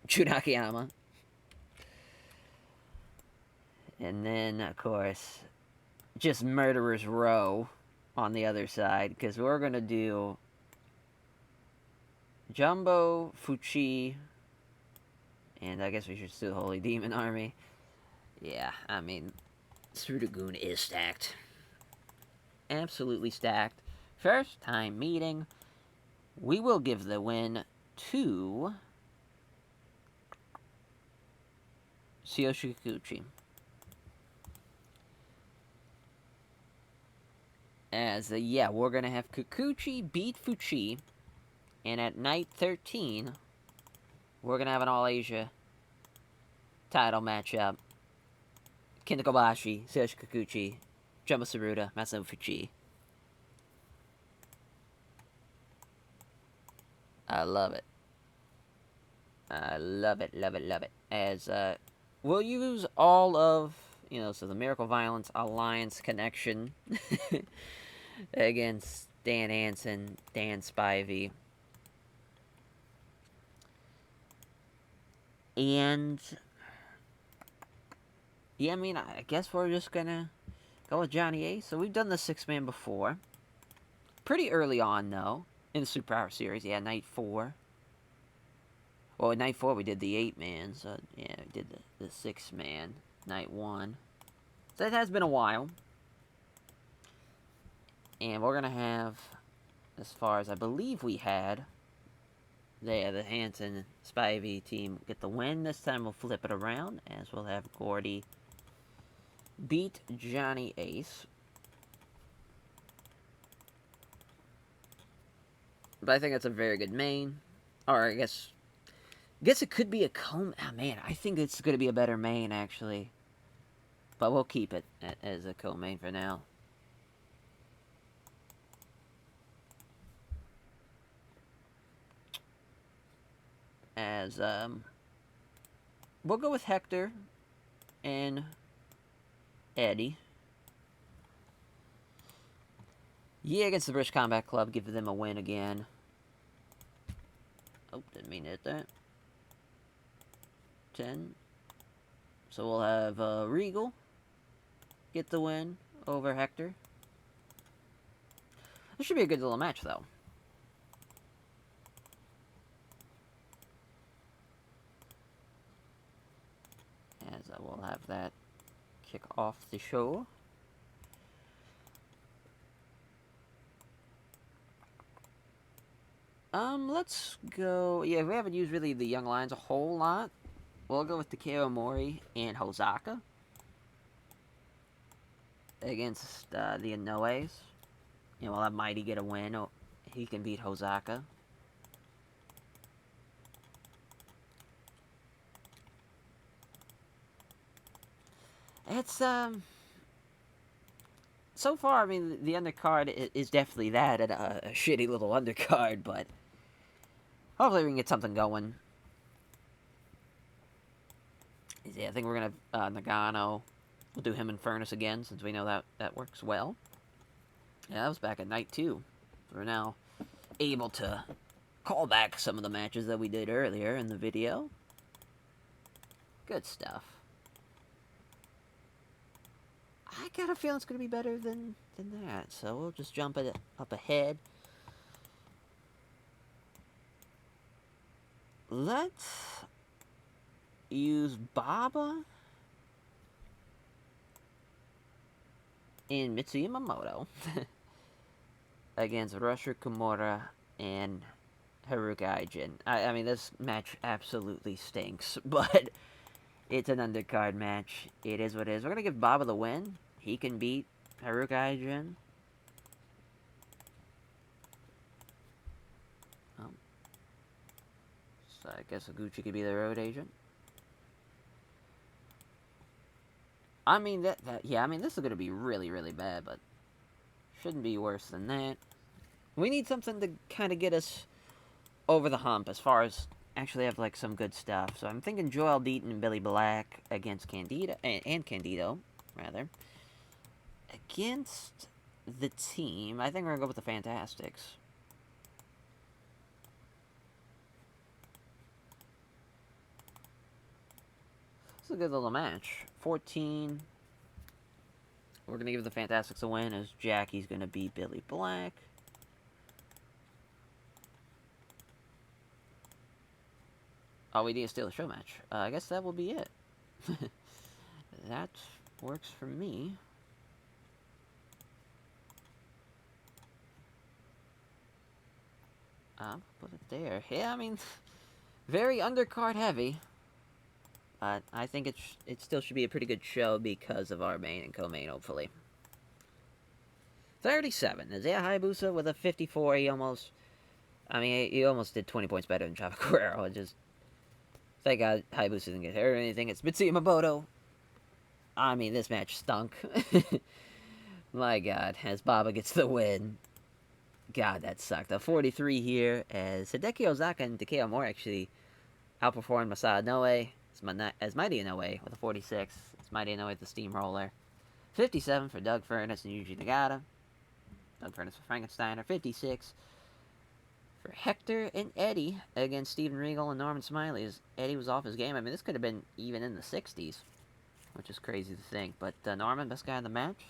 Jun Akiyama, and then of course just Murderer's Row on the other side, because we're gonna do Jumbo, Fuchi, and I guess we should do the Holy Demon Army. Yeah, I mean, Super Dragoon is stacked. Absolutely stacked. First time meeting, we will give the win to Tsuyoshi Kikuchi. As, yeah, we're going to have Kikuchi beat Fuchi, and at night 13, we're going to have an All-Asia title matchup. Kenta Kobashi, Tsuyoshi Kikuchi, Jumbo Tsuruta, Masanobu Fuchi. I love it. I love it, love it, love it. As, we'll use all of, so the Miracle Violence Alliance connection against Dan Hansen, Dan Spivey. And, yeah, I mean, I guess we're just gonna go with Johnny Ace. So we've done the 6-man before. Pretty early on, though, in the Super Power Series. Yeah, night 4. Well, at night 4 we did the 8-man, so yeah, we did the 6-man, night 1. So it has been a while. And we're going to have, as far as I believe we had, the Hansen Spivey team get the win. This time we'll flip it around, as we'll have Gordy beat Johnny Ace. But I think that's a very good main. Or I guess it could be a co-main. Oh, man, I think it's going to be a better main, actually. But we'll keep it as a co-main for now. As, we'll go with Hector and Eddie. Yeah, against the British Combat Club, give them a win again. Oh, didn't mean to hit that. 10. So we'll have Regal get the win over Hector. This should be a good little match, though. As I will have that kick off the show. Let's go. Yeah, we haven't used really the Young Lions a whole lot. We'll go with Takeo Mori and Hosaka against the Inoues. You know, we'll have Mighty get a win. Oh, he can beat Hosaka. It's so far, I mean, the undercard is definitely that, and a shitty little undercard, but hopefully we can get something going. Yeah, I think we're gonna have Nagano. We'll do him in Furnace again, since we know that works well. Yeah, that was back at night 2. We're now able to call back some of the matches that we did earlier in the video. Good stuff. I got a feeling it's going to be better than that, so we'll just jump it up ahead. Let's use Baba and Mitsuya Yamamoto against Rusher Kimura and Haruka Aijin. I mean, this match absolutely stinks, but it's an undercard match. It is what it is. We're going to give Baba the win. He can beat Haruka Aijin. So I guess Oguchi could be the road agent. I mean, yeah, I mean, this is going to be really, really bad, but shouldn't be worse than that. We need something to kind of get us over the hump as far as actually have, like, some good stuff. So I'm thinking Joel Deaton and Billy Black against Candido, and Candido, rather. Against the team, I think we're going to go with the Fantastics. This is a good little match. 14. We're going to give the Fantastics a win as Jackie's going to beat Billy Black. Oh, we need to steal a show match. I guess that will be it. That works for me. Put it there. Yeah, I mean, very undercard heavy. But I think it still should be a pretty good show because of our main and co-main, hopefully. 37. Isaiah Hayabusa with a 54. He almost did 20 points better than Chavo Guerrero. Just, thank God Hayabusa didn't get hurt or anything. It's Mitsuya Yamamoto. I mean, this match stunk. My God, as Baba gets the win. God, that sucked. A 43 here as Hideki Ozaka and Takeo Mori actually outperformed Masada Inoue as Mighty Inoue with a 46. It's Mighty Inoue with the steamroller. 57 for Doug Furnace and Yuji Nagata. Doug Furnace for Frankensteiner. 56 for Hector and Eddie against Steven Regal and Norman Smiley as Eddie was off his game. I mean, this could have been even in the 60s, which is crazy to think. But Norman, best guy in the match.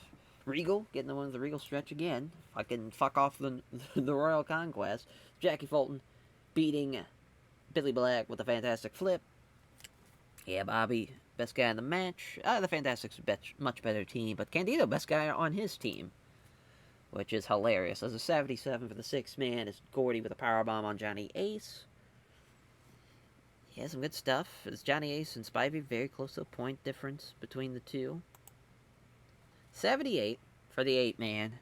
Regal getting the one of the Regal stretch again. Fucking fuck off the Royal Conquest. Jackie Fulton beating Billy Black with a fantastic flip. Yeah, Bobby, best guy in the match. The Fantastics much better team, but Candido, best guy on his team, which is hilarious. There's a 77 for the 6-man. It's Gordy with a powerbomb on Johnny Ace. He has some good stuff. It's Johnny Ace and Spivey, very close to a point difference between the two. 78 for the 8-man.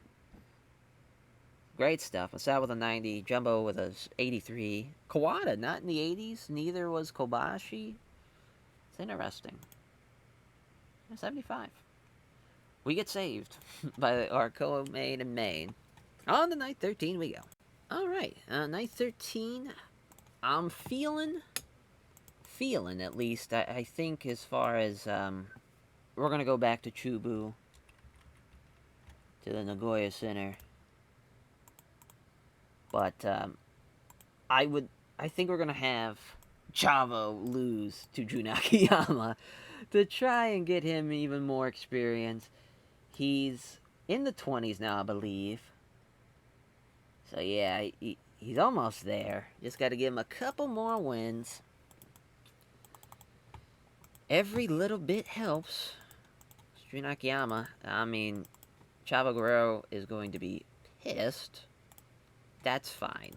Great stuff. Masao with a 90. Jumbo with a 83. Kawada, not in the 80s. Neither was Kobashi. It's interesting. 75. We get saved by our co-main and main. On to night 13 we go. Alright, night 13. I'm feeling at least. I think as far as, we're going to go back to Chubu, to the Nagoya Center. But I would. I think we're gonna have Chavo lose to Jun Akiyama to try and get him even more experience. He's in the 20s now, I believe. So yeah, he's almost there. Just got to give him a couple more wins. Every little bit helps. Jun Akiyama, I mean, Chavo Guerrero is going to be pissed. That's fine.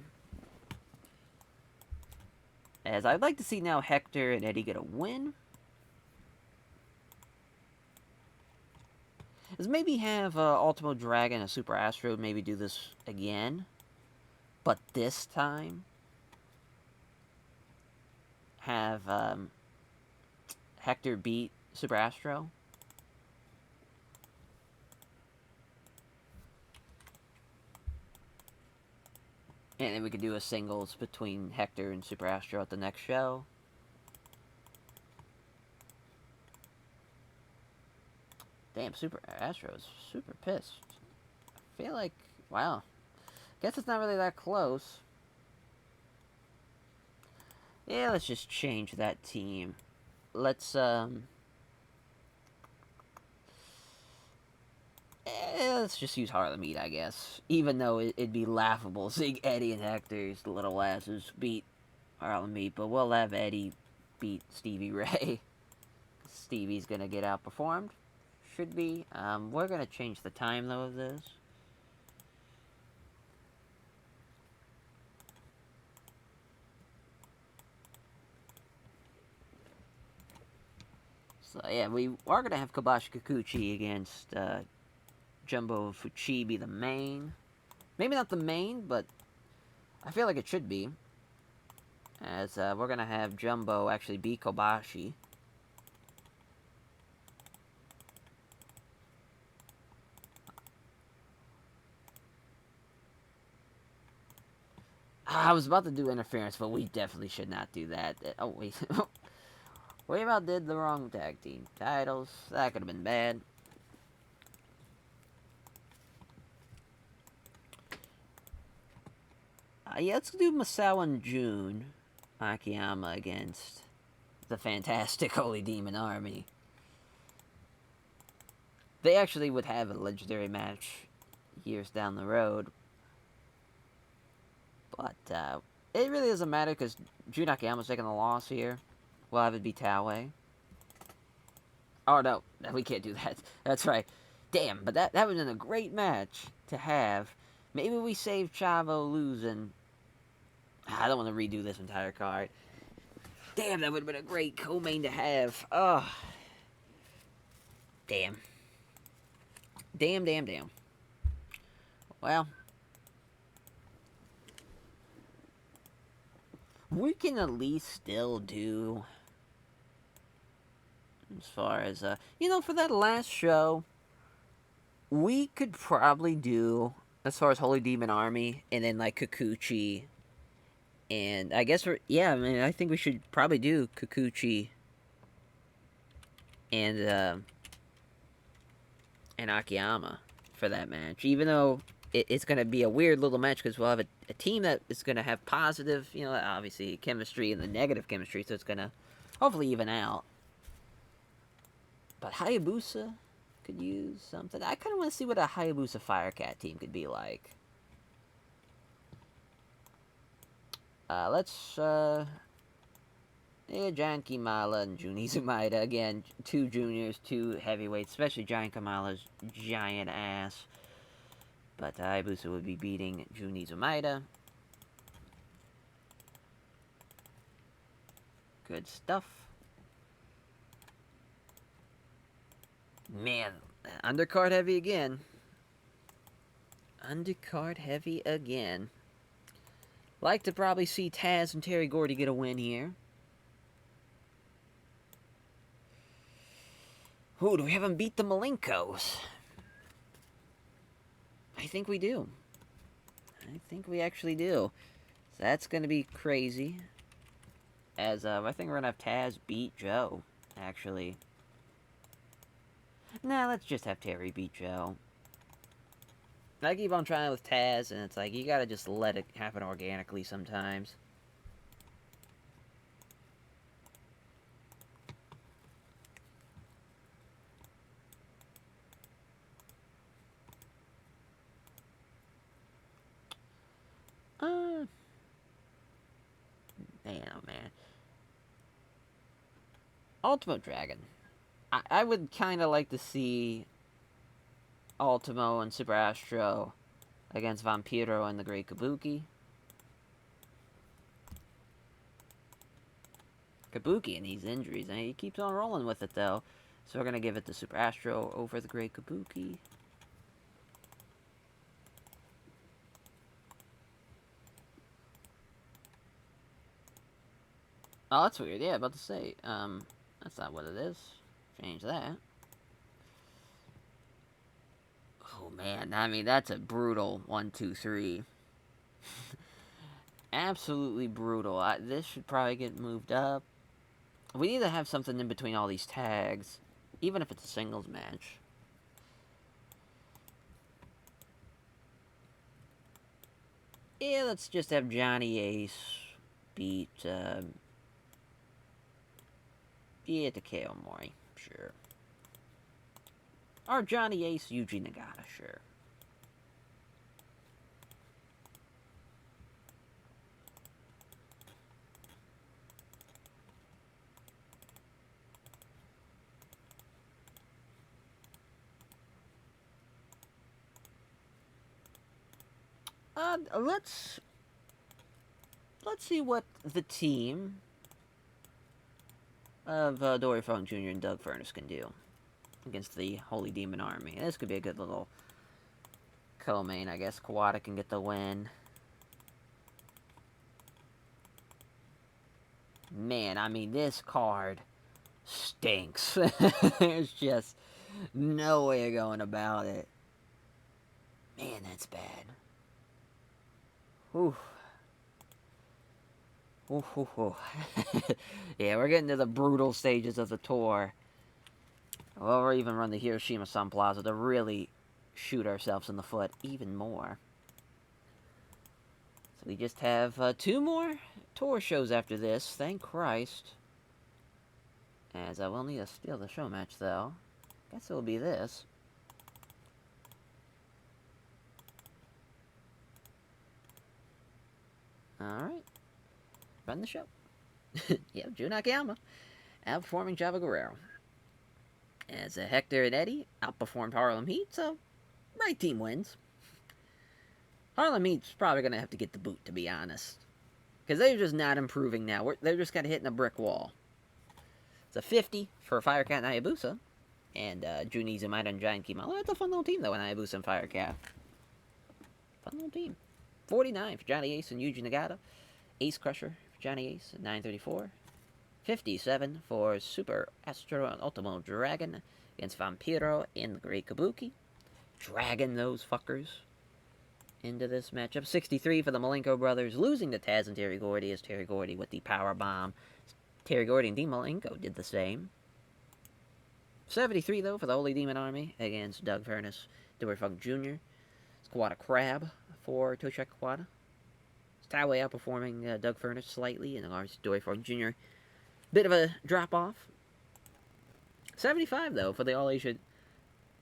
As I'd like to see now Hector and Eddie get a win. Is maybe have Ultimo Dragon and Super Astro maybe do this again. But this time, have Hector beat Super Astro. And then we could do a singles between Hector and Super Astro at the next show. Damn, Super Astro is super pissed. I feel like, wow. Guess it's not really that close. Yeah, let's just change that team. Let's just use Harlem Heat, I guess. Even though it'd be laughable seeing Eddie and Hector's little asses beat Harlem Heat, but we'll have Eddie beat Stevie Ray. Stevie's gonna get outperformed. Should be. We're gonna change the time though of this. So yeah, we are gonna have Kobashi Kikuchi against Jumbo Fuchibi, the main. Maybe not the main, but I feel like it should be. As we're gonna have Jumbo actually beat Kobashi. I was about to do interference, but we definitely should not do that. Oh, wait. We about did the wrong tag team titles. That could have been bad. Yeah, let's do Masao and Jun Akiyama against the fantastic Holy Demon Army. They actually would have a legendary match years down the road. But it really doesn't matter because Jun Akiyama's taking the loss here. We'll have it be Taue. Oh, no. We can't do that. That's right. Damn, but that would have been a great match to have. Maybe we save Chavo losing. I don't want to redo this entire card. Damn, that would have been a great co-main to have. Oh. Damn. Damn. Well. We can at least still do... As far as, for that last show, we could probably do, as far as Holy Demon Army, and then, like, Kikuchi, and I guess I think we should probably do Kikuchi and Akiyama for that match, even though it's going to be a weird little match, because we'll have a team that is going to have positive, obviously, chemistry and the negative chemistry, so it's going to hopefully even out. But Hayabusa could use something. I kind of want to see what a Hayabusa Firecat team could be like. Let's, Giant Kimala and Juni Zumaida. Again, 2 juniors, 2 heavyweights, especially Giant Kimala's giant ass. But Hayabusa would be beating Juni Zumaida. Good stuff. Man, undercard heavy again. Undercard heavy again. Like to probably see Taz and Terry Gordy get a win here. Ooh, do we have them beat the Malenkos? I think we do. I think we actually do. So that's going to be crazy. As, I think we're going to have Taz beat Joe, actually. Nah, let's just have Terry beat Joe. I keep on trying with Taz, and it's like, you gotta just let it happen organically sometimes. Uh, man, oh man. Ultimo Dragon. I would kind of like to see Ultimo and Super Astro against Vampiro and the Great Kabuki. Kabuki and these injuries, and he keeps on rolling with it though. So we're gonna give it to Super Astro over the Great Kabuki. Oh, that's weird. Yeah, about to say. That's not what it is. Change that. Oh man, I mean that's a brutal 1, 2, 3. Absolutely brutal. This should probably get moved up. We need to have something in between all these tags, even if it's a singles match. Yeah, let's just have Johnny Ace beat Takeo Mori, sure. Or Johnny Ace, Yuji Nagata, sure. Let's see what the team of Dory Funk Jr. and Doug Furnace can do against the Holy Demon Army. This could be a good little co-main, I guess. Kawada can get the win. Man, I mean, this card stinks. There's just no way of going about it. Man, that's bad. Ooh. Ooh, ooh, ooh. Yeah, we're getting to the brutal stages of the tour. Well, we'll even run the Hiroshima Sun Plaza to really shoot ourselves in the foot even more. So we just have 2 more tour shows after this, thank Christ. As I will need to steal the show match, though. Guess it'll be this. Alright. Run the show. Yep, Jun Akiyama outperforming Java Guerrero. As Hector and Eddie outperformed Harlem Heat, so right team wins. Harlem Heat's probably going to have to get the boot, to be honest. Because they're just not improving now. They're just kind of hitting a brick wall. It's a 50 for Firecat and Hayabusa. And Juni's Umaida and Giant Kimalo. That's a fun little team, though, in Hayabusa and Firecat. Fun little team. 49 for Johnny Ace and Yuji Nagata. Ace Crusher for Johnny Ace at 934. 57 for Super Astro and Ultimo Dragon against Vampiro and the Great Kabuki. Dragging those fuckers into this matchup. 63 for the Malenko brothers, losing to Taz and Terry Gordy as Terry Gordy with the power bomb. Terry Gordy and Dean Malenko did the same. 73 though for the Holy Demon Army against Doug Furnace, Dory Funk Jr. It's Kawada Crab for Toshiaki Kawada. It's Taiwei outperforming Doug Furnace slightly, and ours Dory Funk Jr. Bit of a drop off. 75 though for the All Asia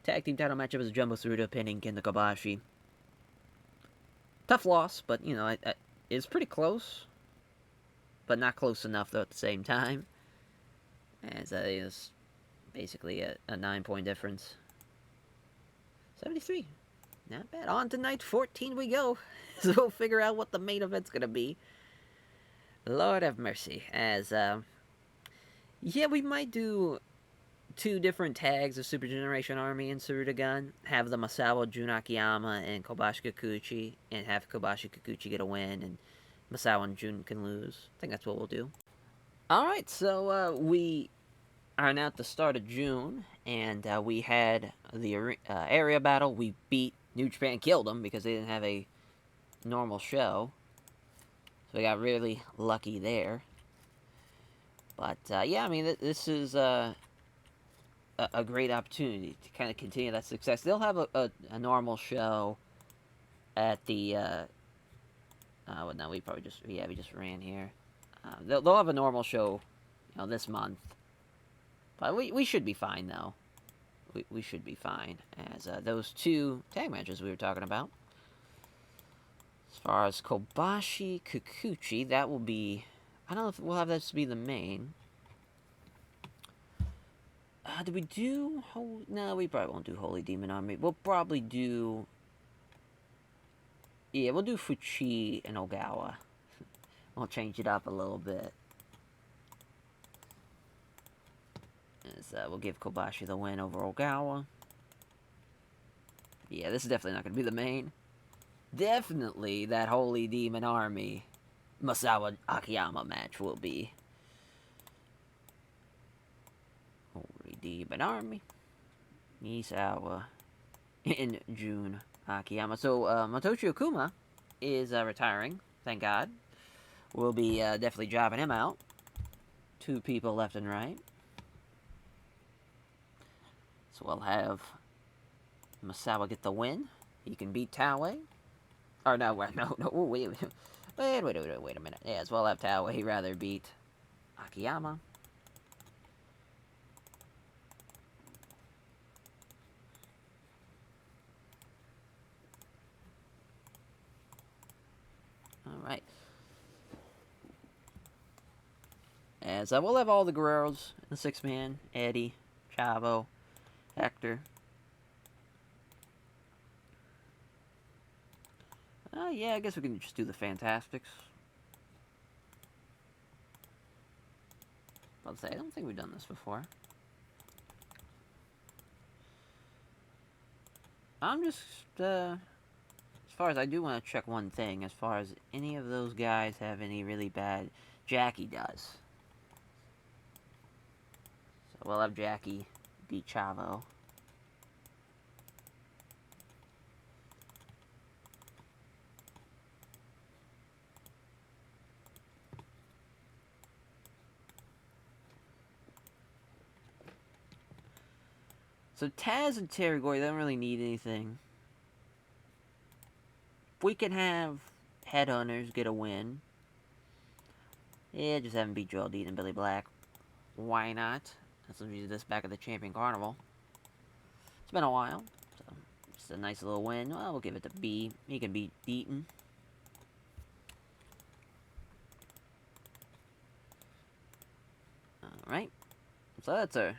Tag Team title matchup as Jumbo Tsuruta pinning Kenta Kobashi. Tough loss, but you know, it's pretty close, but not close enough though at the same time. As that is basically a 9-point difference. 73. Not bad. On to night 14 we go. So we'll figure out what the main event's gonna be. Lord have mercy. As, yeah, we might do 2 different tags of Super Generation Army and Tsuruta Gun. Have the Masawa, Jun Akiyama, and Kobashi Kikuchi. And have Kobashi Kikuchi get a win, and Masawa and Jun can lose. I think that's what we'll do. Alright, so, we are now at the start of June, and we had the area battle. We beat New Japan, killed them because they didn't have a normal show. So we got really lucky there. But yeah, I mean, this is a great opportunity to kind of continue that success. They'll have a normal show at the. Well, no, we just ran here. They'll have a normal show, this month. But we should be fine though. We should be fine as those two tag matches we were talking about. As far as Kobashi Kikuchi, that will be. I don't know if we'll have this be the main. Did we do? No, we probably won't do Holy Demon Army. We'll probably do. Yeah, we'll do Fuchi and Ogawa. We'll change it up a little bit. We'll give Kobashi the win over Ogawa. Yeah, this is definitely not going to be the main. Definitely that Holy Demon Army Masawa Akiyama match will be. Holy Demon Army Misawa in June Akiyama. So Motochi Okuma is retiring, thank God. We'll be definitely jobbing him out. Two people left and right. So we'll have Masawa get the win. He can beat Taue. Or no, wait a minute. Yeah, as well have Taue rather beat Akiyama. Alright. As we'll have all the Guerreros in the 6-man. Eddie, Chavo, Hector. Yeah, I guess we can just do the Fantastics. I'll say, I don't think we've done this before. I'm just, as far as I do want to check one thing, as far as any of those guys have any really bad, Jackie does. So we'll have Jackie beat Chavo. So Taz and Terry Gordy, they don't really need anything. We can have Headhunters get a win. Yeah, just have them beat Joel Dean and Billy Black. Why not? Let's do this back at the Champion Carnival. It's been a while. So just a nice little win. Well, we'll give it to B. He can beat Deaton. Alright. So that's our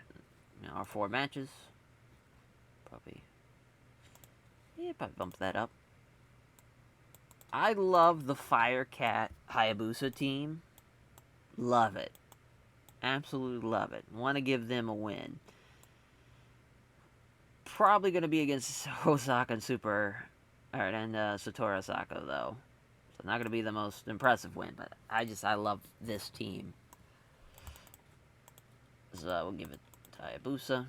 4 matches. Probably bump that up. I love the Firecat Hayabusa team. Love it. Absolutely love it. Want to give them a win. Probably going to be against Osaka and Satoru Osaka, though. So not going to be the most impressive win, but I love this team. So we'll give it to Hayabusa.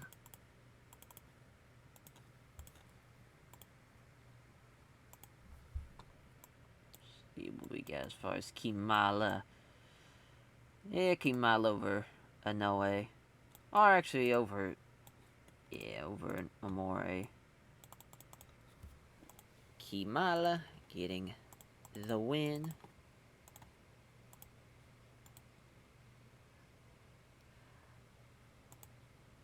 See what we got as far as Kimala. Yeah, Kimala over Inoue. Or actually over Amore. Kimala getting the win.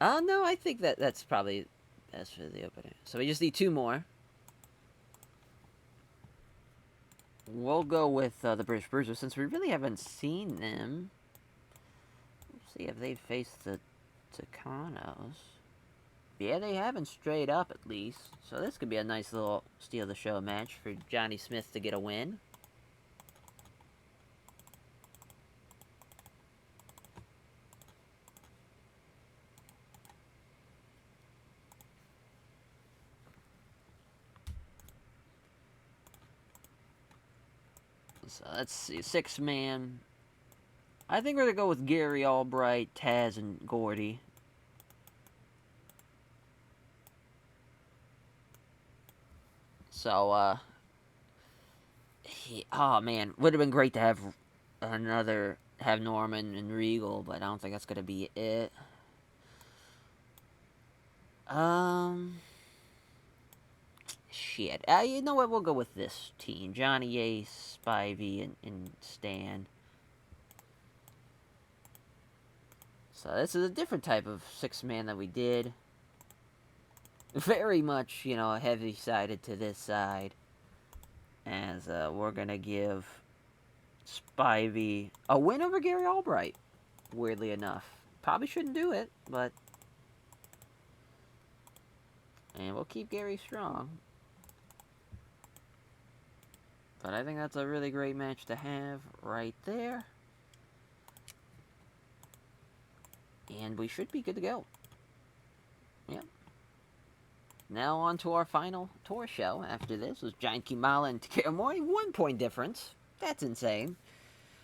Oh, no, I think that's probably best for the opener. So we just need 2 more. We'll go with the British Bruisers, since we really haven't seen them. Let's see if they've faced the Tucanos. Yeah, they haven't straight up, at least. So this could be a nice little steal the show match for Johnny Smith to get a win. So let's see, 6-man. I think we're going to go with Gary Albright, Taz, and Gordy. So, oh man, would have been great to have have Norman and Regal, but I don't think that's going to be it. Shit. You know what? We'll go with this team. Johnny Ace, Spivey, and Stan. So this is a different type of six-man that we did. Very much, heavy-sided to this side. As we're going to give Spivey a win over Gary Albright, weirdly enough. Probably shouldn't do it, but... And we'll keep Gary strong. But I think that's a really great match to have right there. And we should be good to go. Yep. Now on to our final tour show after this was Giant Kimala and Takeo Mori. 1 point difference. That's insane.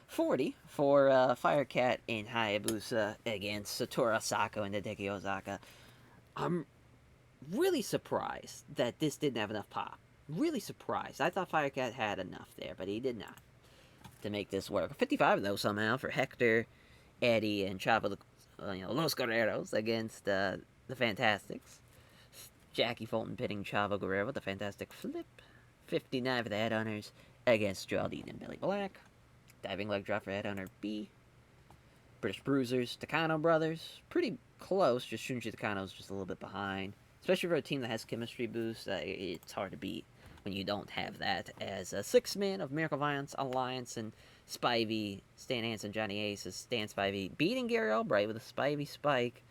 40 for Firecat and Hayabusa against Satoru Asako and Hideki Ozaka. I'm really surprised that this didn't have enough pop. Really surprised. I thought Firecat had enough there, but he did not to make this work. 55 though somehow for Hector, Eddie, and Chavo, Los Guerreros against the Fantastics. Jackie Fulton pitting Chavo Guerrero with the Fantastic Flip. 59 for the Headhunters against Joel Dean and Billy Black. Diving leg drop for Headhunter B. British Bruisers, Takano Brothers. Pretty close, just Shunji Takano's just a little bit behind. Especially for a team that has chemistry boost, it's hard to beat when you don't have that. As a six-man of Miracle Violence, Alliance, and Spivey, Stan Hansen, Johnny Ace, as Stan Spivey beating Gary Albright with a Spivey spike.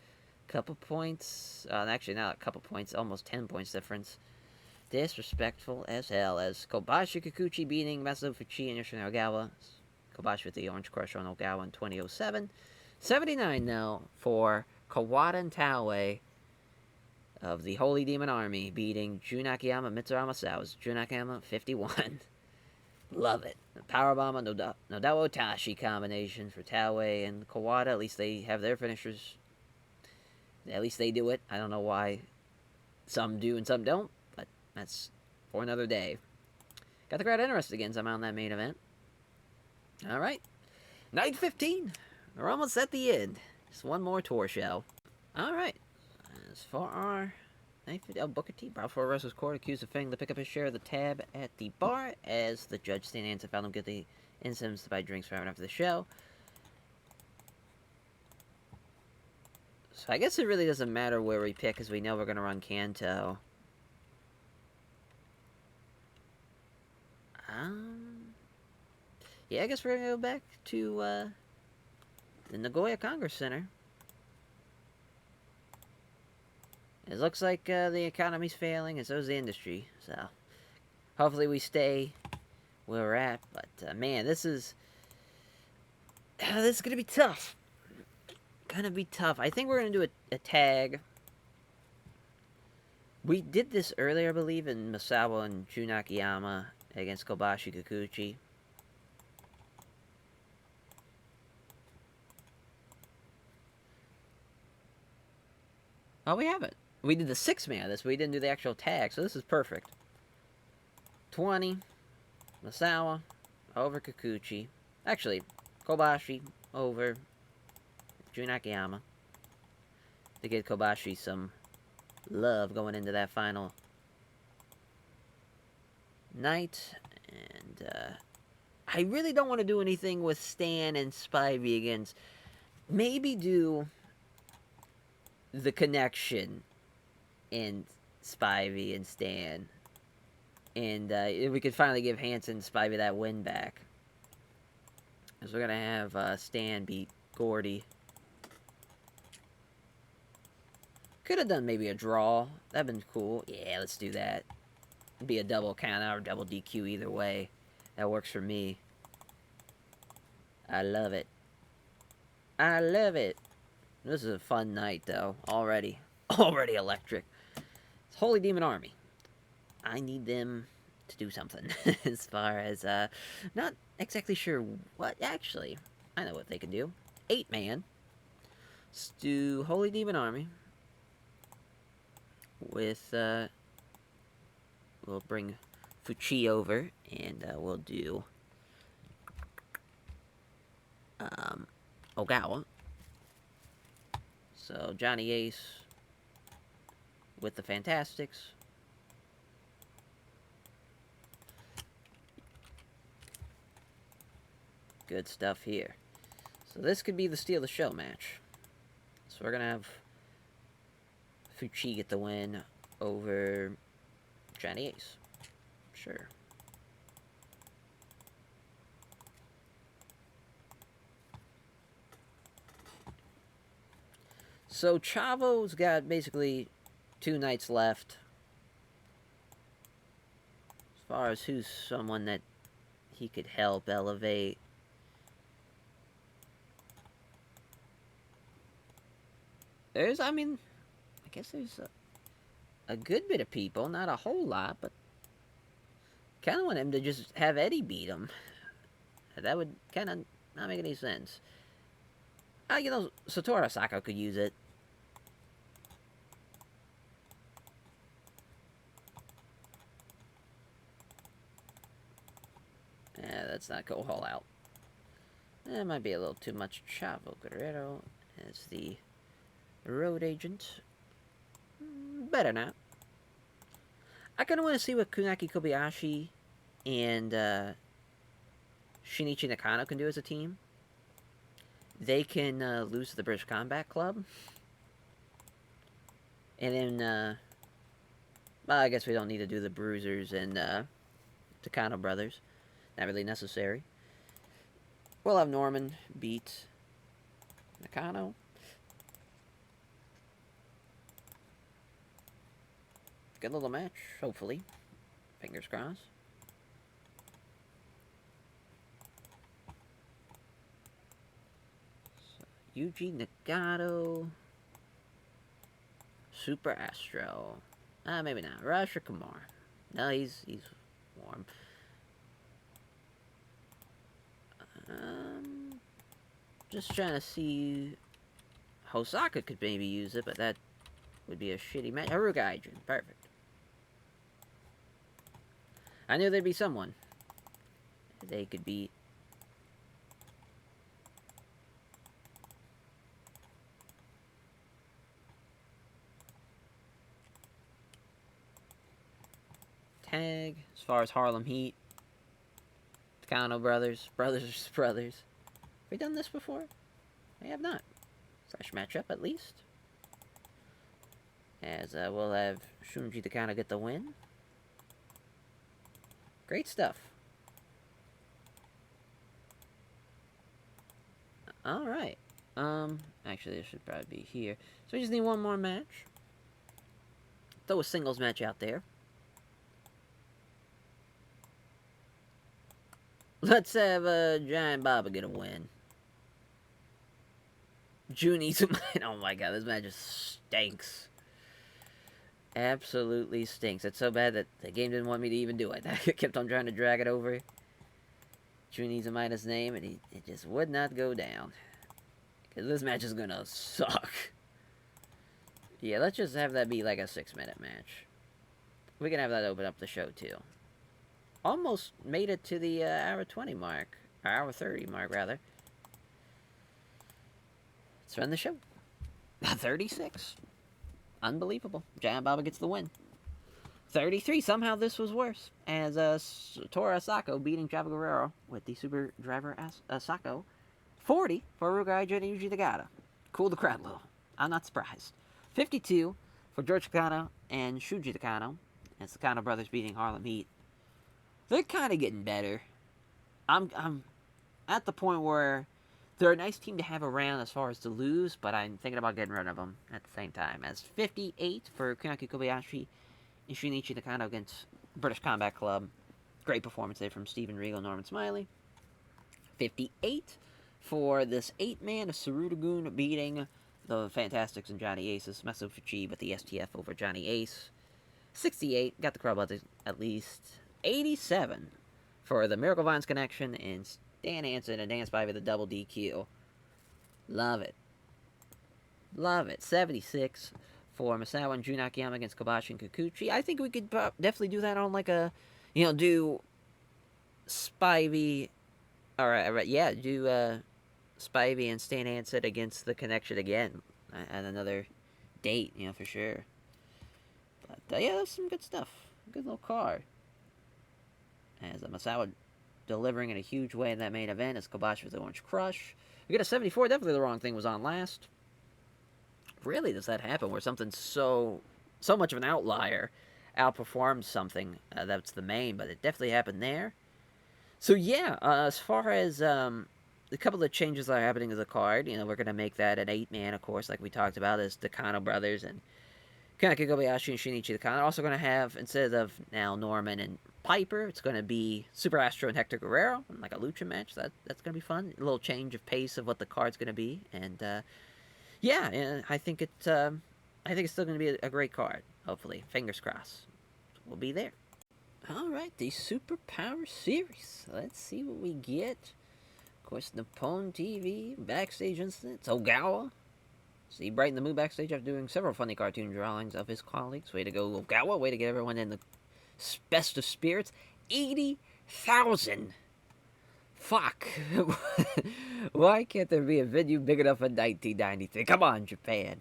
Couple points, actually not a couple points, almost 10 points difference. Disrespectful as hell, as Kobashi Kikuchi beating Masato Fuchi and Yoshino Ogawa. Kobashi with the Orange Crusher on Ogawa in 2007. 79 now for Kawada and Taue of the Holy Demon Army beating Jun Akiyama, Mitsurama Sao's Jun Akiyama 51. Love it. Powerbomb Nodawa Otashi combination for Taue and Kawada. At least they have their finishers. At least they do it. I don't know why some do and some don't, but that's for another day. Got the crowd interested again somehow in that main event. Alright. Night 15. We're almost at the end. Just one more tour show. Alright. As for our night 15, Booker T. brought for Wrestler's Court, accused of failing to pick up his share of the tab at the bar, as the judge Stan Hansen found him guilty in sentenced to buy drinks for him after the show. So I guess it really doesn't matter where we pick, because we know we're going to run Kanto. Yeah, I guess we're going to go back to the Nagoya Congress Center. It looks like the economy's failing, and so is the industry. So hopefully we stay where we're at. But man, this is going to be tough. Gonna be tough. I think we're gonna do a tag. We did this earlier, I believe, in Misawa and Jun Akiyama against Kobashi Kikuchi. Oh, we haven't. We did the six-man of this, but we didn't do the actual tag, so this is perfect. 20. Misawa over Kikuchi. Actually, Kobashi over Jun Akiyama to get Kobashi some love going into that final night. And I really don't want to do anything with Stan and Spivey against. Maybe do the connection in Spivey and Stan. And we could finally give Hansen and Spivey that win back. Because we're going to have Stan beat Gordy. Could have done maybe a draw. That'd been cool. Yeah, let's do that. It'd be a double count out or double DQ either way. That works for me. I love it. I love it. This is a fun night, though. Already. Already electric. It's Holy Demon Army. I need them to do something. As far as, not exactly sure what. Actually, I know what they can do. 8-man. Let's do Holy Demon Army. With, we'll bring Fuchi over, and we'll do Ogawa. So Johnny Ace with the Fantastics. Good stuff here. So this could be the steal the show match. So we're going to have Fuchi get the win over Johnny Ace. Sure. So Chavo's got basically 2 nights left. As far as who's someone that he could help elevate. I guess there's a good bit of people, not a whole lot, but kind of want him to just have Eddie beat him. That would kind of not make any sense. Satoru Asako could use it. Yeah, let's not go all out. That might be a little too much. Chavo Guerrero as the road agent. Better not. I kind of want to see what Kunaki Kobayashi and Shinichi Nakano can do as a team. They can lose to the British Combat Club. And then, well, I guess we don't need to do the Bruisers and Takano brothers. Not really necessary. We'll have Norman beat Nakano. Good little match, hopefully. Fingers crossed. So, Yuji Nagato. Super Astro. Maybe not. Rush or Kumar. No, he's warm. Just trying to see. Hosaka could maybe use it, but that would be a shitty match. Haruka Aijin. Perfect. I knew there'd be someone they could beat. Tag, as far as Harlem Heat. Takano brothers. Brothers. Have we done this before? We have not. Fresh matchup, at least. As we'll have Shunji Takano get the win. Great stuff. Alright. Actually, this should probably be here. So we just need one more match. Throw a singles match out there. Let's have Giant Baba get a win. Juni's oh my god, this match just stinks. Absolutely stinks. It's so bad that the game didn't want me to even do it. I kept on trying to drag it over. Juni's Amaida's name, and it just would not go down. Because this match is gonna suck. Yeah, let's just have that be like a 6-minute match. We can have that open up the show, too. Almost made it to the hour 20 mark. Or hour 30 mark, rather. Let's run the show. 36. Unbelievable. Giant Baba gets the win. 33. Somehow this was worse. As Satoru Asako beating Chavo Guerrero with the Super Driver Asako. 40 for Haruka Aijin and Yuji Nagata. Cool the crowd low. I'm not surprised. 52 for George Takano and Shuji Takano. And Takano brothers beating Harlem Heat. They're kind of getting better. I'm at the point where they're a nice team to have around as far as to lose, but I'm thinking about getting rid of them at the same time. As 58 for Kunaki Kobayashi and Shinichi Nakano against British Combat Club. Great performance there from Steven Regal and Norman Smiley. 58 for this 8-man of Sarutogun beating the Fantastics and Johnny Aces. Masato Fuchi with the STF over Johnny Ace. 68, got the crowd buzzing at least. 87 for the Miracle Vines Connection and Stan Hansen and Dan Spivey, the double DQ. Love it. Love it. 76 for Masawa and Jun Akiyama against Kobashi and Kikuchi. I think we could definitely do that on like a, do Spivey. Alright, yeah, do Spivey and Stan Hansen against the Connection again at another date, for sure. But yeah, that's some good stuff. Good little card. As Masawa delivering in a huge way in that main event as Kobashi with the Orange Crush. We get a 74. Definitely the wrong thing was on last. Rarely does that happen where something so much of an outlier outperforms something that's the main, but it definitely happened there. So yeah, as far as a couple of changes that are happening to the card, we're gonna make that an 8-man, of course, like we talked about, as the Kano brothers and Kaneki Kobayashi and Shinichi Takano. Also gonna have, instead of now Norman and Piper, it's gonna be Super Astro and Hector Guerrero, like a lucha match. That's gonna be fun. A little change of pace of what the card's gonna be, and yeah, and I think it's still gonna be a great card. Hopefully, fingers crossed, we'll be there. All right, the Superpower Series. Let's see what we get. Of course, Nippon TV, backstage incidents, Ogawa. See Bright in the mood backstage after doing several funny cartoon drawings of his colleagues. Way to go, Ogawa. Way to get everyone in the best of spirits. 80,000. Fuck. Why can't there be a venue big enough in 1993? Come on, Japan.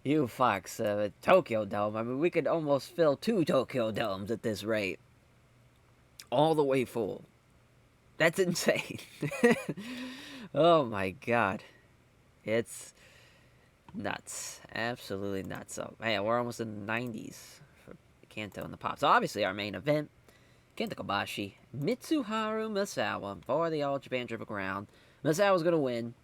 You fucks, Tokyo Dome. I mean, we could almost fill 2 Tokyo Domes at this rate. All the way full. That's insane. Oh my god. It's nuts. Absolutely nuts. So, man, we're almost in the 90s for Kanto and the Pop. So, obviously, our main event, Kenta Kobashi, Mitsuharu Misawa for the All Japan Triple Crown. Misawa's going to win.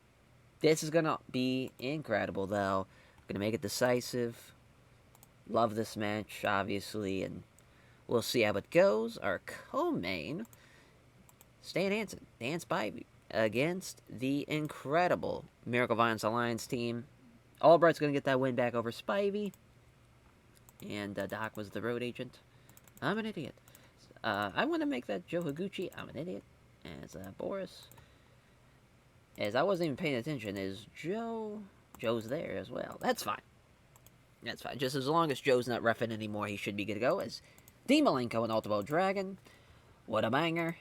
This is going to be incredible, though. Gonna make it decisive. Love this match, obviously, and we'll see how it goes. Our co-main, Stan Hansen, Dan Spivey, against the incredible Miracle Violence Alliance team. Albright's gonna get that win back over Spivey. And Doc was the road agent. I'm an idiot. I want to make that Joe Higuchi. I'm an idiot. As Boris. As I wasn't even paying attention, is Joe's there as well. That's fine. That's fine. Just as long as Joe's not reffing anymore, he should be good to go. As Dean Malenko and Ultimo Dragon. What a banger.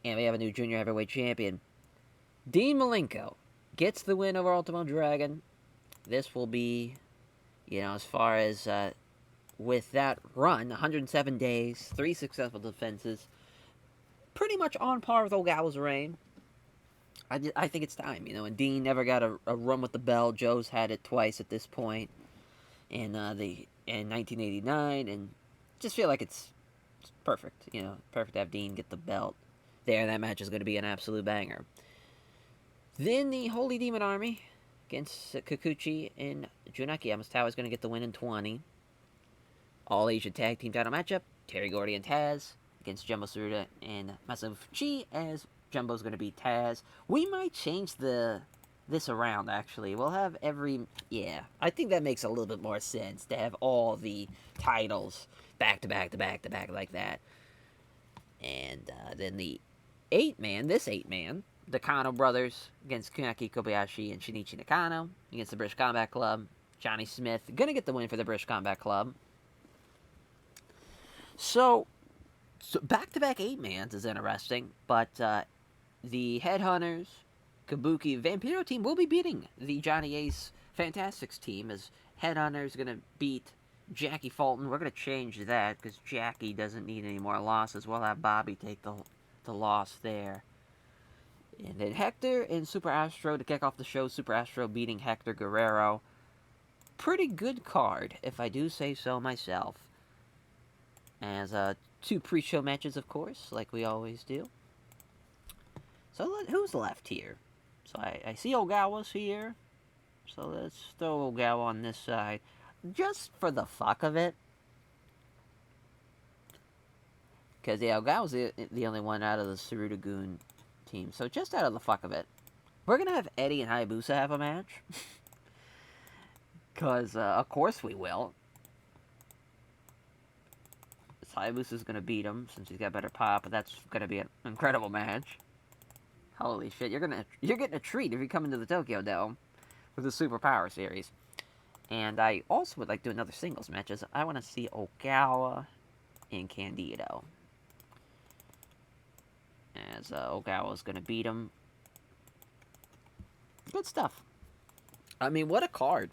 And we have a new junior heavyweight champion. Dean Malenko gets the win over Ultimo Dragon. This will be, as far as with that run, 107 days, 3 successful defenses, pretty much on par with Ogawa's reign. I think it's time, and Dean never got a run with the belt. Joe's had it twice at this point in 1989, and just feel like it's perfect, perfect to have Dean get the belt there. That match is going to be an absolute banger. Then the Holy Demon Army against Kikuchi and Junaki Yamastawa is going to get the win in 20. All Asia Tag Team title matchup, Terry Gordy and Taz against Jumbo Tsuruta and Masamu Fuchi, as Jumbo's going to be Taz. We might change this around, actually. We'll have I think that makes a little bit more sense to have all the titles back to back to back to back like that. And then the 8-man, the Kano brothers against Kunaki Kobayashi and Shinichi Nakano against the British Combat Club. Johnny Smith going to get the win for the British Combat Club. So back-to-back 8-mans is interesting, but the Headhunters, Kabuki, Vampiro team will be beating the Johnny Ace Fantastics team, as Headhunters going to beat Jackie Fulton. We're going to change that because Jackie doesn't need any more losses. We'll have Bobby take the loss there. And then Hector and Super Astro to kick off the show. Super Astro beating Hector Guerrero. Pretty good card, if I do say so myself. As 2 pre-show matches, of course, like we always do. So who's left here? So I see Ogawa's here. So let's throw Ogawa on this side. Just for the fuck of it. Because, Ogawa's the only one out of the Tsuruta-gun team. So just out of the fuck of it. We're going to have Eddie and Hayabusa have a match. Because, of course we will. Hayabusa's going to beat him since he's got better pop, but that's going to be an incredible match. Holy shit, you're getting a treat if you come into the Tokyo Dome for the Superpower Series. And I also would like to do another singles matches. I want to see Ogawa and Candido. As Ogawa's going to beat him. Good stuff. I mean, what a card.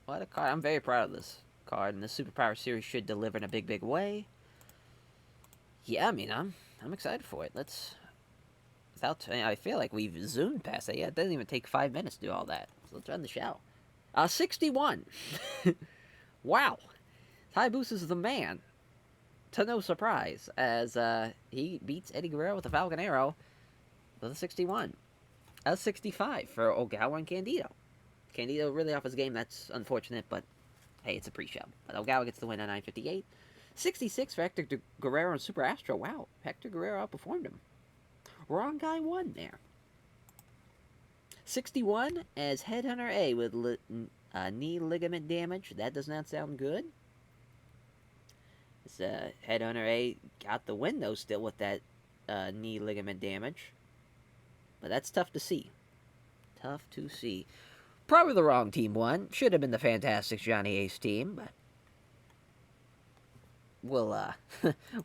What a card. I'm very proud of this card, and the Superpower Series should deliver in a big, big way. Yeah, I mean, I'm excited for it. I feel like we've zoomed past that. Yeah, it doesn't even take 5 minutes to do all that. So let's run the show. 61. Wow. Hayabusa is the man. To no surprise, as he beats Eddie Guerrero with a Falcon Arrow with a 61. A 65 for Ogawa and Candido. Candido really off his game. That's unfortunate, but hey, it's a pre-show. But Ogawa gets the win at 9:58. 66 for Hector Guerrero and Super Astro. Wow, Hector Guerrero outperformed him. Wrong guy won there. 61 as Headhunter A with knee ligament damage. That does not sound good. Headhunter A got the win, though, still with that knee ligament damage. But that's tough to see. Tough to see. Probably the wrong team won. Should have been the Fantastics Johnny Ace team, but we'll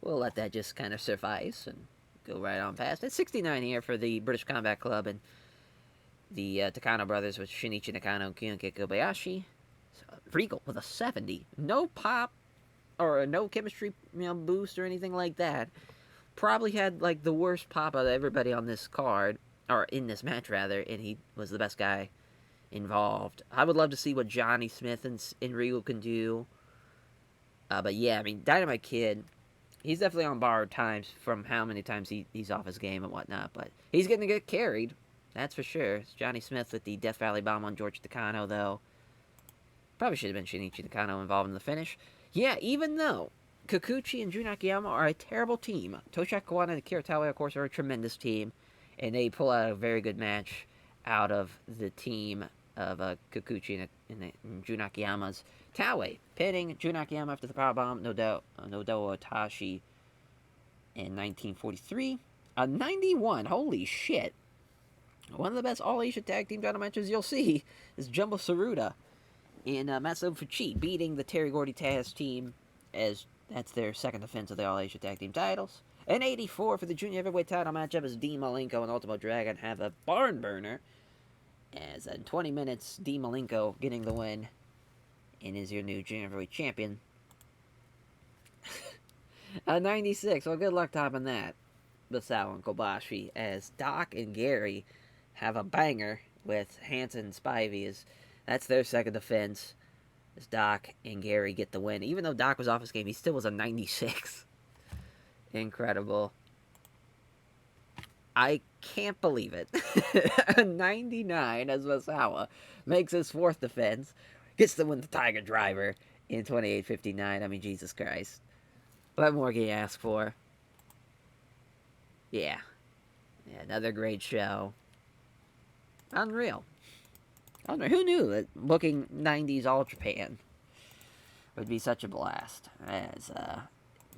we'll let that just kind of suffice and go right on past it. 69 here for the British Combat Club and the Takano brothers with Shinichi Nakano and Kyunki Kobayashi. Regal with a 70. No pop or no chemistry boost or anything like that. Probably had like the worst pop out of everybody on this card, or in this match rather, and he was the best guy involved. I would love to see what Johnny Smith and Regal can do. But yeah, I mean, Dynamite Kid, he's definitely on borrowed times from how many times he's off his game and whatnot. But he's going to get carried, that's for sure. It's Johnny Smith with the Death Valley Bomb on George Takano, though. Probably should have been Shinichi Nakano involved in the finish. Yeah, even though Kikuchi and Jun Akiyama are a terrible team, Toshiaki Kawada and Akira Taue, of course, are a tremendous team. And they pull out a very good match out of the team of Kikuchi and Jun Akiyama's. Taue pinning Jun Akiyama after the powerbomb, Nodo Otashi in 1943. A 91, holy shit. One of the best All-Asia Tag Team title matches you'll see is Jumbo Tsuruta and Masato Fuchi beating the Terry Gordy Taz team, as that's their second defense of the All-Asia Tag Team titles. An 84 for the junior heavyweight title matchup as Dean Malenko and Ultimo Dragon have a barn burner. As in 20 minutes, Dean Malenko getting the win and is your new junior heavyweight champion. 96, well, good luck topping that. Basao and Kobashi, as Doc and Gary have a banger with Hanson and Spivey. That's their second defense. As Doc and Gary get the win. Even though Doc was off his game, he still was a 96. Incredible. I can't believe it. A 99 as Masawa makes his fourth defense. Gets to win the Tiger Driver in 28:59. I mean, Jesus Christ. What more can you ask for? Yeah, another great show. Unreal. Who knew that booking 90s All Japan would be such a blast? As,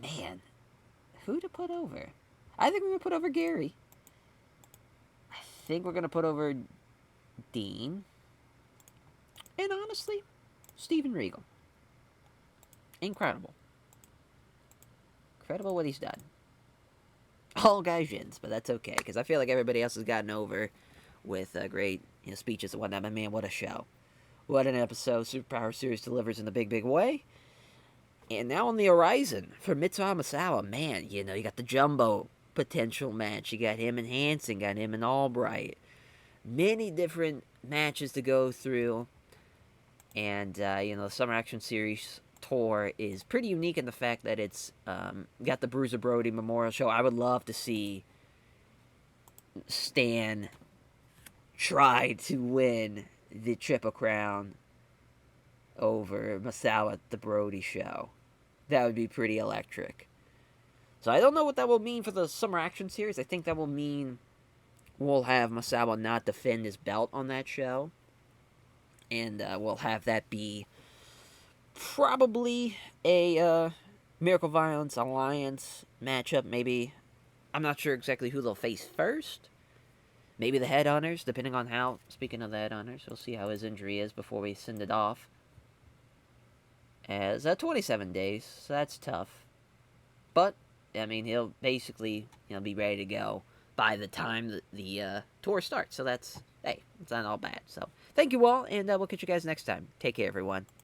man, who to put over? I think we're going to put over Gary. I think we're going to put over Dean. And honestly, Steven Regal. Incredible. Incredible what he's done. All Gaijins, but that's okay, because I feel like everybody else has gotten over with great speeches and whatnot. But man, what a show. What an episode. Superpower Series delivers in a big, big way. And now on the horizon for Mitsuha Masawa, man, you got the Jumbo potential match. You got him and Hanson, got him and Albright. Many different matches to go through. And, the Summer Action Series tour is pretty unique in the fact that it's got the Bruiser Brody Memorial Show. I would love to see Stan try to win the Triple Crown over Masawa at the Brody Show. That would be pretty electric. So I don't know what that will mean for the Summer Action Series. I think that will mean we'll have Masawa not defend his belt on that show. And we'll have that be probably a Miracle Violence Alliance matchup. Maybe, I'm not sure exactly who they'll face first. Maybe the Headhunters, depending on how, speaking of the Headhunters, we'll see how his injury is before we send it off. As 27 days, so that's tough. But, I mean, he'll basically be ready to go by the time the tour starts. So that's, hey, it's not all bad. So, thank you all, and we'll catch you guys next time. Take care, everyone.